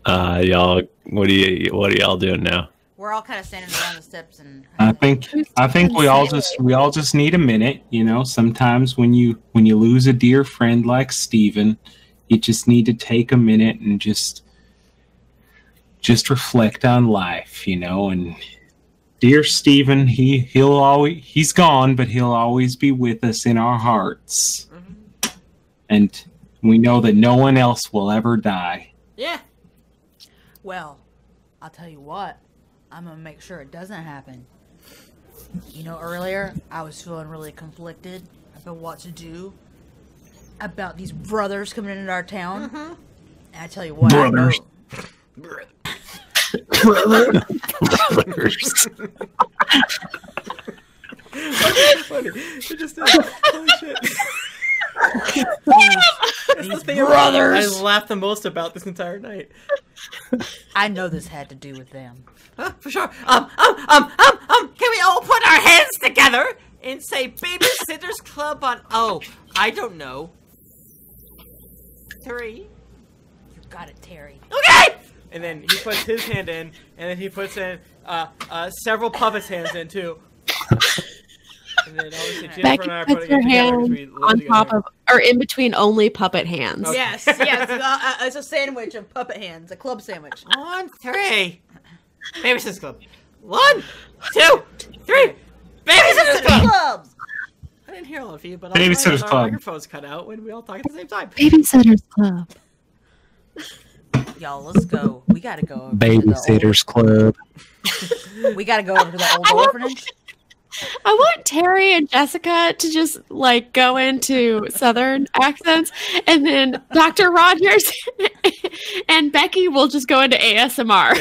Y'all, what are y'all doing now? We're all kind of standing around the steps, and I think we all just need a minute. You know, sometimes when you lose a dear friend like Steven, you just need to take a minute and just reflect on life, you know. And dear Steven, he's gone, but he'll always be with us in our hearts. Mm-hmm. And we know that no one else will ever die. Yeah. well, I'll tell you what. I'm gonna make sure it doesn't happen. You know, earlier I was feeling really conflicted about what to do about these brothers coming into our town. Mm-hmm. And I tell you what, Brothers. Brothers. Funny. It just holy shit. That's the thing brothers. I laughed the most about this entire night. I know this had to do with them. For sure. Can we all put our hands together and say Babysitter's Club on, I don't know, 3? You got it, Terry. Okay! And then he puts his hand in, and then he puts in several puppets' hands in too. And then obviously Jennifer Becky and I are puts putting her it together hand because we live on together. top of, or in between only puppet hands. Okay. Yes, it's a sandwich of puppet hands, a club sandwich. 1, 3. Babysitter's Club. 1, 2, 3. Babysitter's Club! Clubs. I didn't hear all of you, but Babysitter's our Club. microphones cut out when we all talk at the same time. Babysitter's Club. Y'all, let's go. We gotta go over Babysitter's Club. We gotta go over to the old orphanage. I want Terry and Jessica to just like go into Southern accents, and then Dr. Rogers and Becky will just go into ASMR.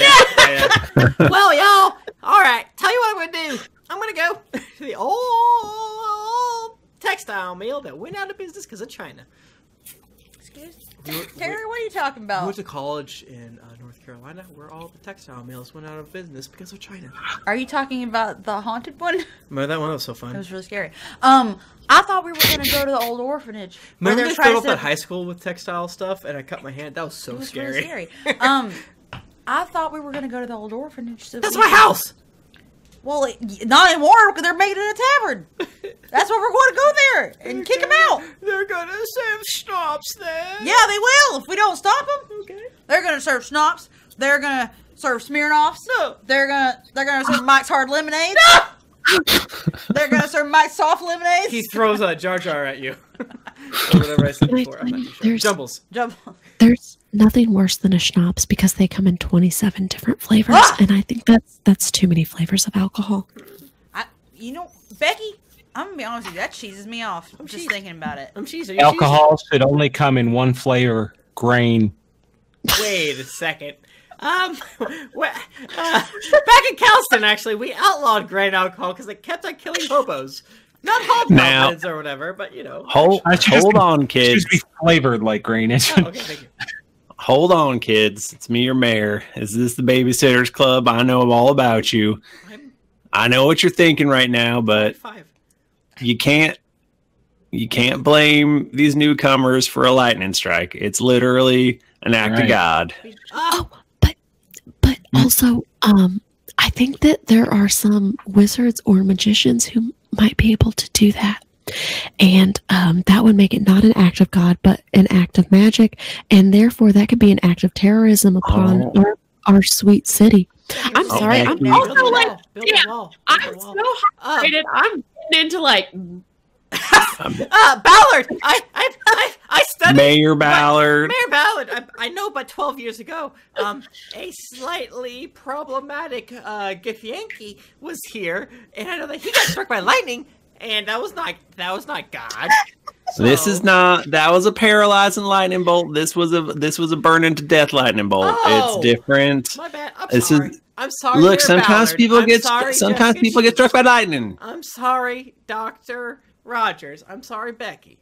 Well, y'all, alright, tell you what I'm gonna do. I'm gonna go to the old textile mill that went out of business because of China. Excuse me? Terry, what are you talking about? I went to college in North Carolina where all the textile mills went out of business because of China. Are you talking about the haunted one? Remember that one? That was so It fun. was really scary. I thought we were gonna go to the old orphanage. where Remember they're they trying filled up to that set- high school with textile stuff and I cut my hand? That was so It was scary. really scary. I thought we were gonna go to the old orphanage. So That's we my could- house! Well, not anymore because they're making it a tavern. That's why we're going to go there and kick them out. They're gonna serve schnapps there. Yeah, they will if we don't stop them. Okay. They're gonna serve schnapps. They're gonna serve Smirnoffs. No. They're gonna serve Mike's Hard Lemonade. They're gonna serve Mike's Soft Lemonade. He throws a Jar Jar at you. Or whatever I said before. I'm not too sure. There's- Jumbles. Jump. There's nothing worse than a schnapps because they come in 27 different flavors, and I think that's too many flavors of alcohol. Becky, I'm gonna be honest with you. That cheeses me off. I'm just thinking about it. I'm cheesy. Alcohol should only come in one flavor: grain. Wait a second. Back in Calston, actually, we outlawed grain alcohol because it kept on killing hobos. Not Now- hobgoblins or whatever, but you know. Hold on, It kids. should be flavored like grain. It should- Okay, thank you. Hold on, kids. It's me, your mayor. Is this the Babysitter's Club? I know all about you. I'm I know what you're thinking right now, but 5. you can't You can't blame these newcomers for a lightning strike. It's literally an act of God. Oh, but also, I think that there are some wizards or magicians who might be able to do that. And that would make it not an act of God, but an act of magic. And therefore, that could be an act of terrorism upon our sweet city. I'm sorry. I'm also like, I'm so hydrated. I'm getting into like... Ballard! I studied... Mayor Ballard. Mayor Ballard. I know about 12 years ago, a slightly problematic Githyanki was here, and I know that he got struck by lightning, and that was not God. So. That was a paralyzing lightning bolt. This was a burning to death lightning bolt. Oh, it's different. My bad. I'm sorry. Look, sometimes Ballard. people get struck by lightning. I'm sorry, Dr. Rogers. I'm sorry, Becky.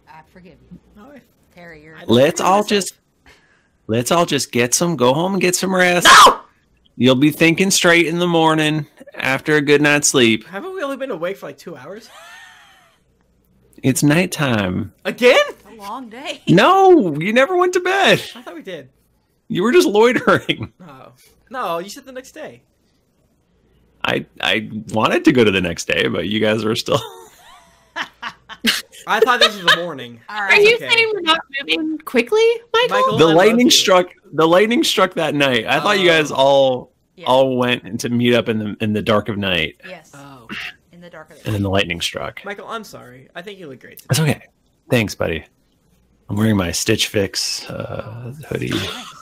I forgive you. Oh, Terry, you're... Let's all just go home and get some rest. No! You'll be thinking straight in the morning after a good night's sleep. Haven't we only been awake for like 2 hours? It's nighttime. Again? A long day. No, you never went to bed. I thought we did. You were just loitering. Oh. No, you said the next day. I wanted to go to the next day, but you guys were still... I thought this was the morning. All right. Are you saying we're not moving quickly, Michael? The lightning struck that night. I thought you guys all went to meet up in the dark of night. Yes. Oh. In the dark of the night. And then the lightning struck. Michael, I'm sorry. I think you look great today. That's okay. Thanks, buddy. I'm wearing my Stitch Fix hoodie.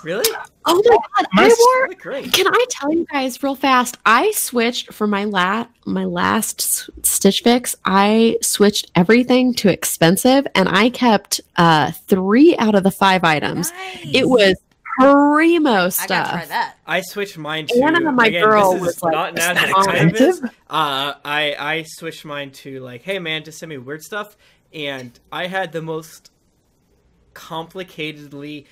Really? Oh my god! Great. Can I tell you guys real fast? I switched for my last Stitch Fix. I switched everything to expensive, and I kept 3 out of the 5 items. Nice. It was primo stuff. I gotta try that. I switched mine to... One of my girl this is was like, not "Is an that expensive? I switched mine to like, hey man, just send me weird stuff, and I had the most complicatedly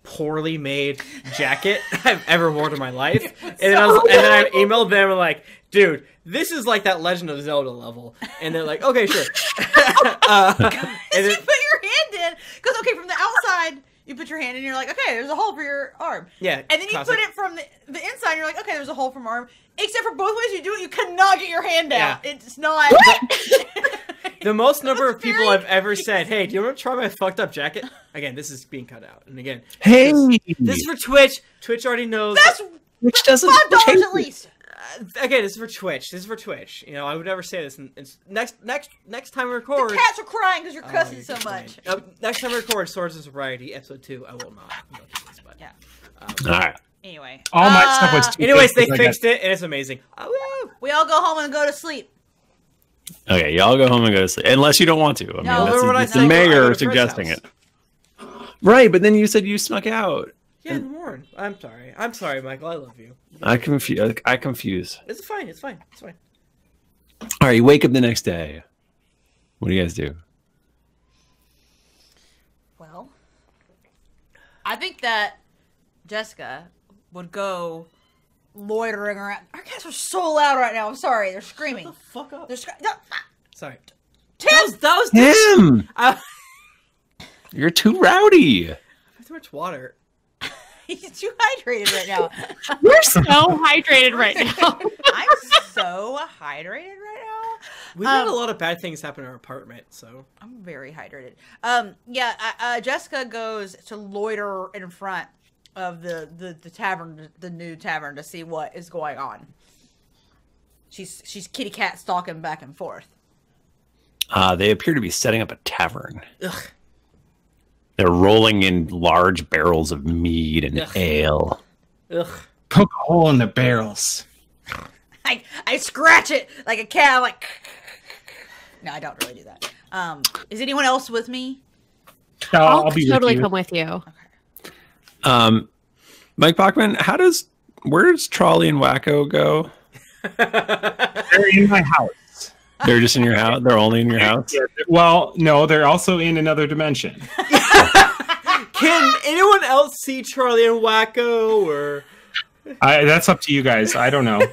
poorly made jacket I've ever worn in my life. And then I emailed them and like, dude, this is like that Legend of Zelda level. And they're like, okay, sure. And then, you put your hand in, because okay, from the outside you put your hand in and you're like, okay, there's a hole for your arm. Yeah. And then you put it from the inside and you're like, okay, there's a hole from arm. Except for both ways you do it, you cannot get your hand out. Yeah. It's not... The most number of people I've ever said, hey, do you want to try my fucked up jacket? Again, this is being cut out. And again, hey, this is for Twitch. Twitch already knows. That's which doesn't $5 at least. Again, this is for Twitch. This is for Twitch. You know, I would never say this. Next time we record, the cats are crying because you're cussing so much. Next time we record Swords and Sobriety, episode 2, I will not. Yeah. All right. Anyway, all my stuff was. Anyways, they fixed it, and it's amazing. Oh, we all go home and go to sleep. Okay, y'all go home and go to sleep. Unless you don't want to. I mean, that's the mayor suggesting it. Right, but then you said you snuck out. Yeah, in the morning. I'm sorry, Michael. I love you. I confuse. It's fine. All right, you wake up the next day. What do you guys do? Well, I think that Jessica would go loitering around. Our cats are so loud right now. I'm sorry. They're screaming. Shut the fuck up. They're Sorry. Tim! That was Tim! You're too rowdy. I have too much water. He's too hydrated right now. We're so hydrated right now. I'm so hydrated right now. We've had a lot of bad things happen in our apartment, so I'm very hydrated. Jessica goes to loiter in front of the tavern, the new tavern, to see what is going on. She's kitty cat stalking back and forth. They appear to be setting up a tavern. Ugh. They're rolling in large barrels of mead and ale. Ugh. Poke a hole in the barrels. I scratch it like a cat. I'm like, no, I don't really do that. Is anyone else with me? No, I'll be totally with you. come with you. Okay. Mike Bachman, where does Trolley and Wacko go? They're in my house. They're just in your house? They're only in your house? Yeah, well, no, they're also in another dimension. Can anyone else see Charlie and Wacko? Or That's up to you guys. I don't know.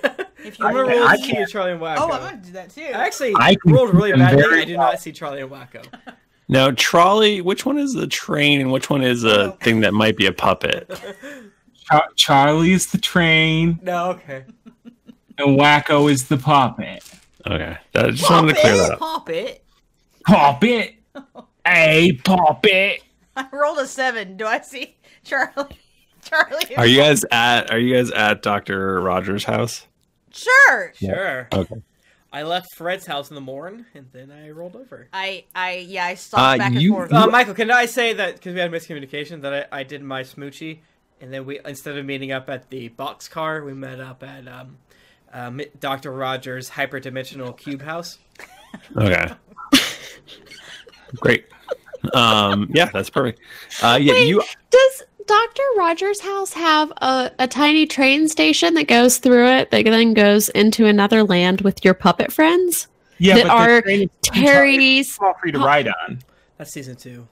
If you I'm gonna roll roll I to see can't- Charlie and Wacko. Oh, I'm gonna do that too. I actually I can rolled really see them badly. very I did well. not see Charlie and Wacko. Now, trolley, which one is the train and which one is a thing that might be a puppet? Charlie is the train, No, okay. and Wacko is the puppet. Okay. I just wanted to clear that up. Pop it. Puppet! Hey, puppet! I rolled a 7. Do I see Charlie? Charlie. Are you guys at Dr. Rogers' house? Sure. Sure. Okay. I left Fred's house in the morning, and then I rolled over. I stopped back and you- forth. Michael, can I say that, because we had miscommunication, that I did my smoochie, and then we, instead of meeting up at the boxcar, we met up at Dr. Rogers' hyperdimensional cube house. Okay. Great. Yeah, that's perfect. Yeah, Wait, does Dr. Rogers' house have a tiny train station that goes through it that then goes into another land with your puppet friends? Yeah, that but the are train is Terry's. small for you to ride on. That's season 2.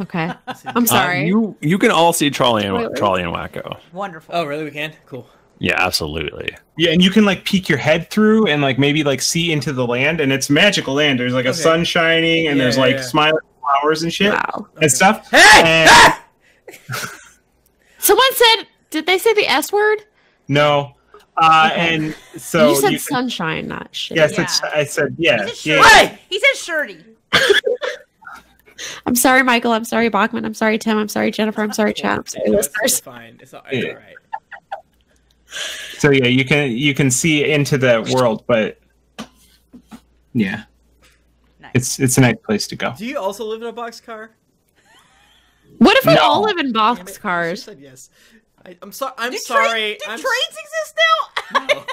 Okay, I'm sorry. You can all see Charlie and Really? Wacko. Wonderful. Oh, really? We can? Cool. Yeah, absolutely. Yeah, and you can like peek your head through and like maybe like see into the land, and it's magical land. There's like a sun shining, and there's like smiling flowers and shit Wow. and stuff. Hey! And- Someone said, did they say the S word? No, and so you said can- sunshine, not shit. Yes, Yeah. I said yeah. He said Yeah. shirty. Hey! He said shirty. I'm sorry, Michael. I'm sorry, Bachman. I'm sorry, Tim. I'm sorry, Jennifer. I'm sorry, Chad. I'm sorry, It's listeners. fine. It's all Yeah. right. So yeah, you can see into the world, but yeah, Nice. it's a nice place to go. Do you also live in a boxcar? What if we No. all live in She boxcars? said yes. I'm sorry. I'm Do sorry. Do I'm trains exist now? No.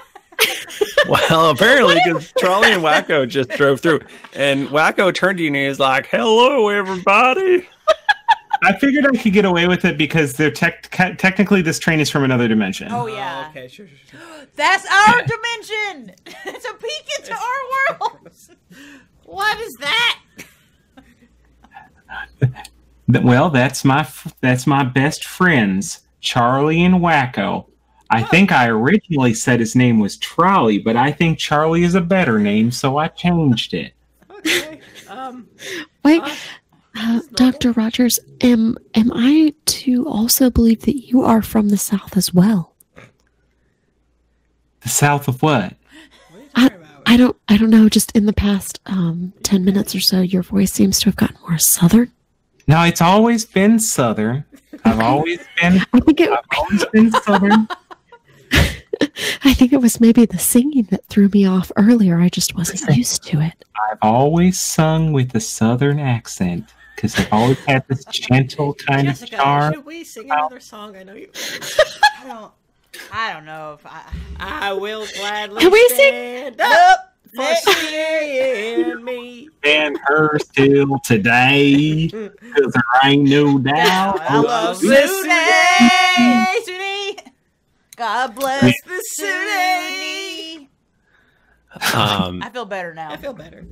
Well, apparently, because Charlie and Wacko just drove through, and Wacko turned to you and he was like, "Hello, everybody." I figured I could get away with it because they're technically this train is from another dimension. Oh yeah. Oh, okay, sure. That's our dimension. It's a peek into our world. What is that? Well, that's my best friends, Charlie and Wacko. I think I originally said his name was Trolley, but I think Charlie is a better name, so I changed it. Okay. Wait, Dr. Rogers, am I to also believe that you are from the South as well? The south of what? I don't know. Just in the past 10 minutes or so, your voice seems to have gotten more southern. No, it's always been southern. I've always been southern. I think it was maybe the singing that threw me off earlier. I just wasn't used to it. I've always sung with a southern accent because I've always had this gentle kind Jessica, of charm. should we sing another song? I know you. I don't know if I will gladly Can we sing? stand up for Next. seeing me. And her still today, because there ain't no doubt. I love this Suni. Suni. God bless the Suni. I feel better now. I feel better.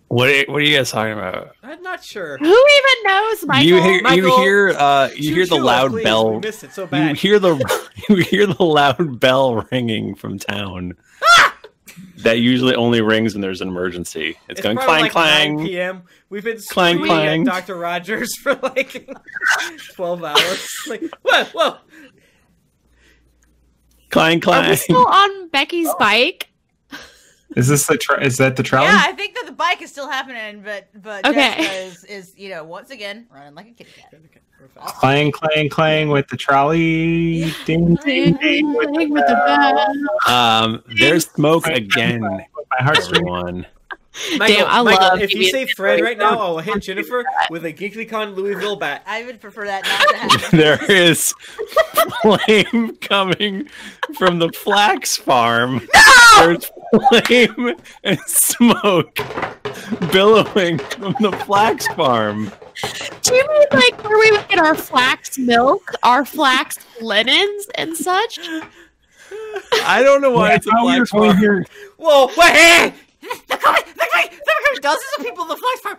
What are you guys talking about? I'm not sure. Who even knows, Michael? You hear Michael, you hear the Choo-choo, loud please, bell. We missed it so You bad. hear the loud bell ringing from town. That usually only rings when there's an emergency. It's going probably clang like 9 clang. p.m. We've been Clang, screaming clang. at Dr. Rogers for like 12 hours. Like, whoa. Clang Are clang. we still on Becky's bike? Is this is that the trolley? Yeah, I think that the bike is still happening, but Okay. Jessica is once again running like a kitty cat. Clang, clang, clang with the trolley. Ding, ding, ding with the With the bell. There's smoke again, My heartstring. everyone. Michael, Damn, I Michael, love if you being say Fred right now, I'll hit Jennifer with a GeeklyCon Louisville bat. I would prefer that not to happen. There is flame coming from the flax farm. There's flame and smoke billowing from the flax farm. Do you mean like where we would get our flax milk, our flax linens, and such? I don't know why it's a flax farm. Here. Whoa, wait! They're coming! Dozens of people in the flax farm.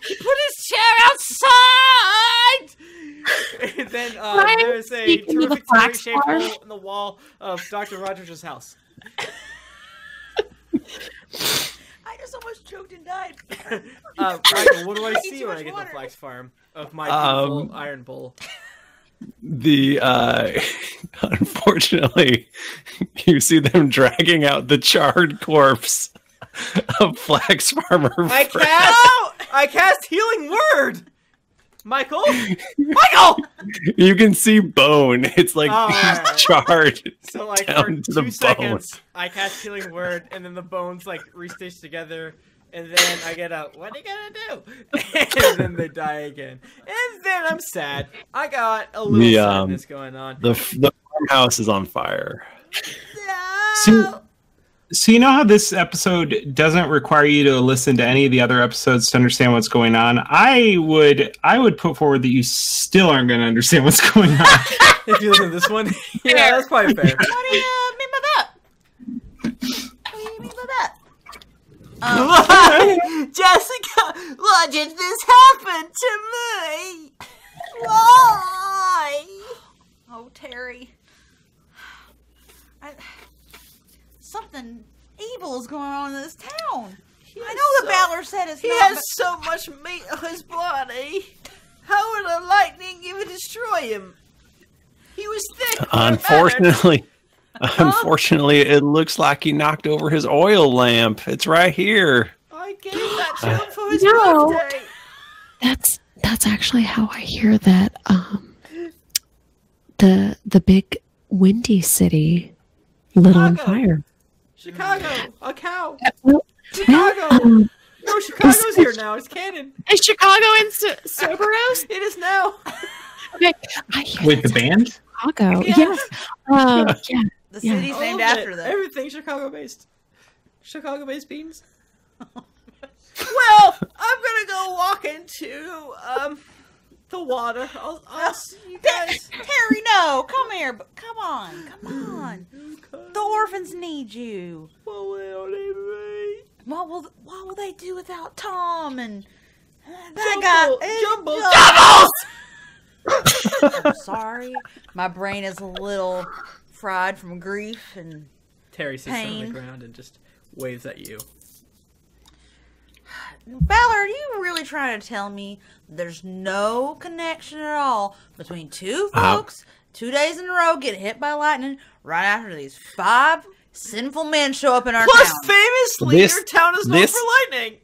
He put his chair outside. then there's a terrific shaped hole in the wall of Dr. Rogers' house. I just almost choked and died. Michael, what do I see when I get the flax farm of my beautiful iron bowl? Unfortunately, you see them dragging out the charred corpse of Flax Farmer. I cast Healing Word. Michael. You can see bone. It's like charred. So like down for to 2 the seconds, bone. I cast Healing Word, and then the bones like restitch together. And then I get a, what are you gonna do? And then they die again. And then I'm sad. I got a little sadness going on. The farmhouse is on fire. So you know how this episode doesn't require you to listen to any of the other episodes to understand what's going on? I would put forward that you still aren't going to understand what's going on. If you listen to this one, yeah, that's quite fair. What do you mean by that? What do you mean by that? Jessica, why did this happen to me? Why? Oh, Terry. Something evil is going on in this town. I know the Valor said it's He not. has so much meat on his body. How would a lightning even destroy him? He was thick. Unfortunately, it looks like he knocked over his oil lamp. It's right here. I gave that to him for his No. birthday. That's actually how I hear that the big windy city lit on fire. Chicago, a cow. Well, Chicago. No, Chicago's here now. It's canon. is Chicago in Soberos? It is now. Okay, I hear Wait, the that's band? Chicago. Yeah. Yes. Yeah. The Yeah. city's All named of after it. them. Everything's Chicago-based. Chicago-based beans. Well, I'm gonna go walk into the water. I'll see you guys. Terry, no, come here. Come on. The orphans need you. Well, they don't need me. What will they do without Tom and that Jumbo. guy? I'm sorry, my brain is a little fried from grief and Terry sits on pain. the ground and just waves at you. Valor, are you really trying to tell me there's no connection at all between two folks 2 days in a row get hit by lightning right after these 5 sinful men show up in our Plus, town? famously, your town is known for lightning.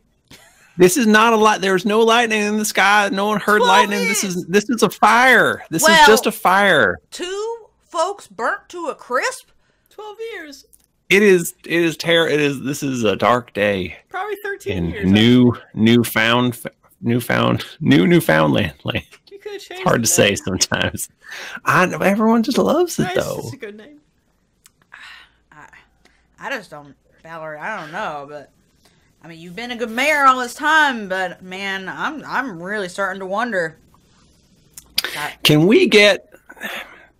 This is not a light. There's no lightning in the sky. No one heard 12 lightning. years. This is a fire. This is Well- just a fire. 2 folks burnt to a crisp? 12 years. It is this is a dark day Probably 13 in years. Newfoundland land. You could have changed Hard the to say name. sometimes. Everyone just loves it Nice. though. It's a good name. I just don't, Valor, I don't know, but I mean, you've been a good mayor all this time, but man, I'm really starting to wonder. Can we get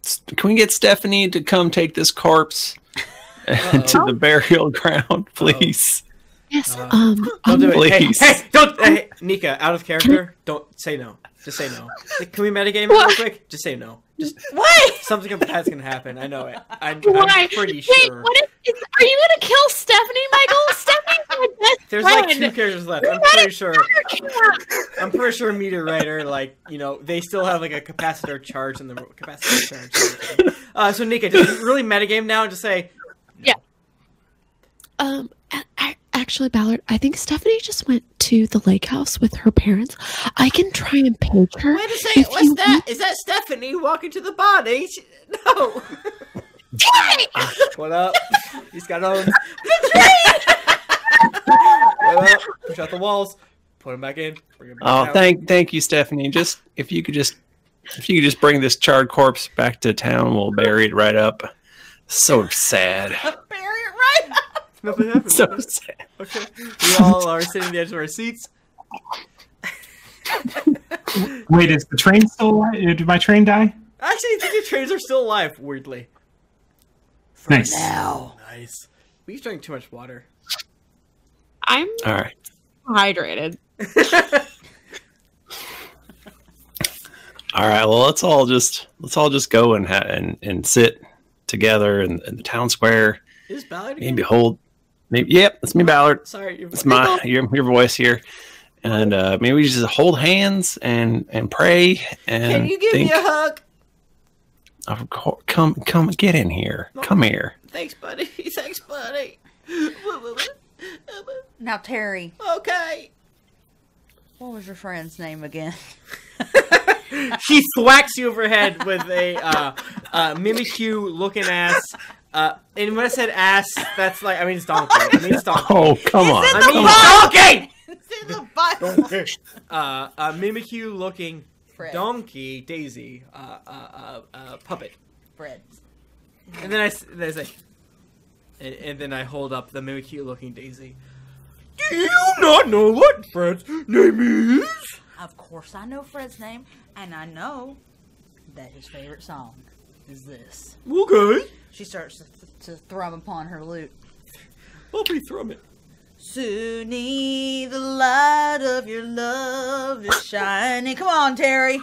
Stephanie to come take this corpse to the burial ground, please? Yes. Don't do it. Please. Hey, don't. Hey, Nika, out of character. Don't say no. Just say no. Like, can we metagame real quick? Just say no. Just What? something bad's gonna happen. I know it. I'm Why? pretty Wait, sure. what are you gonna kill Stephanie, Michael? Stephanie's my best There's friend. like 2 characters left. I'm pretty sure Meter Writer, like, you know, they still have like a capacitor charge in the capacitor charge. So Nika, just really metagame now and just say Actually, Ballard, I think Stephanie just went to the lake house with her parents. I can try and page her. Wait a second. if What's you that? Is that Stephanie walking to the body? No. what up? He's got on. What up? Push out the walls. Put him back in. Bring him back out. Thank you, Stephanie. If you could just bring this charred corpse back to town, we'll bury it right up. So sad. Bury it right up. Nothing happened. So sad. Okay. We all are sitting at the edge of our seats. Wait, is the train still alive? Did my train die? Actually, I think the trains are still alive, weirdly. Nice. Now. Nice. We drank too much water. I'm All right. hydrated. All right. Well, let's all just go and sit together in the town square. Is Ballard Maybe yep, it's me, Ballard. Sorry, it's your voice here. And maybe we just hold hands and pray and Can you give me a hug? Of course, come get in here. Come here. Thanks, buddy. Thanks, buddy. Now, Terry. Okay. What was your friend's name again? She thwacks you over head with a Mimikyu looking ass. And when I said ass, that's like, I mean, it's donkey. Oh, come on. Donkey! It's in the butt. Mimikyu looking Fred. donkey Daisy puppet. Fred. And then and then I hold up the Mimikyu looking Daisy. Do you not know what Fred's name is? Of course I know Fred's name, and I know that his favorite song is this. Okay. She starts to thrum upon her lute. I'll be thrumming. Soon the light of your love is shining. Come on, Terry.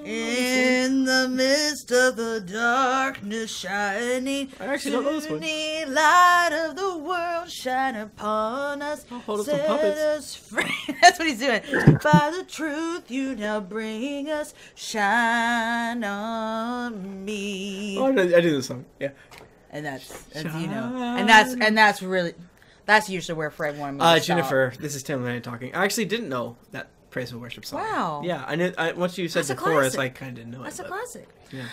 In the midst of the darkness shining. I actually don't know this one. The light of the world shine upon us. I'll hold up some set puppets. us free. That's what he's doing. By the truth you now bring us, shine on me. Oh, I do this song. Yeah. And that's you know, and that's really, that's usually where Fred wanted me to stop. Jennifer, this is Tim Lane talking. I actually didn't know that Praise and Worship song. Wow. Yeah, I knew. Once you said That's the a chorus, classic. I kind of didn't know That's it. a classic. Yeah.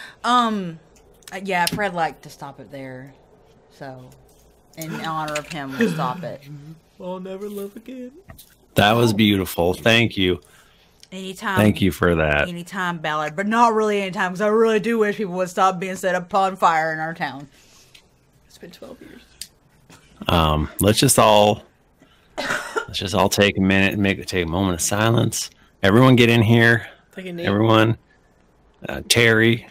Yeah, Fred liked to stop it there, so in honor of him, we'll stop it. I'll never love again. That was beautiful. Thank you. Anytime. Thank you for that. Anytime, Ballard, but not really anytime, because I really do wish people would stop being set up on fire in our town. It's been 12 years. Let's just all take a minute and take a moment of silence. Everyone get in here. Take a name. Everyone. Terry,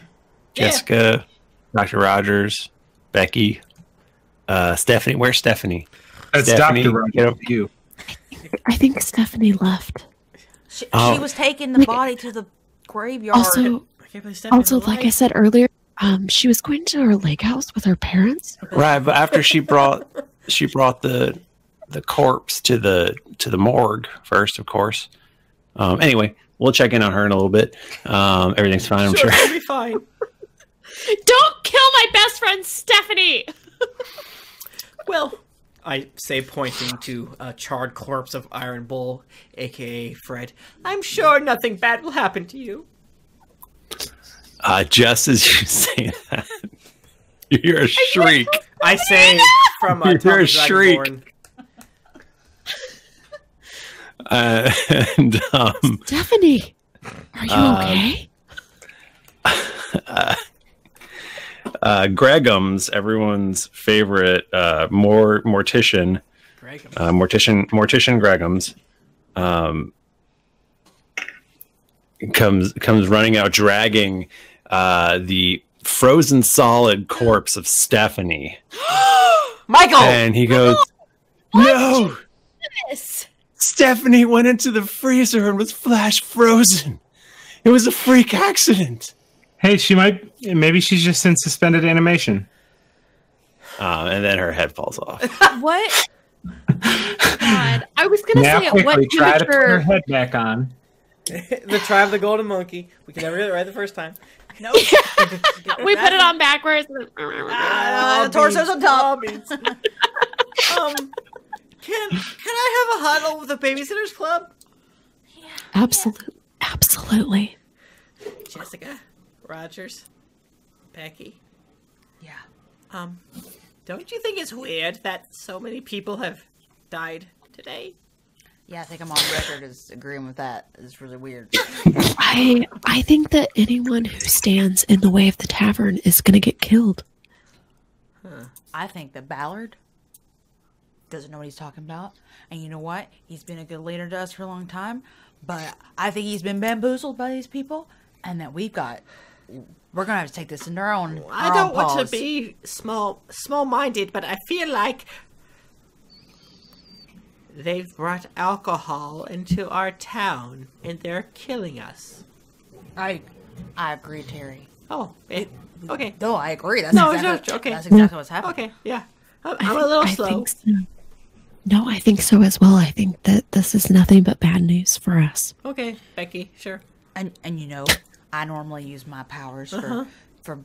Jessica, Dr. Rogers, Becky, Stephanie. Where's Stephanie? That's Stephanie, Dr. Rogers. get up. You. I think Stephanie left. She was taking the body to the graveyard. Also, like I said earlier, she was going to her lake house with her parents. Right, but after she brought the corpse to the morgue first, of course. Anyway, we'll check in on her in a little bit. Everything's fine, I'm sure. It'll be fine. Don't kill my best friend, Stephanie! Well, I say, pointing to a charred corpse of Iron Bull, a.k.a. Fred, I'm sure nothing bad will happen to you. Just as you say that, you hear a shriek. I say from You hear a Tom shriek. Dragonborn. And Stephanie, are you okay? Gregum's, everyone's favorite mortician, mortician Gregum's, comes running out, dragging the frozen solid corpse of Stephanie. Michael! And he goes, "No! Yes. Stephanie went into the freezer and was flash frozen. It was a freak accident." Hey, maybe she's just in suspended animation. And then her head falls off. What? God. I was going to Now say, at what quickly try to put her temperature... head back on. The Tribe of the Golden Monkey. We can never get it right the first time. No. We put it on backwards. The torso's on top. Can I have a huddle with the Babysitters Club? Absolutely. Jessica, Rogers, Becky. Yeah. Don't you think it's weird that so many people have died today? Yeah, I think I'm on record as agreeing with that. It's really weird. I think that anyone who stands in the way of the tavern is going to get killed. I think that Ballard doesn't know what he's talking about. And you know what? He's been a good leader to us for a long time. But I think he's been bamboozled by these people. And that we're going to have to take this into our own I don't want to paws. be small-minded, but I feel like they've brought alcohol into our town, and they're killing us. I I agree, Terry. Oh, okay. No, I agree. That's No, exactly, okay. That's exactly what's happening. Okay, yeah. I'm a little slow. Think so. No, I think so as well. I think that this is nothing but bad news for us. Okay, Becky, sure. And I normally use my powers for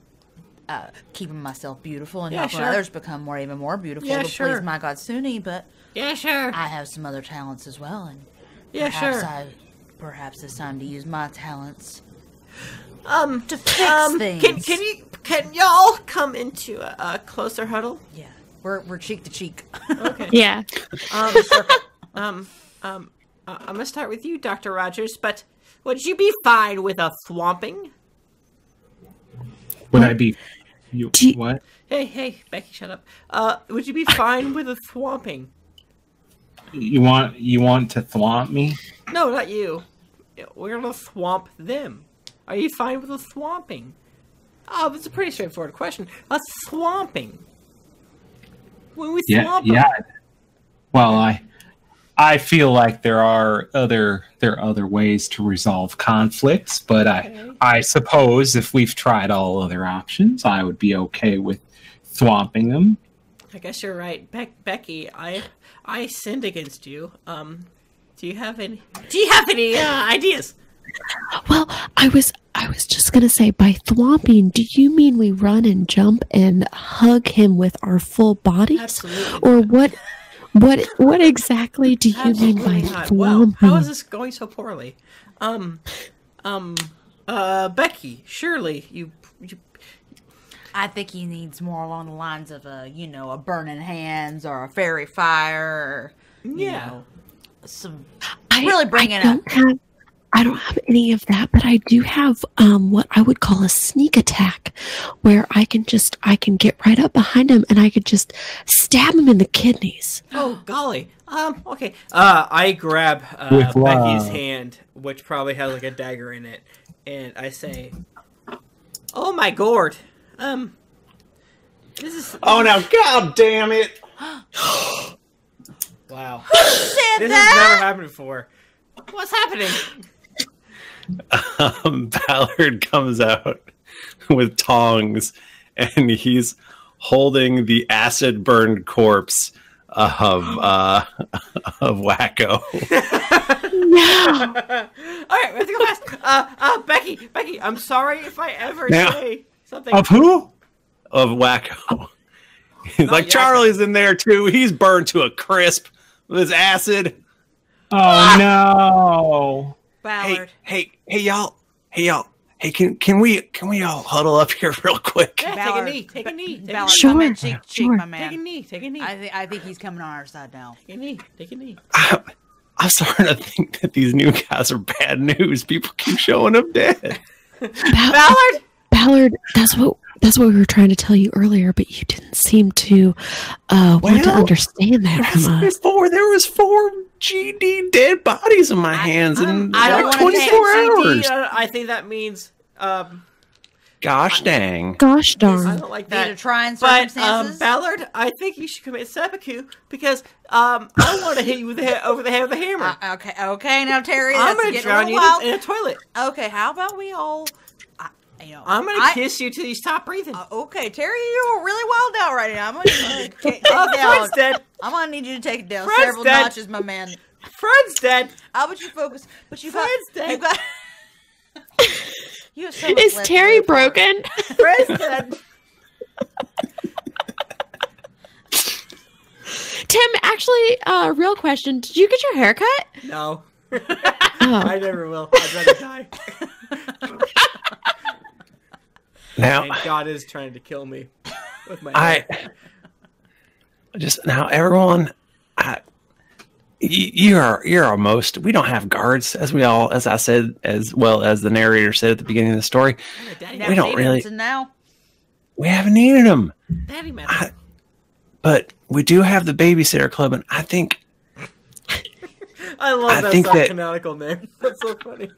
keeping myself beautiful and helping others become even more beautiful to please my god Suni, but I have some other talents as well, and perhaps it's time to use my talents to fix things. Can y'all come into a closer huddle? Yeah, we're cheek to cheek. Okay. Yeah. I'm gonna start with you, Dr. Rogers, but would you be fine with a thwomping? Would I be? What? Hey, Becky, shut up. Would you be fine with a thwomping? You want to thwomp me? No, not you. We're gonna thwomp them. Are you fine with a thwomping? Oh, it's a pretty straightforward question. A thwomping. When we thwomp them. Yeah. Well, I feel like there are other ways to resolve conflicts, but I suppose if we've tried all other options, I would be okay with thwomping them. I guess you're right, Becky. I sinned against you. Do you have any ideas? Well, I was just gonna say, by thwomping, do you mean we run and jump and hug him with our full bodies? Absolutely. Or what exactly do you mean by thwomping? Wow, how is this going so poorly? Becky, surely you I think he needs more along the lines of a burning hands or a fairy fire. Or, some really bringing up. I don't have any of that, but I do have what I would call a sneak attack, where I can get right up behind him and I could just stab him in the kidneys. Oh golly. Okay. I grab Becky's hand, which probably has like a dagger in it, and I say, "Oh my gourd. This is." Oh now, god damn it! Wow. This has never happened before. What's happening? Ballard comes out with tongs, and he's holding the acid-burned corpse of Wacko. Yeah. All right, we have to go fast. Becky, I'm sorry if I ever say something. Of who? Of Wacko. He's like, Charlie's in there too. He's burned to a crisp with his acid. Oh no. Ballard. Hey, y'all. Hey, can we all huddle up here real quick? Yeah, Ballard, take a knee. Ballard, Sure, come in, cheek, sure. my man. Take a knee. I think he's coming on our side now. Take a knee. I'm starting to think that these new guys are bad news. People keep showing up dead. Ballard, that's what we were trying to tell you earlier, but you didn't seem to want to understand that from us. There was 4 GD dead bodies in my hands in I don't like want to 24 hours. I think that means Gosh dang. Gosh I darn. don't like Due that. to trying But circumstances. Ballard, I think you should commit seppuku because I want to hit you over the head with a hammer. Okay. Now Terry, I'm going gonna to drown you in a toilet. Okay, how about we all? I'm gonna kiss you till you stop breathing. Okay, Terry, you're really wild out right now. I'm gonna need you to take it Fred's down. dead. I'm gonna need you to take it down Fred's several dead. notches, my man. Fred's dead. How about you focus? But Fred's dead. you've got. You have so much Is left Terry to live for. broken? Fred's dead. Tim, actually, real question. Did you get your hair cut? No. Oh. I never will. I'd rather die. Now And God is trying to kill me with my hair. now everyone, you're almost. We don't have guards, as I said, as well as the narrator said at the beginning of the story. We don't really. Now. We haven't needed them. Daddy man. But we do have the babysitter club, and I think. I love that canonical name. That's so funny.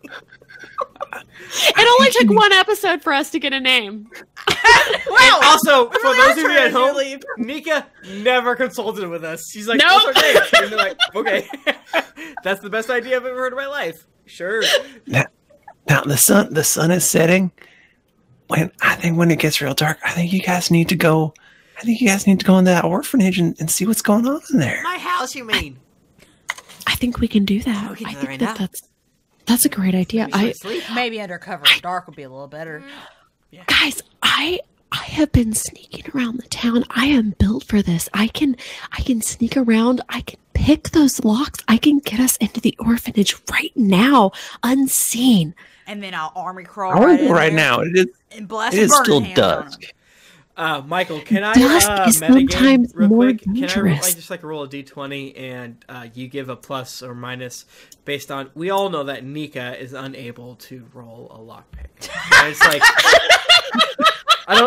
It only took one episode for us to get a name. Wow. Also, for those of you at home, leave. Nika never consulted with us. She's like, Nope. "What's our name?" And they're like, "Okay, that's the best idea I've ever heard in my life." Sure. Now the sun is setting. When it gets real dark, I think you guys need to go. I think you guys need to go into that orphanage and see what's going on in there. My house, you mean? I think we can do that. We can do I that think right now. that's a great idea. Maybe under cover of dark would be a little better. Guys, I have been sneaking around the town. I am built for this. I can sneak around. I can pick those locks. I can get us into the orphanage right now, unseen. And then I'll army crawl Right now, it is still dusk. Michael, can I Dusk is sometimes real more quick? Can I dangerous. just roll a d20 and you give a plus or minus based on? We all know that Nika is unable to roll a lockpick. It's like I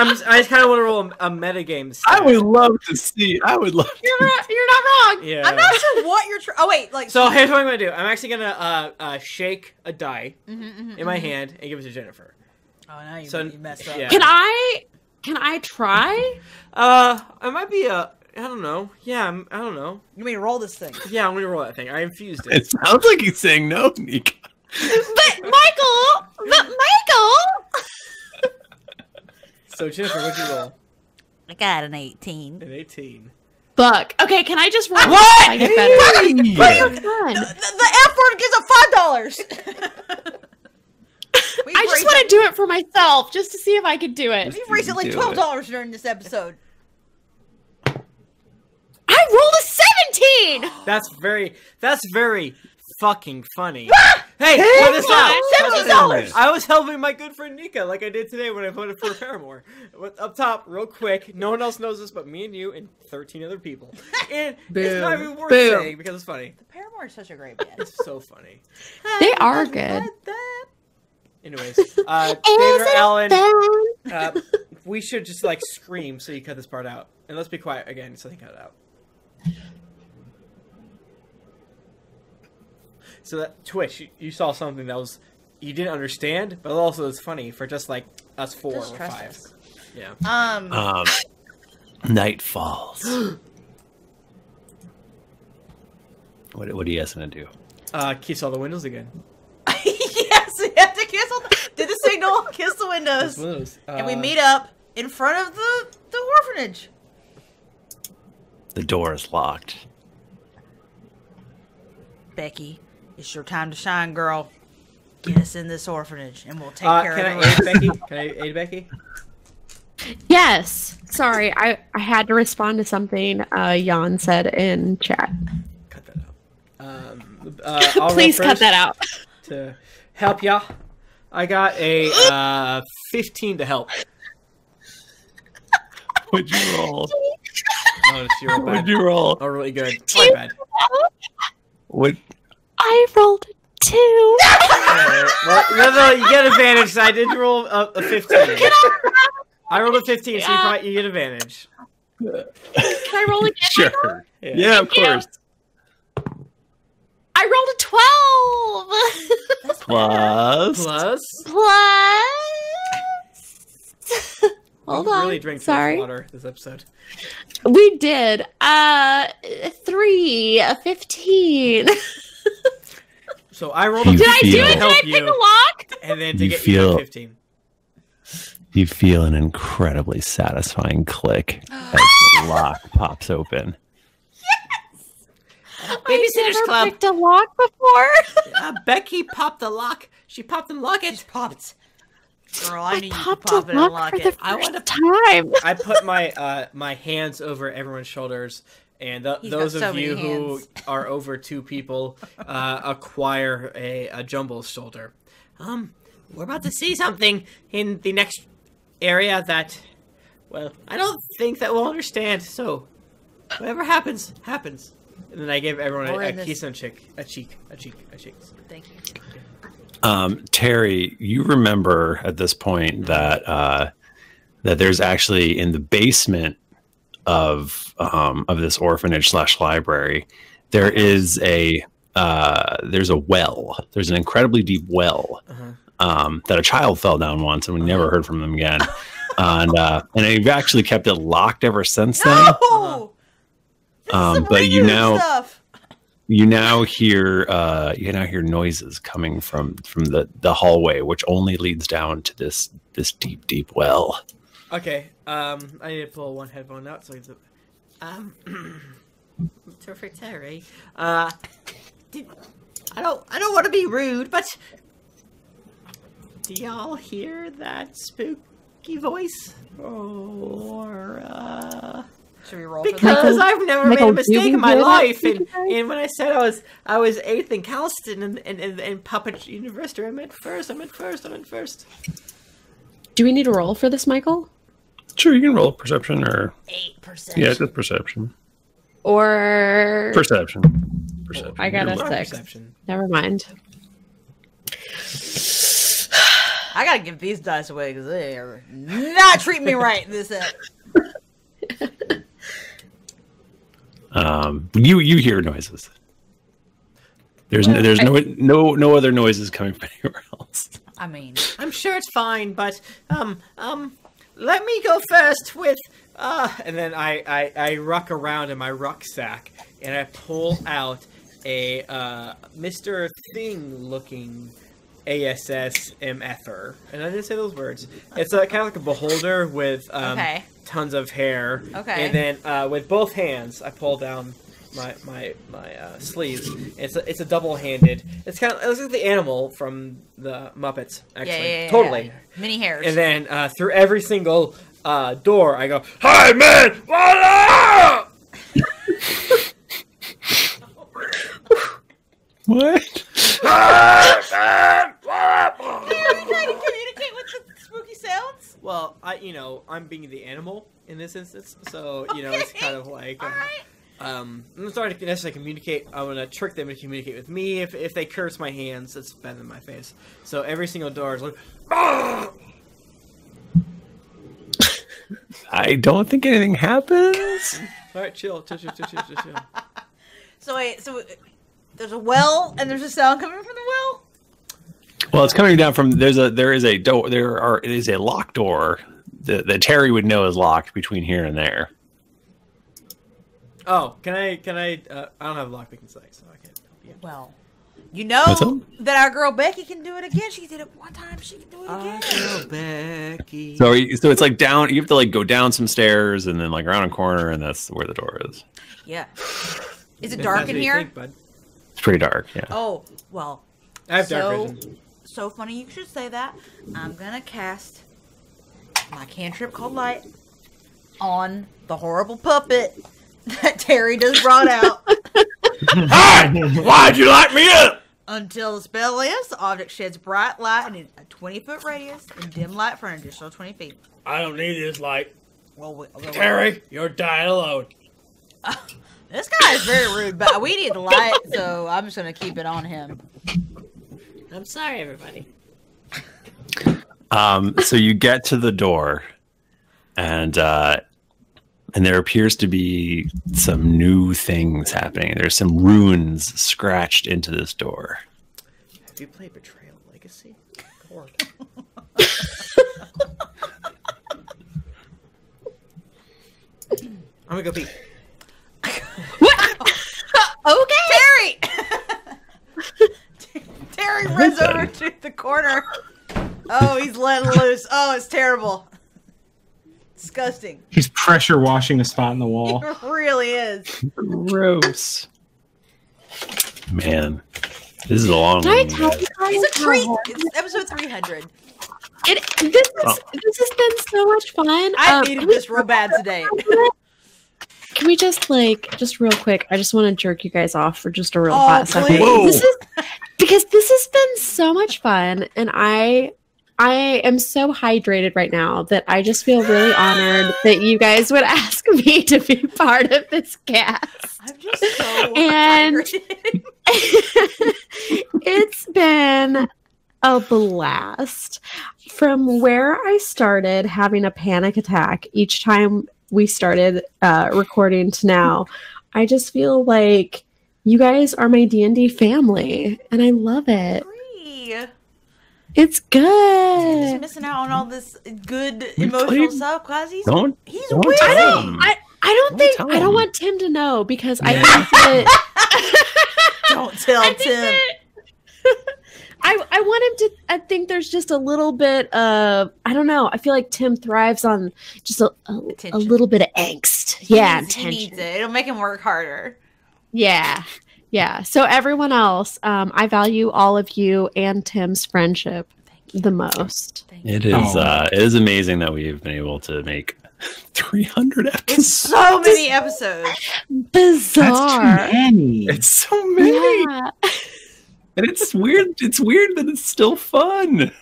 just kind of want to roll a metagame. I would love to see. You're not wrong. Yeah. I'm not sure what you're oh wait, like So here's what I'm gonna do. I'm actually gonna shake a die in my hand and give it to Jennifer. Oh, now you messed up. Yeah. Can I try? I might be I don't know. Yeah, I don't know. You mean roll this thing? Yeah, I'm gonna roll that thing. I infused it. It sounds like he's saying no, Nika. But Michael. So Jennifer, what'd you roll? I got an 18. An 18. Fuck. Okay, can I just roll? What? I get better. Yeah. The F word gives a $5. I just want to do it for myself, just to see if I could do it. We've recently Do $12 during this episode. I rolled a 17. That's very fucking funny. Hey, check this out. $70. I was helping my good friend Nika like I did today when I voted for Paramore. Up top, real quick, no one else knows this but me and you and 13 other people. And it's not even worth saying because it's funny. The Paramore is such a great band. It's so funny. They are good. Anyways, David or Alan, we should just scream so you cut this part out. And let's be quiet again so they cut it out. So that Twitch, you saw something that you didn't understand, but also it's funny for just us 4 or 5. Yeah. Night falls. What are you guys gonna do? Kiss all the windows again. Yes, we have to kiss do the signal, kiss the windows. And we meet up in front of the orphanage. The door is locked. Becky, it's your time to shine, girl. Get us in this orphanage, and we'll take care of it. Becky? Can I aid Becky? Yes. Sorry, I had to respond to something Jan said in chat. Cut that out. Please cut that out. To help ya. I got a 15 to help. What'd you roll? Oh, she rolled bad. What'd you roll? Oh, really good. My bad. What? I rolled 2. Well, no, you get advantage. I did roll a 15. I rolled a 15, so you get advantage. Can I roll again? Sure. Yeah, of course. I rolled a 12. Plus. Hold we on. really drank Sorry. water this episode. We did. 3, a 15. So I rolled a 15 Did I do it? to Did help I you, pick a lock? and then to get you 15. You feel an incredibly satisfying click as the lock pops open. Babysitter's I've never Club. picked a lock before. Becky popped the lock. She popped and lock it. Popped. Girl, I knew you could popped pop a it and lock lock for it. the first time. I put my hands over everyone's shoulders, and those got so of you many who hands. are over 2 people acquire a jumbo shoulder. We're about to see something in the next area that, well, I don't think that we'll understand. So, whatever happens, happens. And then I gave everyone Or a in this- kiss on a cheek. Thank you. Terry, you remember at this point that that there's actually in the basement of this orphanage / library, there's a well. There's an incredibly deep well that a child fell down once, and we never heard from them again. And they've actually kept it locked ever since then. No! But you now you now hear noises coming from the hallway, which only leads down to this deep well. Okay. I need to pull one headphone out so Terrific Terry. I don't want to be rude, but do y'all hear that spooky voice? Or Should we roll? because for I've never made a mistake in my life, and when I said I was 8th in Calston and Puppet University, I meant first. Do we need a roll for this, Michael? Sure, you can roll perception or 8%. yeah, just perception. Or Perception. I got a 6. Perception. Never mind. I gotta give these dice away because they are not treating me right this set. You hear noises. There's no other noises coming from anywhere else. I mean, I'm sure it's fine, but let me go first with And then I ruck around in my rucksack and I pull out a Mr. Thing-looking ASS MFer. And I didn't say those words. It's kind of like a beholder with tons of hair. Okay. And then with both hands, I pull down my sleeves. It's a double-handed. It looks like the animal from the Muppets. Actually, yeah, totally. Yeah. Mini hairs. And then through every single door, I go, "Hi, man! What up?" What? Hi, man! What up? Are you trying to communicate with the spooky sounds? Well, I'm being the animal in this instance, so it's kind of like. I'm not trying to necessarily communicate. I'm gonna trick them to communicate with me. If they curse my hands, it's better than my face. So every single door is like, "Ah!" I don't think anything happens. All right, chill. So wait, there's a well and there's a sound coming from the well? Well, it's coming down from there is a door. It is a locked door that Terry would know is locked between here and there. Oh, can I? I don't have a lockpicking sight, so I can't help you. Well, you know that our girl Becky can do it again. She did it one time. She can do it again. Oh, Becky. So it's like down. You have to like go down some stairs and then like around a corner, and that's where the door is. Yeah. Is it dark in here? It's pretty dark. Yeah. Oh well. I have dark vision. So funny you should say that. I'm gonna cast my cantrip called Light on the horrible puppet that Terry just brought out. Hi! Why'd you lock me up? Until the spell ends, the object sheds bright light in a 20-foot radius and dim light for an additional 20 feet. I don't need this light. Well, Terry, you're dying alone. This guy is very rude, but we need the light, so I'm just gonna keep it on him. I'm sorry, everybody. So you get to the door, and there appears to be some new things happening. There's some runes scratched into this door. Have you played Betrayal Legacy? God. I'm gonna go pee. Okay, Terry. Terry runs over to the corner. Oh, he's letting loose. Oh, it's terrible. Disgusting. He's pressure washing a spot in the wall. It really is. Gross. Man, this is a long one. It's a treat. It's episode 300. This has been so much fun. I needed this real bad today. Can we just real quick? I just want to jerk you guys off for just a real hot second. Because this has been so much fun, and I am so hydrated right now that I just feel really honored that you guys would ask me to be part of this cast. I'm just so hydrated. It's been a blast. From where I started having a panic attack each time we started recording to now, I just feel like you guys are my D&D family, and I love it. It's good. He's missing out on all this good emotional stuff because he's weird. I don't want Tim to know because I think that Don't tell Tim. I want him to. I think there's just a little bit of. I don't know. I feel like Tim thrives on just a little bit of angst. He tension. needs it. It'll make him work harder. Yeah. So everyone else, I value all of you and Tim's friendship the most. It is amazing that we've been able to make 300 episodes. It's so many episodes. Bizarre. That's too many. It's so many. Yeah. And it's weird. It's weird that it's still fun.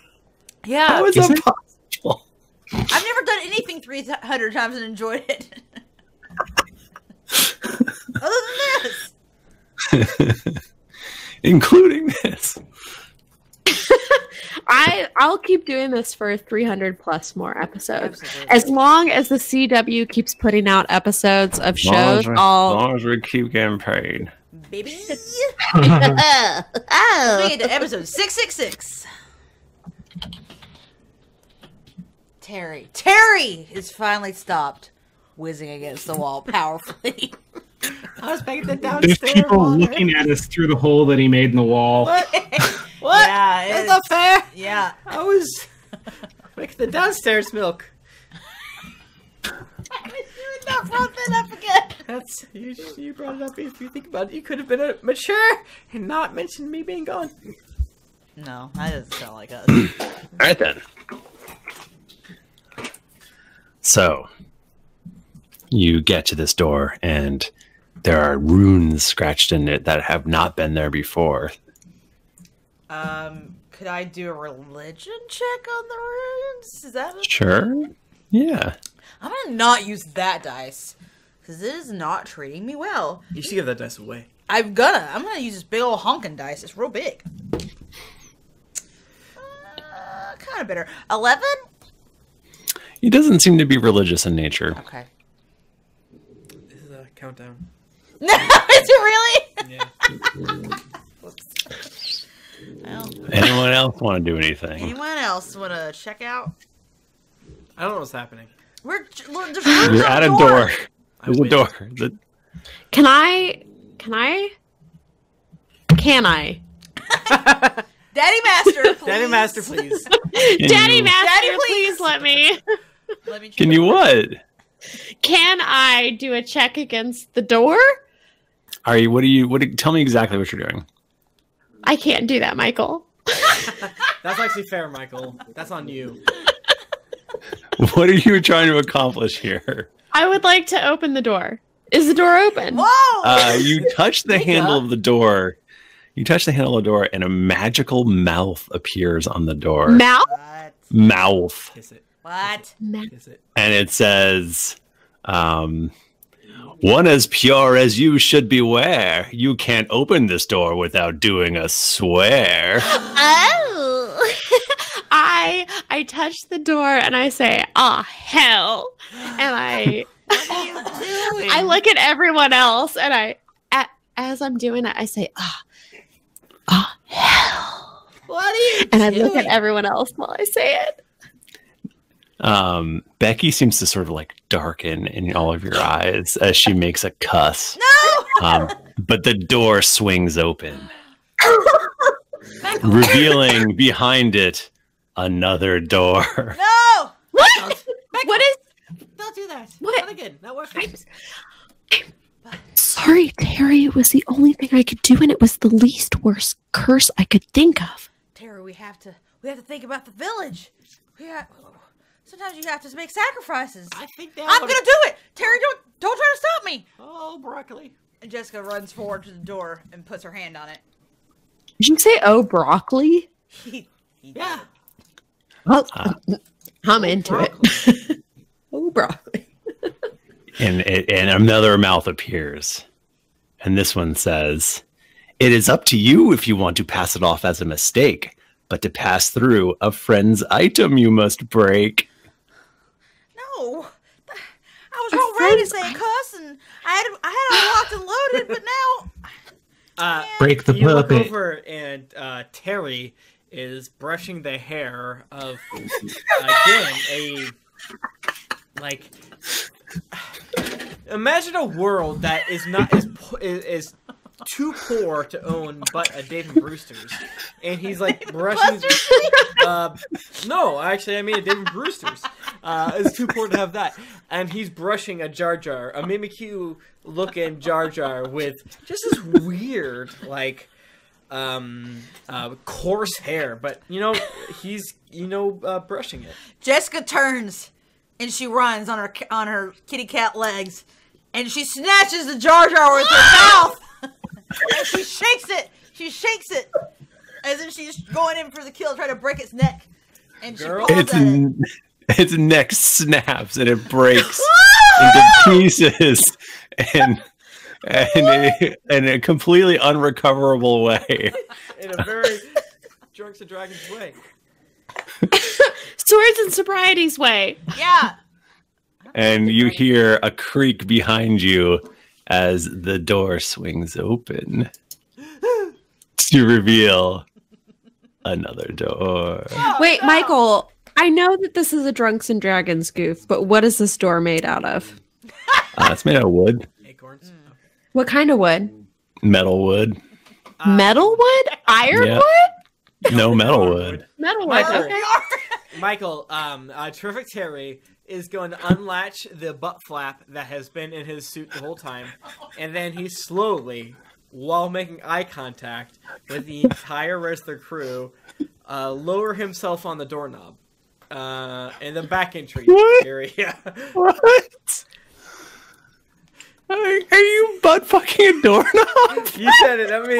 Yeah. How is that possible? I've never done anything 300 times and enjoyed it. Other than this. Including this. I'll keep doing this for 300 plus more episodes. Absolutely. As long as the CW keeps putting out episodes of shows, As long as we keep getting paid. Baby. Oh. We get to episode 666. Terry is finally stopped whizzing against the wall powerfully. I was making the There's downstairs people water. looking at us through the hole that he made in the wall. What? What? Yeah, That's not fair. Yeah. I was making the downstairs milk. You're not brought that up again. That's you brought it up. If you think about it, you could have been mature and not mentioned me being gone. No, that doesn't sound like us. All right then. So you get to this door, and there are runes scratched in it that have not been there before. Could I do a religion check on the runes? Is that Sure. Yeah. I'm gonna not use that dice because it is not treating me well. You should give that dice away. I'm gonna use this big old honking dice. It's real big. Kind of better. 11. He doesn't seem to be religious in nature. Okay. This is a countdown. No, is it really? Yeah. Well, Anyone else want to do anything? anyone else want to check out? I don't know what's happening. There's runes You're on at the a door. I There's a win. door. Can I? Daddy Master, please. Daddy Master, please. Daddy Master, Daddy, please let me. Let me check. Can you what? Can I do a check against the door? Are you? Tell me exactly what you're doing. I can't do that, Michael. That's actually fair, Michael. That's on you. What are you trying to accomplish here? I would like to open the door. Is the door open? Whoa! You touch the handle of the door. You touch the handle of the door, and a magical mouth appears on the door. Mouth? What? Mouth. Kiss it. What? Kiss it. And it says, one as pure as you should beware. You can't open this door without doing a swear. Oh. I touch the door and I say, "Ah, hell." And I look at everyone else and as I'm doing it, I say, "Ah, hell." What are you And I doing? look at everyone else while I say it. Becky seems to sort of like darken in all of your eyes as she makes a cuss. No! But the door swings open, revealing behind it another door. No! What is? Don't do that. What? Not again. Not working. Sorry, Terry. It was the only thing I could do, and it was the least worst curse I could think of. Terry, we have to think about the village. Sometimes you have to make sacrifices. I think I'm gonna do it. Terry, don't try to stop me. Oh, broccoli. And Jessica runs forward to the door and puts her hand on it. Did you say, "Oh, broccoli"? Yeah. Well, I'm into it. Oh, broccoli. And another mouth appears. And this one says, "It is up to you if you want to pass it off as a mistake, but to pass through a friend's item you must break." No, I was all ready to say a cuss, and I had it locked and loaded, but now Break the You look puppet. over and Terry is brushing the hair of again imagine a world that is not is too poor to own but a Dave and Brewster's, and he's like brushing. No, actually, I mean a Dave and Brewster's. Is too poor to have that, and he's brushing a Jar Jar, a Mimikyu looking Jar Jar with just this weird like coarse hair, but he's brushing it. Jessica turns and she runs on her kitty cat legs, and she snatches the Jar Jar with her mouth, and she shakes it as if she's going in for the kill, trying to break its neck, and she pulls at it. Its neck snaps and it breaks into pieces in a completely unrecoverable way. In a very Drunks and Dragons way. Swords and Sobriety's way. Yeah. And you hear a creak behind you as the door swings open to reveal another door. Wait, Michael, I know that this is a Drunks and Dragons goof, but what is this door made out of? It's made out of wood. Acorns. What kind of wood? Metal wood. Metal wood? Ironwood? No, metal wood. Metal wood. Okay. Michael, Terrific Terry is going to unlatch the butt flap that has been in his suit the whole time, and then he slowly, while making eye contact with the entire rest of the crew, lower himself on the doorknob. In the back entry area. What? Are you butt fucking a doorknob? You said it, not me.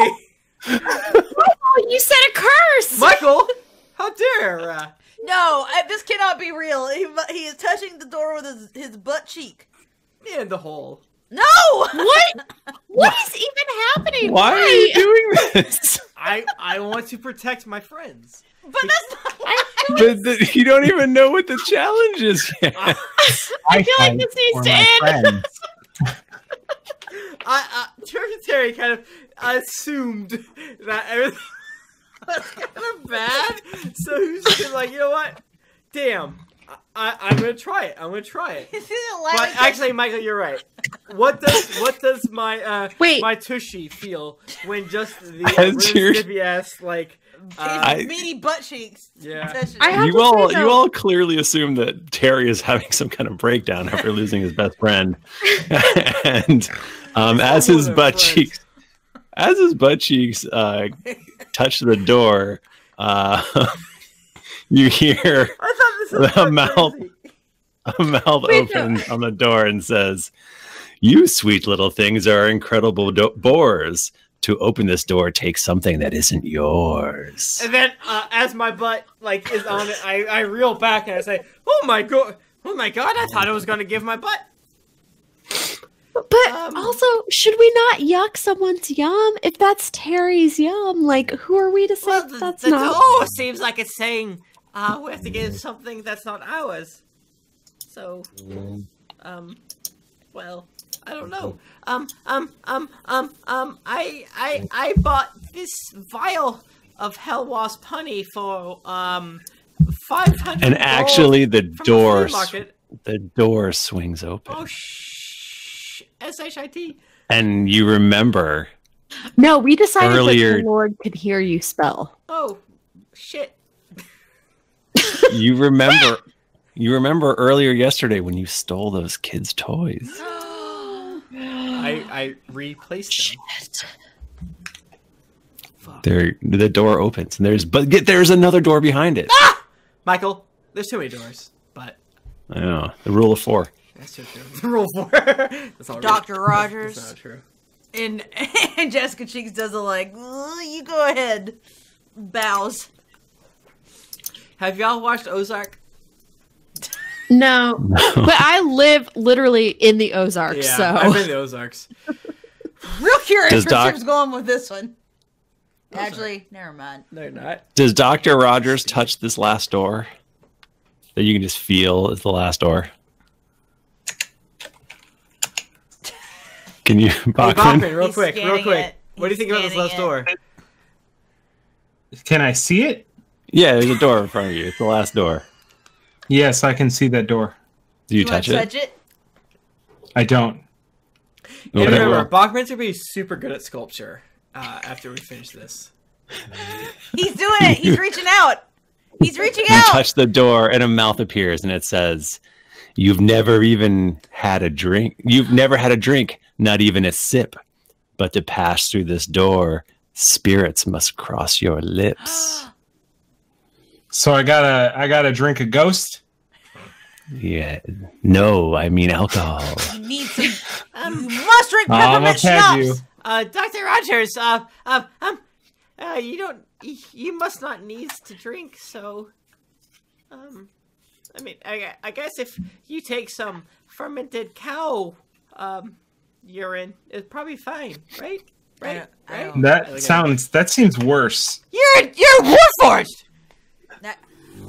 Oh, you said a curse! Michael, how dare? No, this cannot be real. He is touching the door with his butt cheek. In the hole. No! What? What is even happening? Why are you doing this? I want to protect my friends. But that's not You don't even know what the challenge is yet. I feel like this needs to end. Terry kind of assumed that everything was kind of bad, so he was just like, you know what? Damn, I'm gonna try it. But actually, Michael, you're right. What does my my tushy feel when just the stiffy ass like meaty butt cheeks? Yeah. You all clearly assume that Terry is having some kind of breakdown after losing his best friend, and as his butt cheeks touch the door, you hear a mouth opens on the door and says, "You sweet little things are incredible bores. To open this door, take something that isn't yours." And then, as my butt is on it, I reel back and I say, "Oh my god! I thought I was going to give my butt." But also, should we not yuck someone's yum? If that's Terry's yum, who are we to say that's not? Oh, seems like it's saying we have to give something that's not ours. So, well, I don't know. I bought this vial of Hell Wasp honey for 500. And actually, the door swings open. Oh, SHIT. And you remember. No, we decided earlier, that the Lord could hear you spell. Oh, shit. You remember earlier yesterday when you stole those kids' toys. I replaced them. The door opens and there's another door behind it. Ah! Michael, there's too many doors, but I know. The rule of 4. That's too true. The rule of 4. That's all Dr. Rogers. That's not true. And Jessica Cheeks does you go ahead. Bows. Have y'all watched Ozark? No. But I live literally in the Ozarks, Yeah, so I've been in the Ozarks. Real curious where Chip's going with this one. Actually, never mind. No, you're not. Does Dr. Rogers touch this last door that you can just feel is the last door? Can you Bachman, real He's quick. scanning it. What do you think about this last door? Can I see it? Yeah, there's a door in front of you. It's the last door. Yes, I can see that door. Do you touch it? Touch it? I don't. And remember, Bachman's gonna be super good at sculpture after we finish this. He's doing it. He's reaching out. He's reaching You out. touch the door, and a mouth appears, and it says, "You've never even had a drink. You've never had a drink, not even a sip. But to pass through this door, spirits must cross your lips." So I gotta drink a ghost. Yeah, no, I mean alcohol. You need some. You must drink peppermint schnapps. Dr. Rogers, you must not need to drink, so, I mean, I guess if you take some fermented cow, urine, it's probably fine, right? Right? That seems worse. You're Warforged!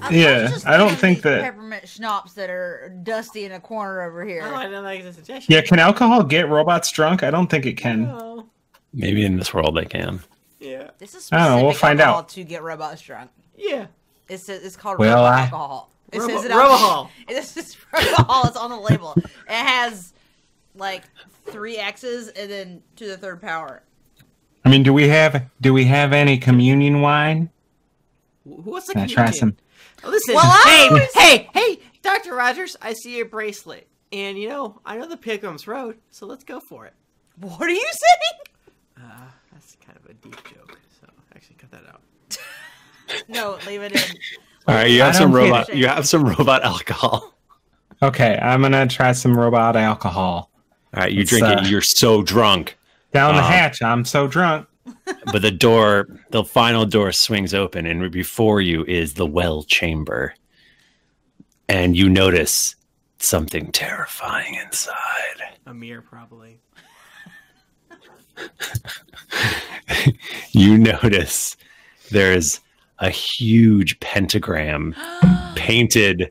I don't think that peppermint schnapps that are dusty in a corner over here. Oh, I don't like the suggestion. Yeah, can alcohol get robots drunk? I don't think it can. Oh. Maybe in this world they can. Yeah. This is I don't know, specific we'll find alcohol out. to get robots drunk. Yeah. It's called alcohol. It says it Robahol. It's just alcohol. It's on the label. It has like 3 X's and then to the 3rd power. I mean, do we have any communion wine? What's the Can I try some? Listen, Well, hey, Dr. Rogers, I see your bracelet. And, I know the Pilgrim's Road, so let's go for it. What are you saying? That's kind of a deep joke, so actually cut that out. No, leave it in. All right, you have some robot. You have some robot alcohol. Okay, I'm gonna try some robot alcohol. All right, you drink it. You're so drunk. Down the hatch. I'm so drunk. But the final door swings open, and before you is the well chamber. And you notice something terrifying inside. A mirror, probably. You notice there's a huge pentagram painted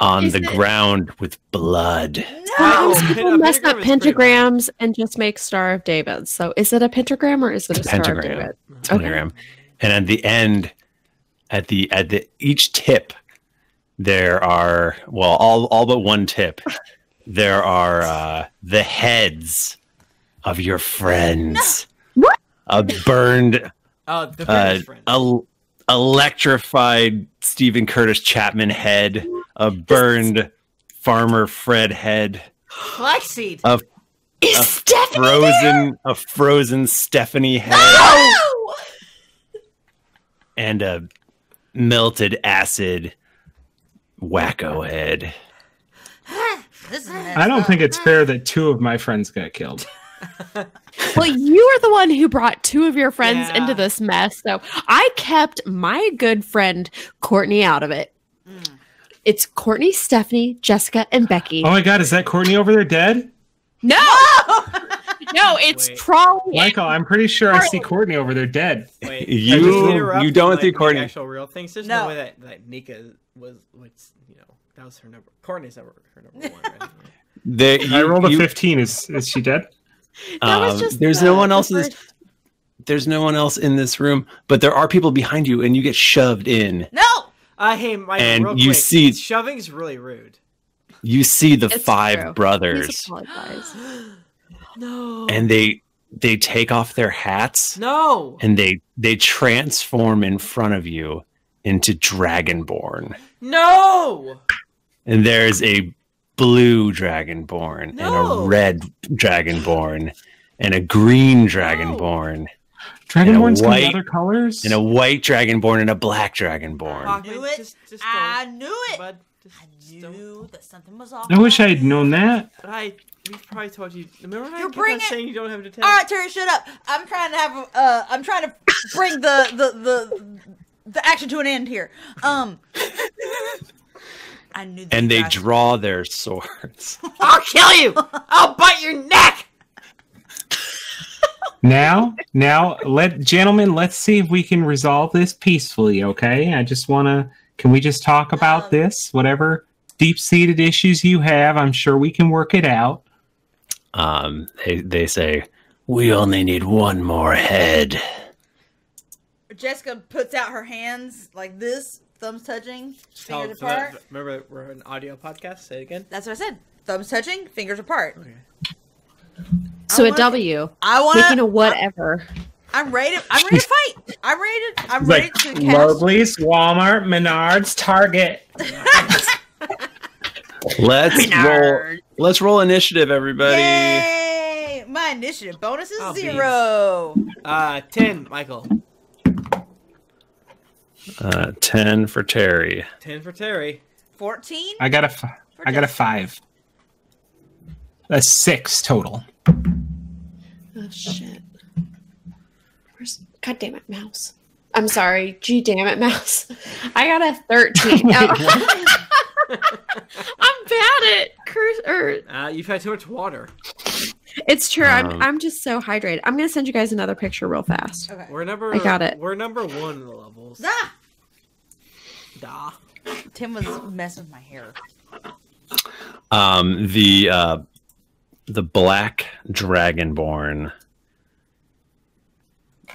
on the ground with blood. Sometimes people mess up pentagrams and just make Star of David. So is it a pentagram or is it a Star of David? Pentagram. And at the end, at the each tip, there are all but one tip. There are the heads of your friends. What? A burned, electrified Stephen Curtis Chapman head. A burned Farmer Fred head. Flaxseed. A frozen Stephanie head. No! And a melted acid wacko head. I don't think it's fair that 2 of my friends got killed. Well, you are the one who brought 2 of your friends into this mess. So I kept my good friend Courtney out of it. It's Courtney, Stephanie, Jessica, and Becky. Oh my God, is that Courtney over there dead? No! No, it's Trolley. Michael, I'm pretty sure I see Courtney over there dead. Wait, you don't see Courtney. Actual real things. There's no way that Nika was, that was her number. Courtney's her number 1. Right? I rolled a 15. Is she dead? There's no one else. There's no one else in this room, but there are people behind you, and you get shoved in. No. Hey, Michael, and real you quick, see shoving's really rude. You see the It's 5 true. brothers, No. and they take off their hats. No. And they transform in front of you into Dragonborn. No. And there's a blue Dragonborn and a red Dragonborn and a green Dragonborn. Dragonborns can be other colors? And a white Dragonborn and a black Dragonborn. I knew it. Just I don't, knew it. bud. I knew that something was off. I wish I had known that. But we probably told you. Remember when You're I kept on saying you don't have to tell? All right, Terry, shut up. I'm trying to have. I'm trying to bring the action to an end here. I knew. And they draw their swords. I'll kill you. I'll bite your neck. Now, gentlemen, let's see if we can resolve this peacefully, okay? Can we just talk about this? Whatever deep-seated issues you have, I'm sure we can work it out. They say, we only need one more head. Jessica puts out her hands like this, thumbs touching, fingers apart. Remember, we're an audio podcast. Say it again. That's what I said. Thumbs touching, fingers apart. Okay. So a W. I want making a whatever. I'm ready to fight. I'm ready to cast. Loveless, Walmart, Menards, Target. Let's roll initiative, everybody. Yay! My initiative bonus is 0. 10, Michael. 10 for Terry. 10 for Terry. 14. I got a 5. That's 6 total. Oh shit! God damn it, mouse. I'm sorry. Gee, damn it, mouse. I got a 13. I'm bad at You've had too much water. It's true. I'm just so hydrated. I'm gonna send you guys another picture real fast. Okay. I got it. We're number 1 in the levels. Da. Tim was messing with my hair. The black dragonborn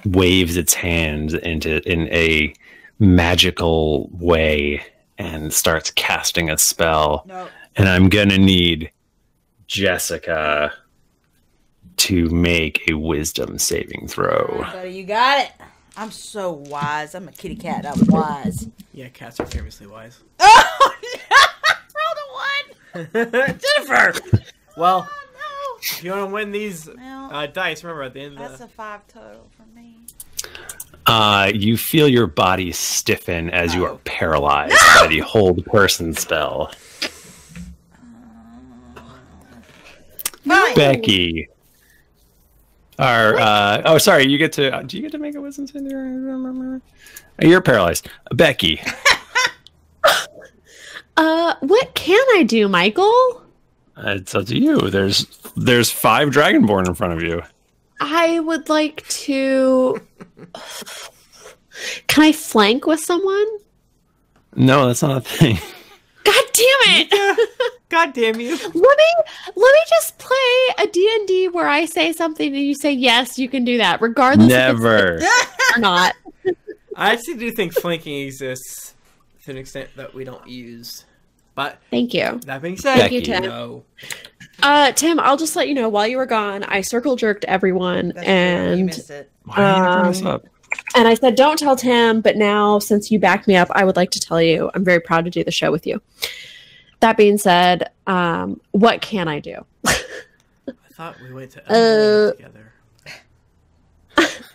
waves its hands in a magical way and starts casting a spell. No. And I'm gonna need Jessica to make a wisdom saving throw. Right, buddy, you got it. I'm so wise. I'm a kitty cat. I'm wise. Yeah, cats are famously wise. Oh no! Rolled a 1. Jennifer. Well, Oh no! if you want to win these Well, dice, remember at the end. That's a 5 total for me. You feel your body stiffen as you are paralyzed by the hold person spell. Fine. Becky. Sorry, you get to. Do you get to make a wisdom saving? You're paralyzed. Becky. What can I do, Michael? It's up to you. There's 5 dragonborn in front of you. I would like to. Can I flank with someone? No, that's not a thing. God damn it! God damn you! Let me just play a D&D where I say something and you say yes, you can do that, regardless Never. if it's or not. I actually do think flanking exists to an extent that we don't use. But Thank you. that being said, Thank you, Tim. no. Tim, I'll just let you know, while you were gone, I circle jerked everyone That's fair. You and missed it. Why are you bringing this up? and I said, don't tell Tim, but now, since you backed me up, I would like to tell you, I'm very proud to do the show with you. That being said, what can I do? I thought we went to LA together.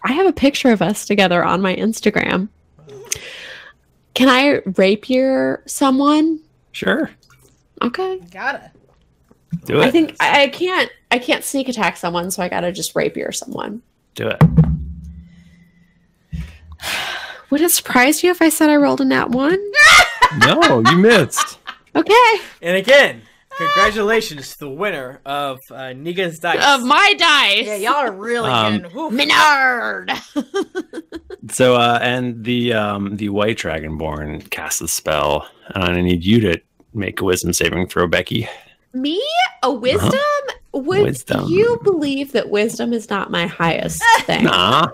I have a picture of us together on my Instagram. Can I rapier someone? Sure. Okay. Gotta. Do it. I think I can't sneak attack someone, so I gotta just rapier someone. Do it. Would it surprise you if I said I rolled a nat 1? No, you missed. Okay. And again, congratulations to the winner of Niga's dice. Of my dice. Yeah, y'all are really good. Whew. Menard. So, and the white dragonborn casts a spell, and I need you to make a wisdom saving throw, Becky. Me? A wisdom? Would Wisdom. you believe that wisdom is not my highest thing? Nah.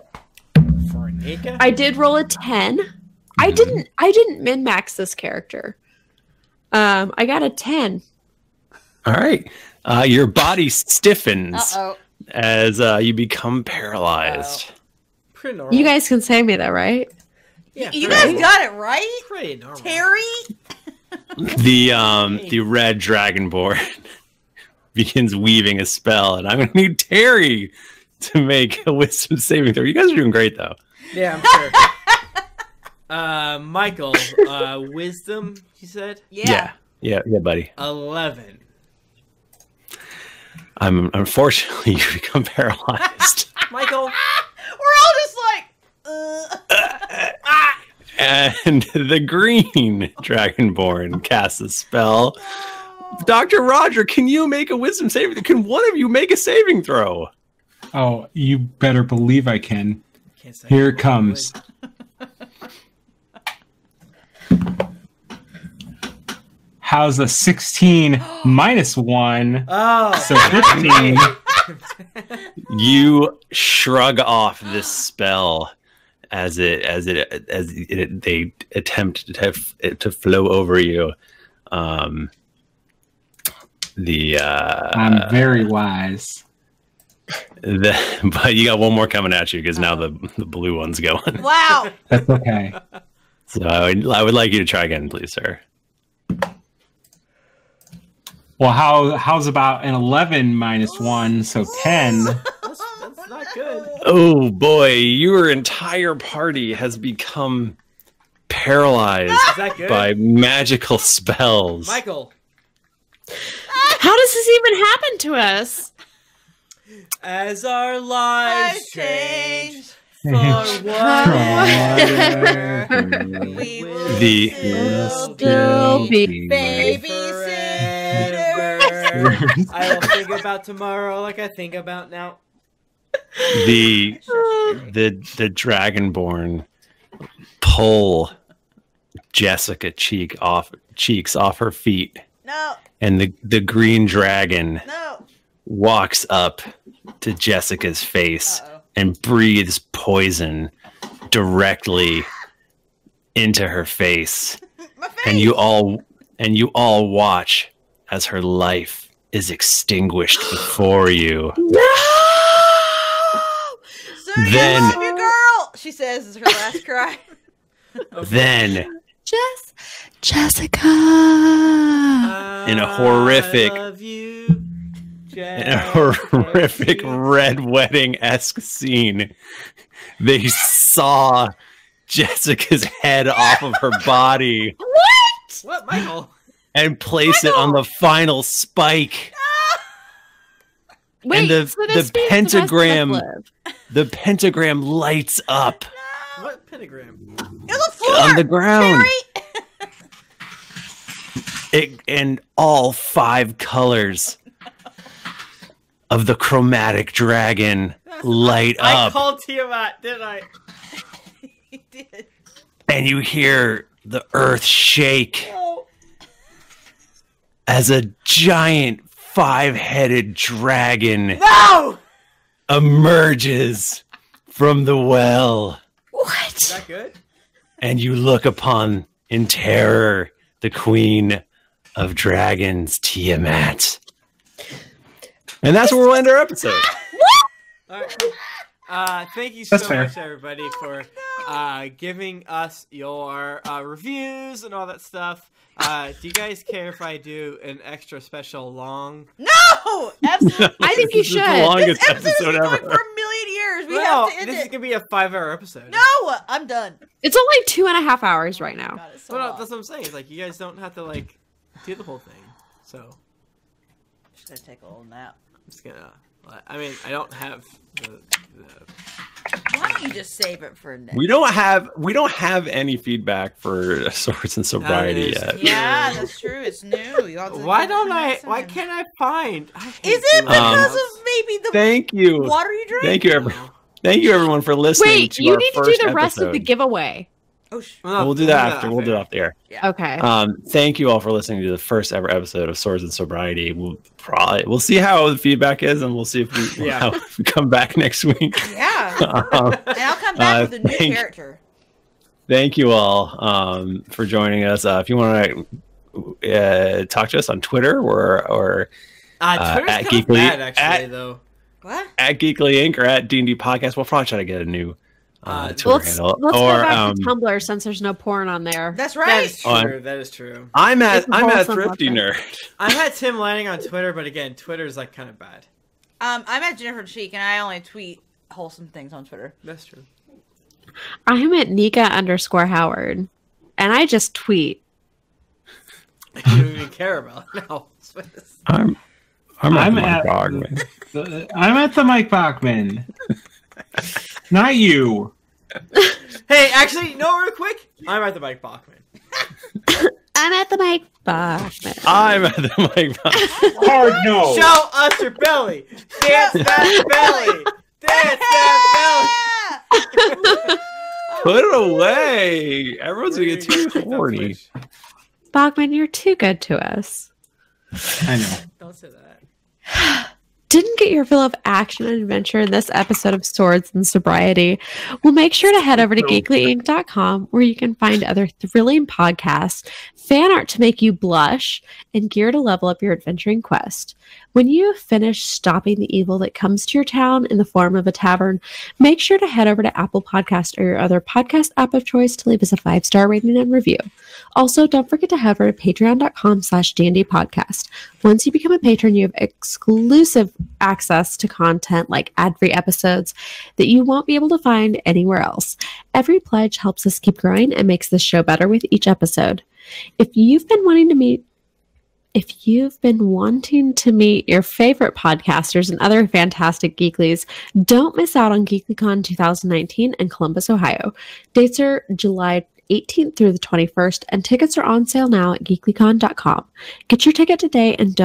For Niga? I did roll a 10. I didn't min-max this character. I got a 10. All right. Your body stiffens Uh-oh. as you become paralyzed. Pretty normal. You guys can save me though, right? Yeah, You pretty guys got it right? pretty normal. Terry? The red dragonborn begins weaving a spell, and I'm going to need Terry to make a wisdom saving throw. You guys are doing great, though. Yeah, I'm sure. Michael, wisdom, you said? Yeah, buddy. 11. Unfortunately, you become paralyzed. Michael. We're all just like, And the green dragonborn casts a spell. Dr. Roger, can you make a wisdom saving? Can one of you make a saving throw? Oh, you better believe I can. Can't say Here it comes. How's a 16 minus 1? Oh. So 15. You shrug off this spell as they attempt to have it to flow over you. I'm very wise. But you got one more coming at you because now the blue one's going. Wow. That's okay. So I would like you to try again, please, sir. Well, how's about an 11 minus 1, so 10? That's not good. Oh boy, your entire party has become paralyzed Is that good? by magical spells. Michael. How does this even happen to us? As our lives change for whatever, We will still be babysitters. I will think about tomorrow like I think about now. The Dragonborn pull Jessica cheeks off her feet, No, and the green dragon no. walks up to Jessica's face Uh-oh. and breathes poison directly into her face. My face. And you all watch as her life is extinguished before you. Sir, Then- I love you, girl. She says is her last cry. Then Jessica. In a horrific- I love you, in a horrific red wedding-esque scene, they saw Jessica's head off of her body What, Michael? and place it on the final spike. Wait, And the so this means the rest of us pentagram- live. The pentagram lights up What pentagram? On the floor. on the ground. Barry. And all 5 colors of the chromatic dragon light I up, called Tiamat, didn't I? He did. and you hear the earth shake Oh. as a giant 5-headed dragon No! emerges from the well, Is that good? and you look upon in terror the queen of dragons, Tiamat. And that's where we'll end our episode. All right. Cool. Thank you so That's fair. much, everybody, for giving us your reviews and all that stuff. Do you guys care if I do an extra special long? No, absolutely. I think you This is the should. longest This episode's episode been going ever. for a million years. We No, have to end this is it. gonna be a 5-hour episode. No, I'm done. It's only 2.5 hours right now. God, it's so Well, no, long. that's what I'm saying. It's like you guys don't have to like do the whole thing. So I'm Just gonna take a little nap. just gonna. I mean, I don't have the Why don't you just save it for next? We don't have any feedback for Swords and Sobriety That is yet. Yeah, that's true. It's new. You have to Why give it don't some I? next Why time. can't I find? I hate Is it doing because this. of maybe the Thank you. water you drink? Thank you, everyone. Thank you, everyone, for listening Wait, to you our need to first do the rest episode. of the giveaway. Oh, We'll do that after. We'll do it off the air. Okay. Thank you all for listening to the first ever episode of Swords and Sobriety. We'll see how the feedback is, and we'll see if we, how we come back next week. yeah. Um, And I'll come back with a new thank- character. Thank you all for joining us. If you want to talk to us on Twitter or Twitter's at kind of Geekly- bad, actually, at- though. What? at Geekly Inc. or at D&D Podcast, we'll probably try to get a new Twitter let's handle. let's Or go back to Tumblr since there's no porn on there. That's That right. is true. On- That is true. I'm at It's wholesome Thrifty looking. Nerd. I had Tim Lanning on Twitter, but again, Twitter's like kind of bad. I'm at Jennifer Cheek, and I only tweet wholesome things on Twitter. That's true. I'm at Nika_Howard, and I just tweet. You don't even care about it now. I'm I'm at at- Mike Bogman. I'm at the Mike Bachman. Not you. Hey, actually, no, real quick. I'm at the Mike Bachman. I'm at the Mike Bachman. I'm at the Mike Bogman. Hard no. Show us your belly. Dance that belly. Dance that belly. Put it away. Everyone's gonna get too horny. Bachman, you're too good to us. I know. Don't say that. didn't get your fill of action and adventure in this episode of Swords and Sobriety, well, make sure to head over to geeklyinc.com where you can find other thrilling podcasts, fan art to make you blush, and gear to level up your adventuring quest. When you finish stopping the evil that comes to your town in the form of a tavern, make sure to head over to Apple Podcast or your other podcast app of choice to leave us a 5-star rating and review. Also, don't forget to head over to patreon.com/D&D podcast. Once you become a patron, you have exclusive access to content like ad-free episodes that you won't be able to find anywhere else. Every pledge helps us keep growing and makes this show better with each episode. If you've been wanting to meet your favorite podcasters and other fantastic geeklies, don't miss out on GeeklyCon 2019 in Columbus, Ohio. Dates are July 18th through the 21st, and tickets are on sale now at geeklycon.com. Get your ticket today and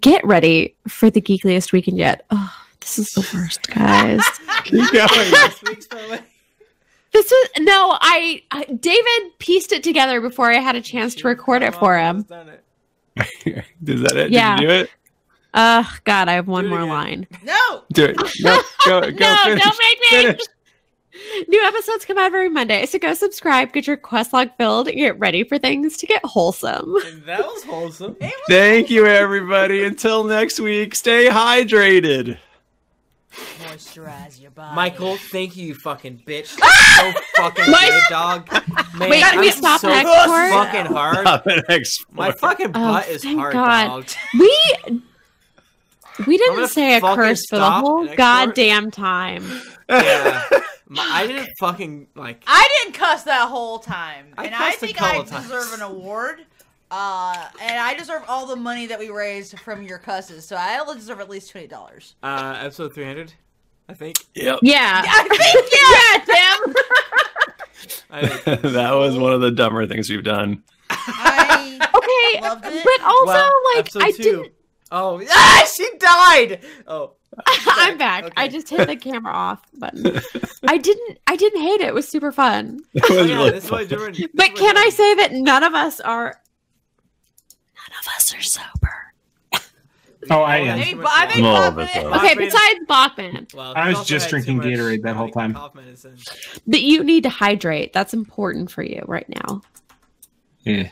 get ready for the geekliest weekend yet. Oh, this is the worst, guys. Keep going. David pieced it together before I had a chance to record it for him. Is that it? Yeah. Did you do it? God, I have one more line. No! Do it. No, go. No, Finish. don't make me! Finish. New episodes come out every Monday, so go subscribe, get your quest log filled, and get ready for things to get wholesome. That was wholesome. Thank you, everybody. Until next week, stay hydrated. Moisturize your body. Michael, thank you, you fucking bitch. So fucking good, dog. Man, Wait, can we stop so an export? fucking hard. Stop an export. My fucking butt is thank hard, God. dog. We didn't gonna say a fucking curse for the stop whole and export. goddamn time. Yeah. I didn't fucking, like... I didn't cuss that whole time. I And I cussed a think I couple times. deserve an award. And I deserve all the money that we raised from your cusses. So I deserve at least $20. Episode 300, I think. Yep. Yeah. I think, Yeah, Tim. That was one of the dumber things we've done. I Okay, loved it. but also, Well, like, episode I 2. didn't... Oh, she died! Oh. I'm back. Okay. I just hit the camera off button. I didn't hate it. It was super fun. It was Yeah, really this is what fun. we're doing. But can I say that none of us are sober? Oh, I am. Maybe, I think All Bob of us Bennett- are. Okay, Bachman- besides Bachman. Well, I he was also just had drinking too much Gatorade that whole time. cough medicine. But you need to hydrate. That's important for you right now. Yeah.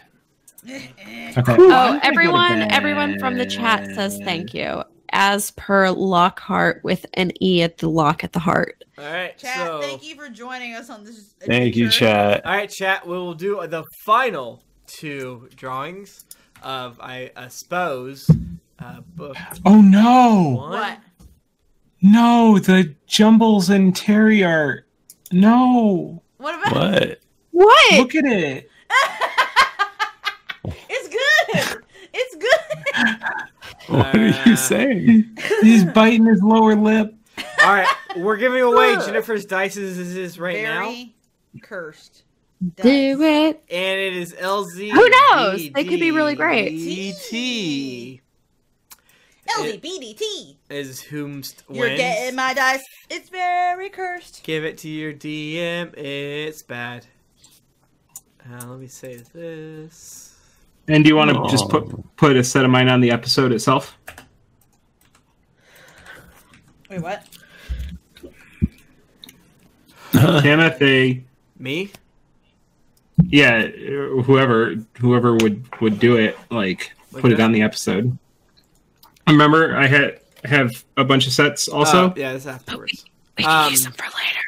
Okay. Oh, everyone from the chat says thank you. As per Lockhart with an E at the lock at the heart. All right, Chat, so... thank you for joining us on this adventure. Thank you, chat. All right, chat, we will do the final 2 drawings of, I suppose, book Oh no! 1. What? No, the Jumbles and Terry art. No. What about What? What? Look at it. It's good. It's good. What are you saying? He's biting his lower lip. All right, we're giving away Jennifer's Dices right now. Very cursed. Do it. And it is LZ. Who knows? They could be really great. DT LZBDT. is whomst wins. You're getting my dice. It's very cursed. Give it to your DM. It's bad. Let me say this. And do you want to Oh. just put a set of mine on the episode itself? Wait, what? Timothy. Me? Yeah, whoever would do it, like put it on the episode. Remember, I have a bunch of sets also. Yeah, this afterwards. We can use them for later.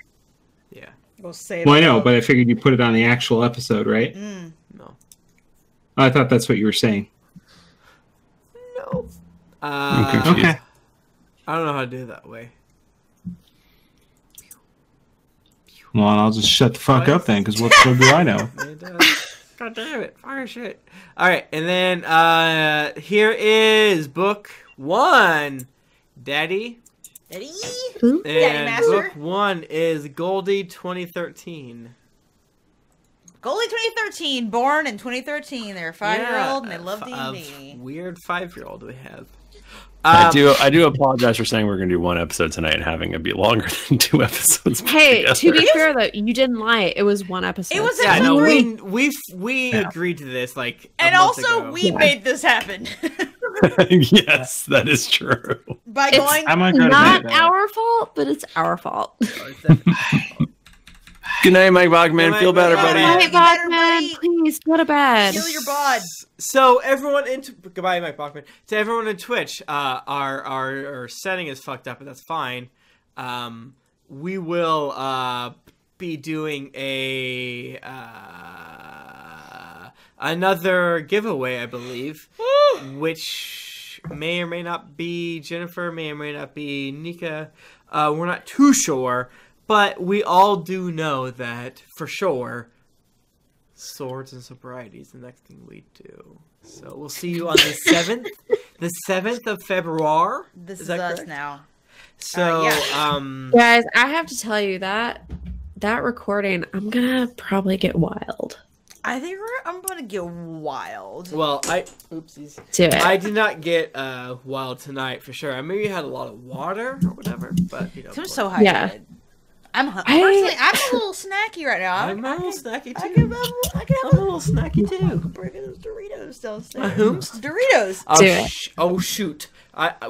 Yeah. We'll save Well, I it know, up. but I figured you put it on the actual episode, right? Mm. No. I thought that's what you were saying. No. I'm confused. Okay. I don't know how to do it that way. Well, I'll just shut the fuck up then, because what the fuck do I know? It does. God damn it. Fire shit. All right. And then here is book 1. Daddy. Daddy. Who? Daddy And Master. book 1 is Goldie 2013. Goalie 2013, born in 2013. They're a 5-year-old and they love D&D. Weird 5-year-old we have. I do apologize for saying we're going to do 1 episode tonight and having it be longer than 2 episodes. put Hey, to together. be fair though, you didn't lie. It was 1 episode. It was Yeah, no, Agreed. we agreed to this like a And month also, ago. we made this happen. Yes, that is true. By It's going, I'm gonna go to not bed. our fault, but it's our fault. Good night, Mike Bachman. Good Feel night, better, Mike buddy. Bachman. Hey, Bachman, please go to bed. heal your bod. So everyone in goodbye, Mike Bachman. To everyone in Twitch, our setting is fucked up, but that's fine. We will be doing a another giveaway, I believe, which may or may not be Jennifer, may or may not be Nika. We're not too sure, but we all do know that for sure. Swords and Sobriety is the next thing we do. So we'll see you on the 7th. The 7th of February. This is that us correct? now. So, Guys, I have to tell you that recording, I'm gonna probably get wild. I think I'm gonna get wild. well, oopsies. Do it. I did not get wild tonight for sure. I maybe had a lot of water or whatever, but you know. I'm so hydrated. Yeah. Personally, I'm a little snacky right now. I'm a little snacky I too. can have I'm a little snacky too. bring those Doritos downstairs. Whomst? Doritos. Oh, Do it. oh shoot!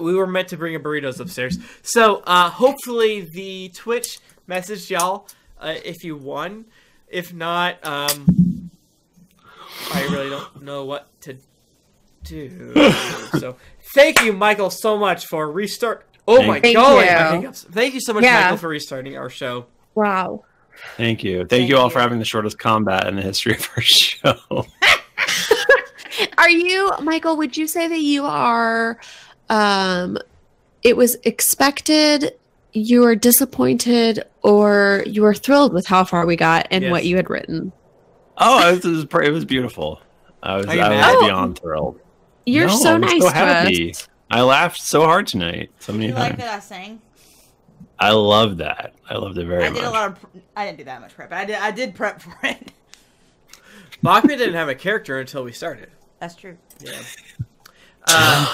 We were meant to bring a burritos upstairs. So hopefully the Twitch messaged y'all if you won. If not, I really don't know what to do. So thank you, Michael, so much for restart. Oh my Thank god! you. My hiccups. Thank you so much, Yeah. Michael, for restarting our show. Wow. Thank you. Thank you all for having the shortest combat in the history of our show. Are you, Michael, would you say that you are, it was expected, you were disappointed, or you were thrilled with how far we got and Yes. what you had written? Oh, it was beautiful. I was Are you mad? beyond thrilled. You're No, so I'm nice so to happy. us. I laughed so hard tonight, so many You like times. that I sang? I love that. I loved it very I much. did a lot of. I didn't do that much prep, but I did prep for it. Bachman didn't have a character until we started. That's true. Yeah.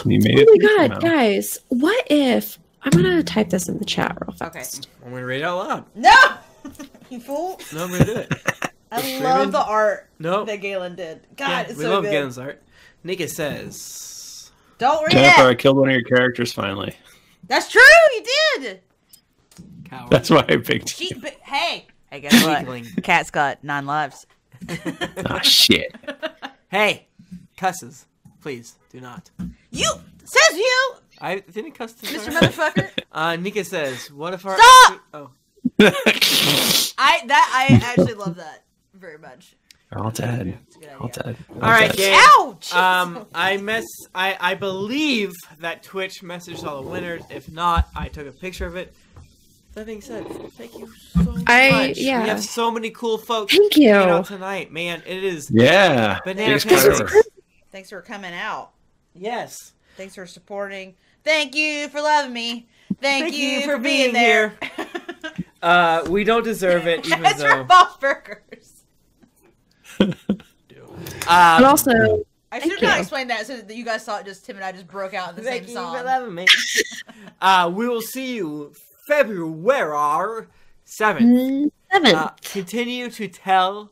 You made Oh it. my No. god, guys, what if, I'm gonna type this in the chat real Okay. fast. I'm gonna read it out loud. No, you fool! No, I'm gonna do it. I Screaming? love the art No. that Galen did. God, Yeah, it's we so love good. Galen's art. Nika says, Don't read Jennifer, I it. killed one of your characters finally. That's true. You did. "Coward." That's why I picked you. Hey, guess what? Weakling. Cat's got 9 lives. Ah, shit. Hey, cusses, please do not. You says you, I didn't cuss to Mr. start. Motherfucker. Nika says, "What if our Stop! Oh, I actually love that very much. They're all dead. It's a good All idea. dead. all right, dead. gang. Ouch! I believe that Twitch messaged all the winners. If not, I took a picture of it. That being said, thank you so much. yeah. We have so many cool folks Thank you. hanging out tonight, man. It is Yeah. banana Thanks, pancakes. Trevor. Thanks for coming out. Yes. Thanks for supporting. Thank you for loving me. Thank you for for being there. We don't deserve it, even That's though. for Boss Burgers. But also, I should Thank have not you. explained that so that you guys thought just Tim and I just broke out in the Thank same you song. for loving me. We will see you February 7th. 7th. Continue to tell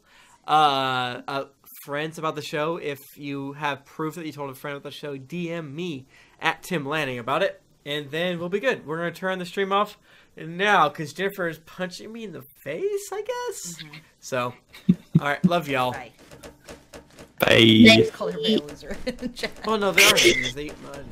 friends about the show. If you have proof that you told a friend about the show, DM me at Tim Lanning about it, and then we'll be good. We're going to turn the stream off now because Jennifer is punching me in the face, I guess. So, all right. Love y'all. Bye. Bye. Call everybody a loser in the chat. Oh, no, they are losers. They eat mud.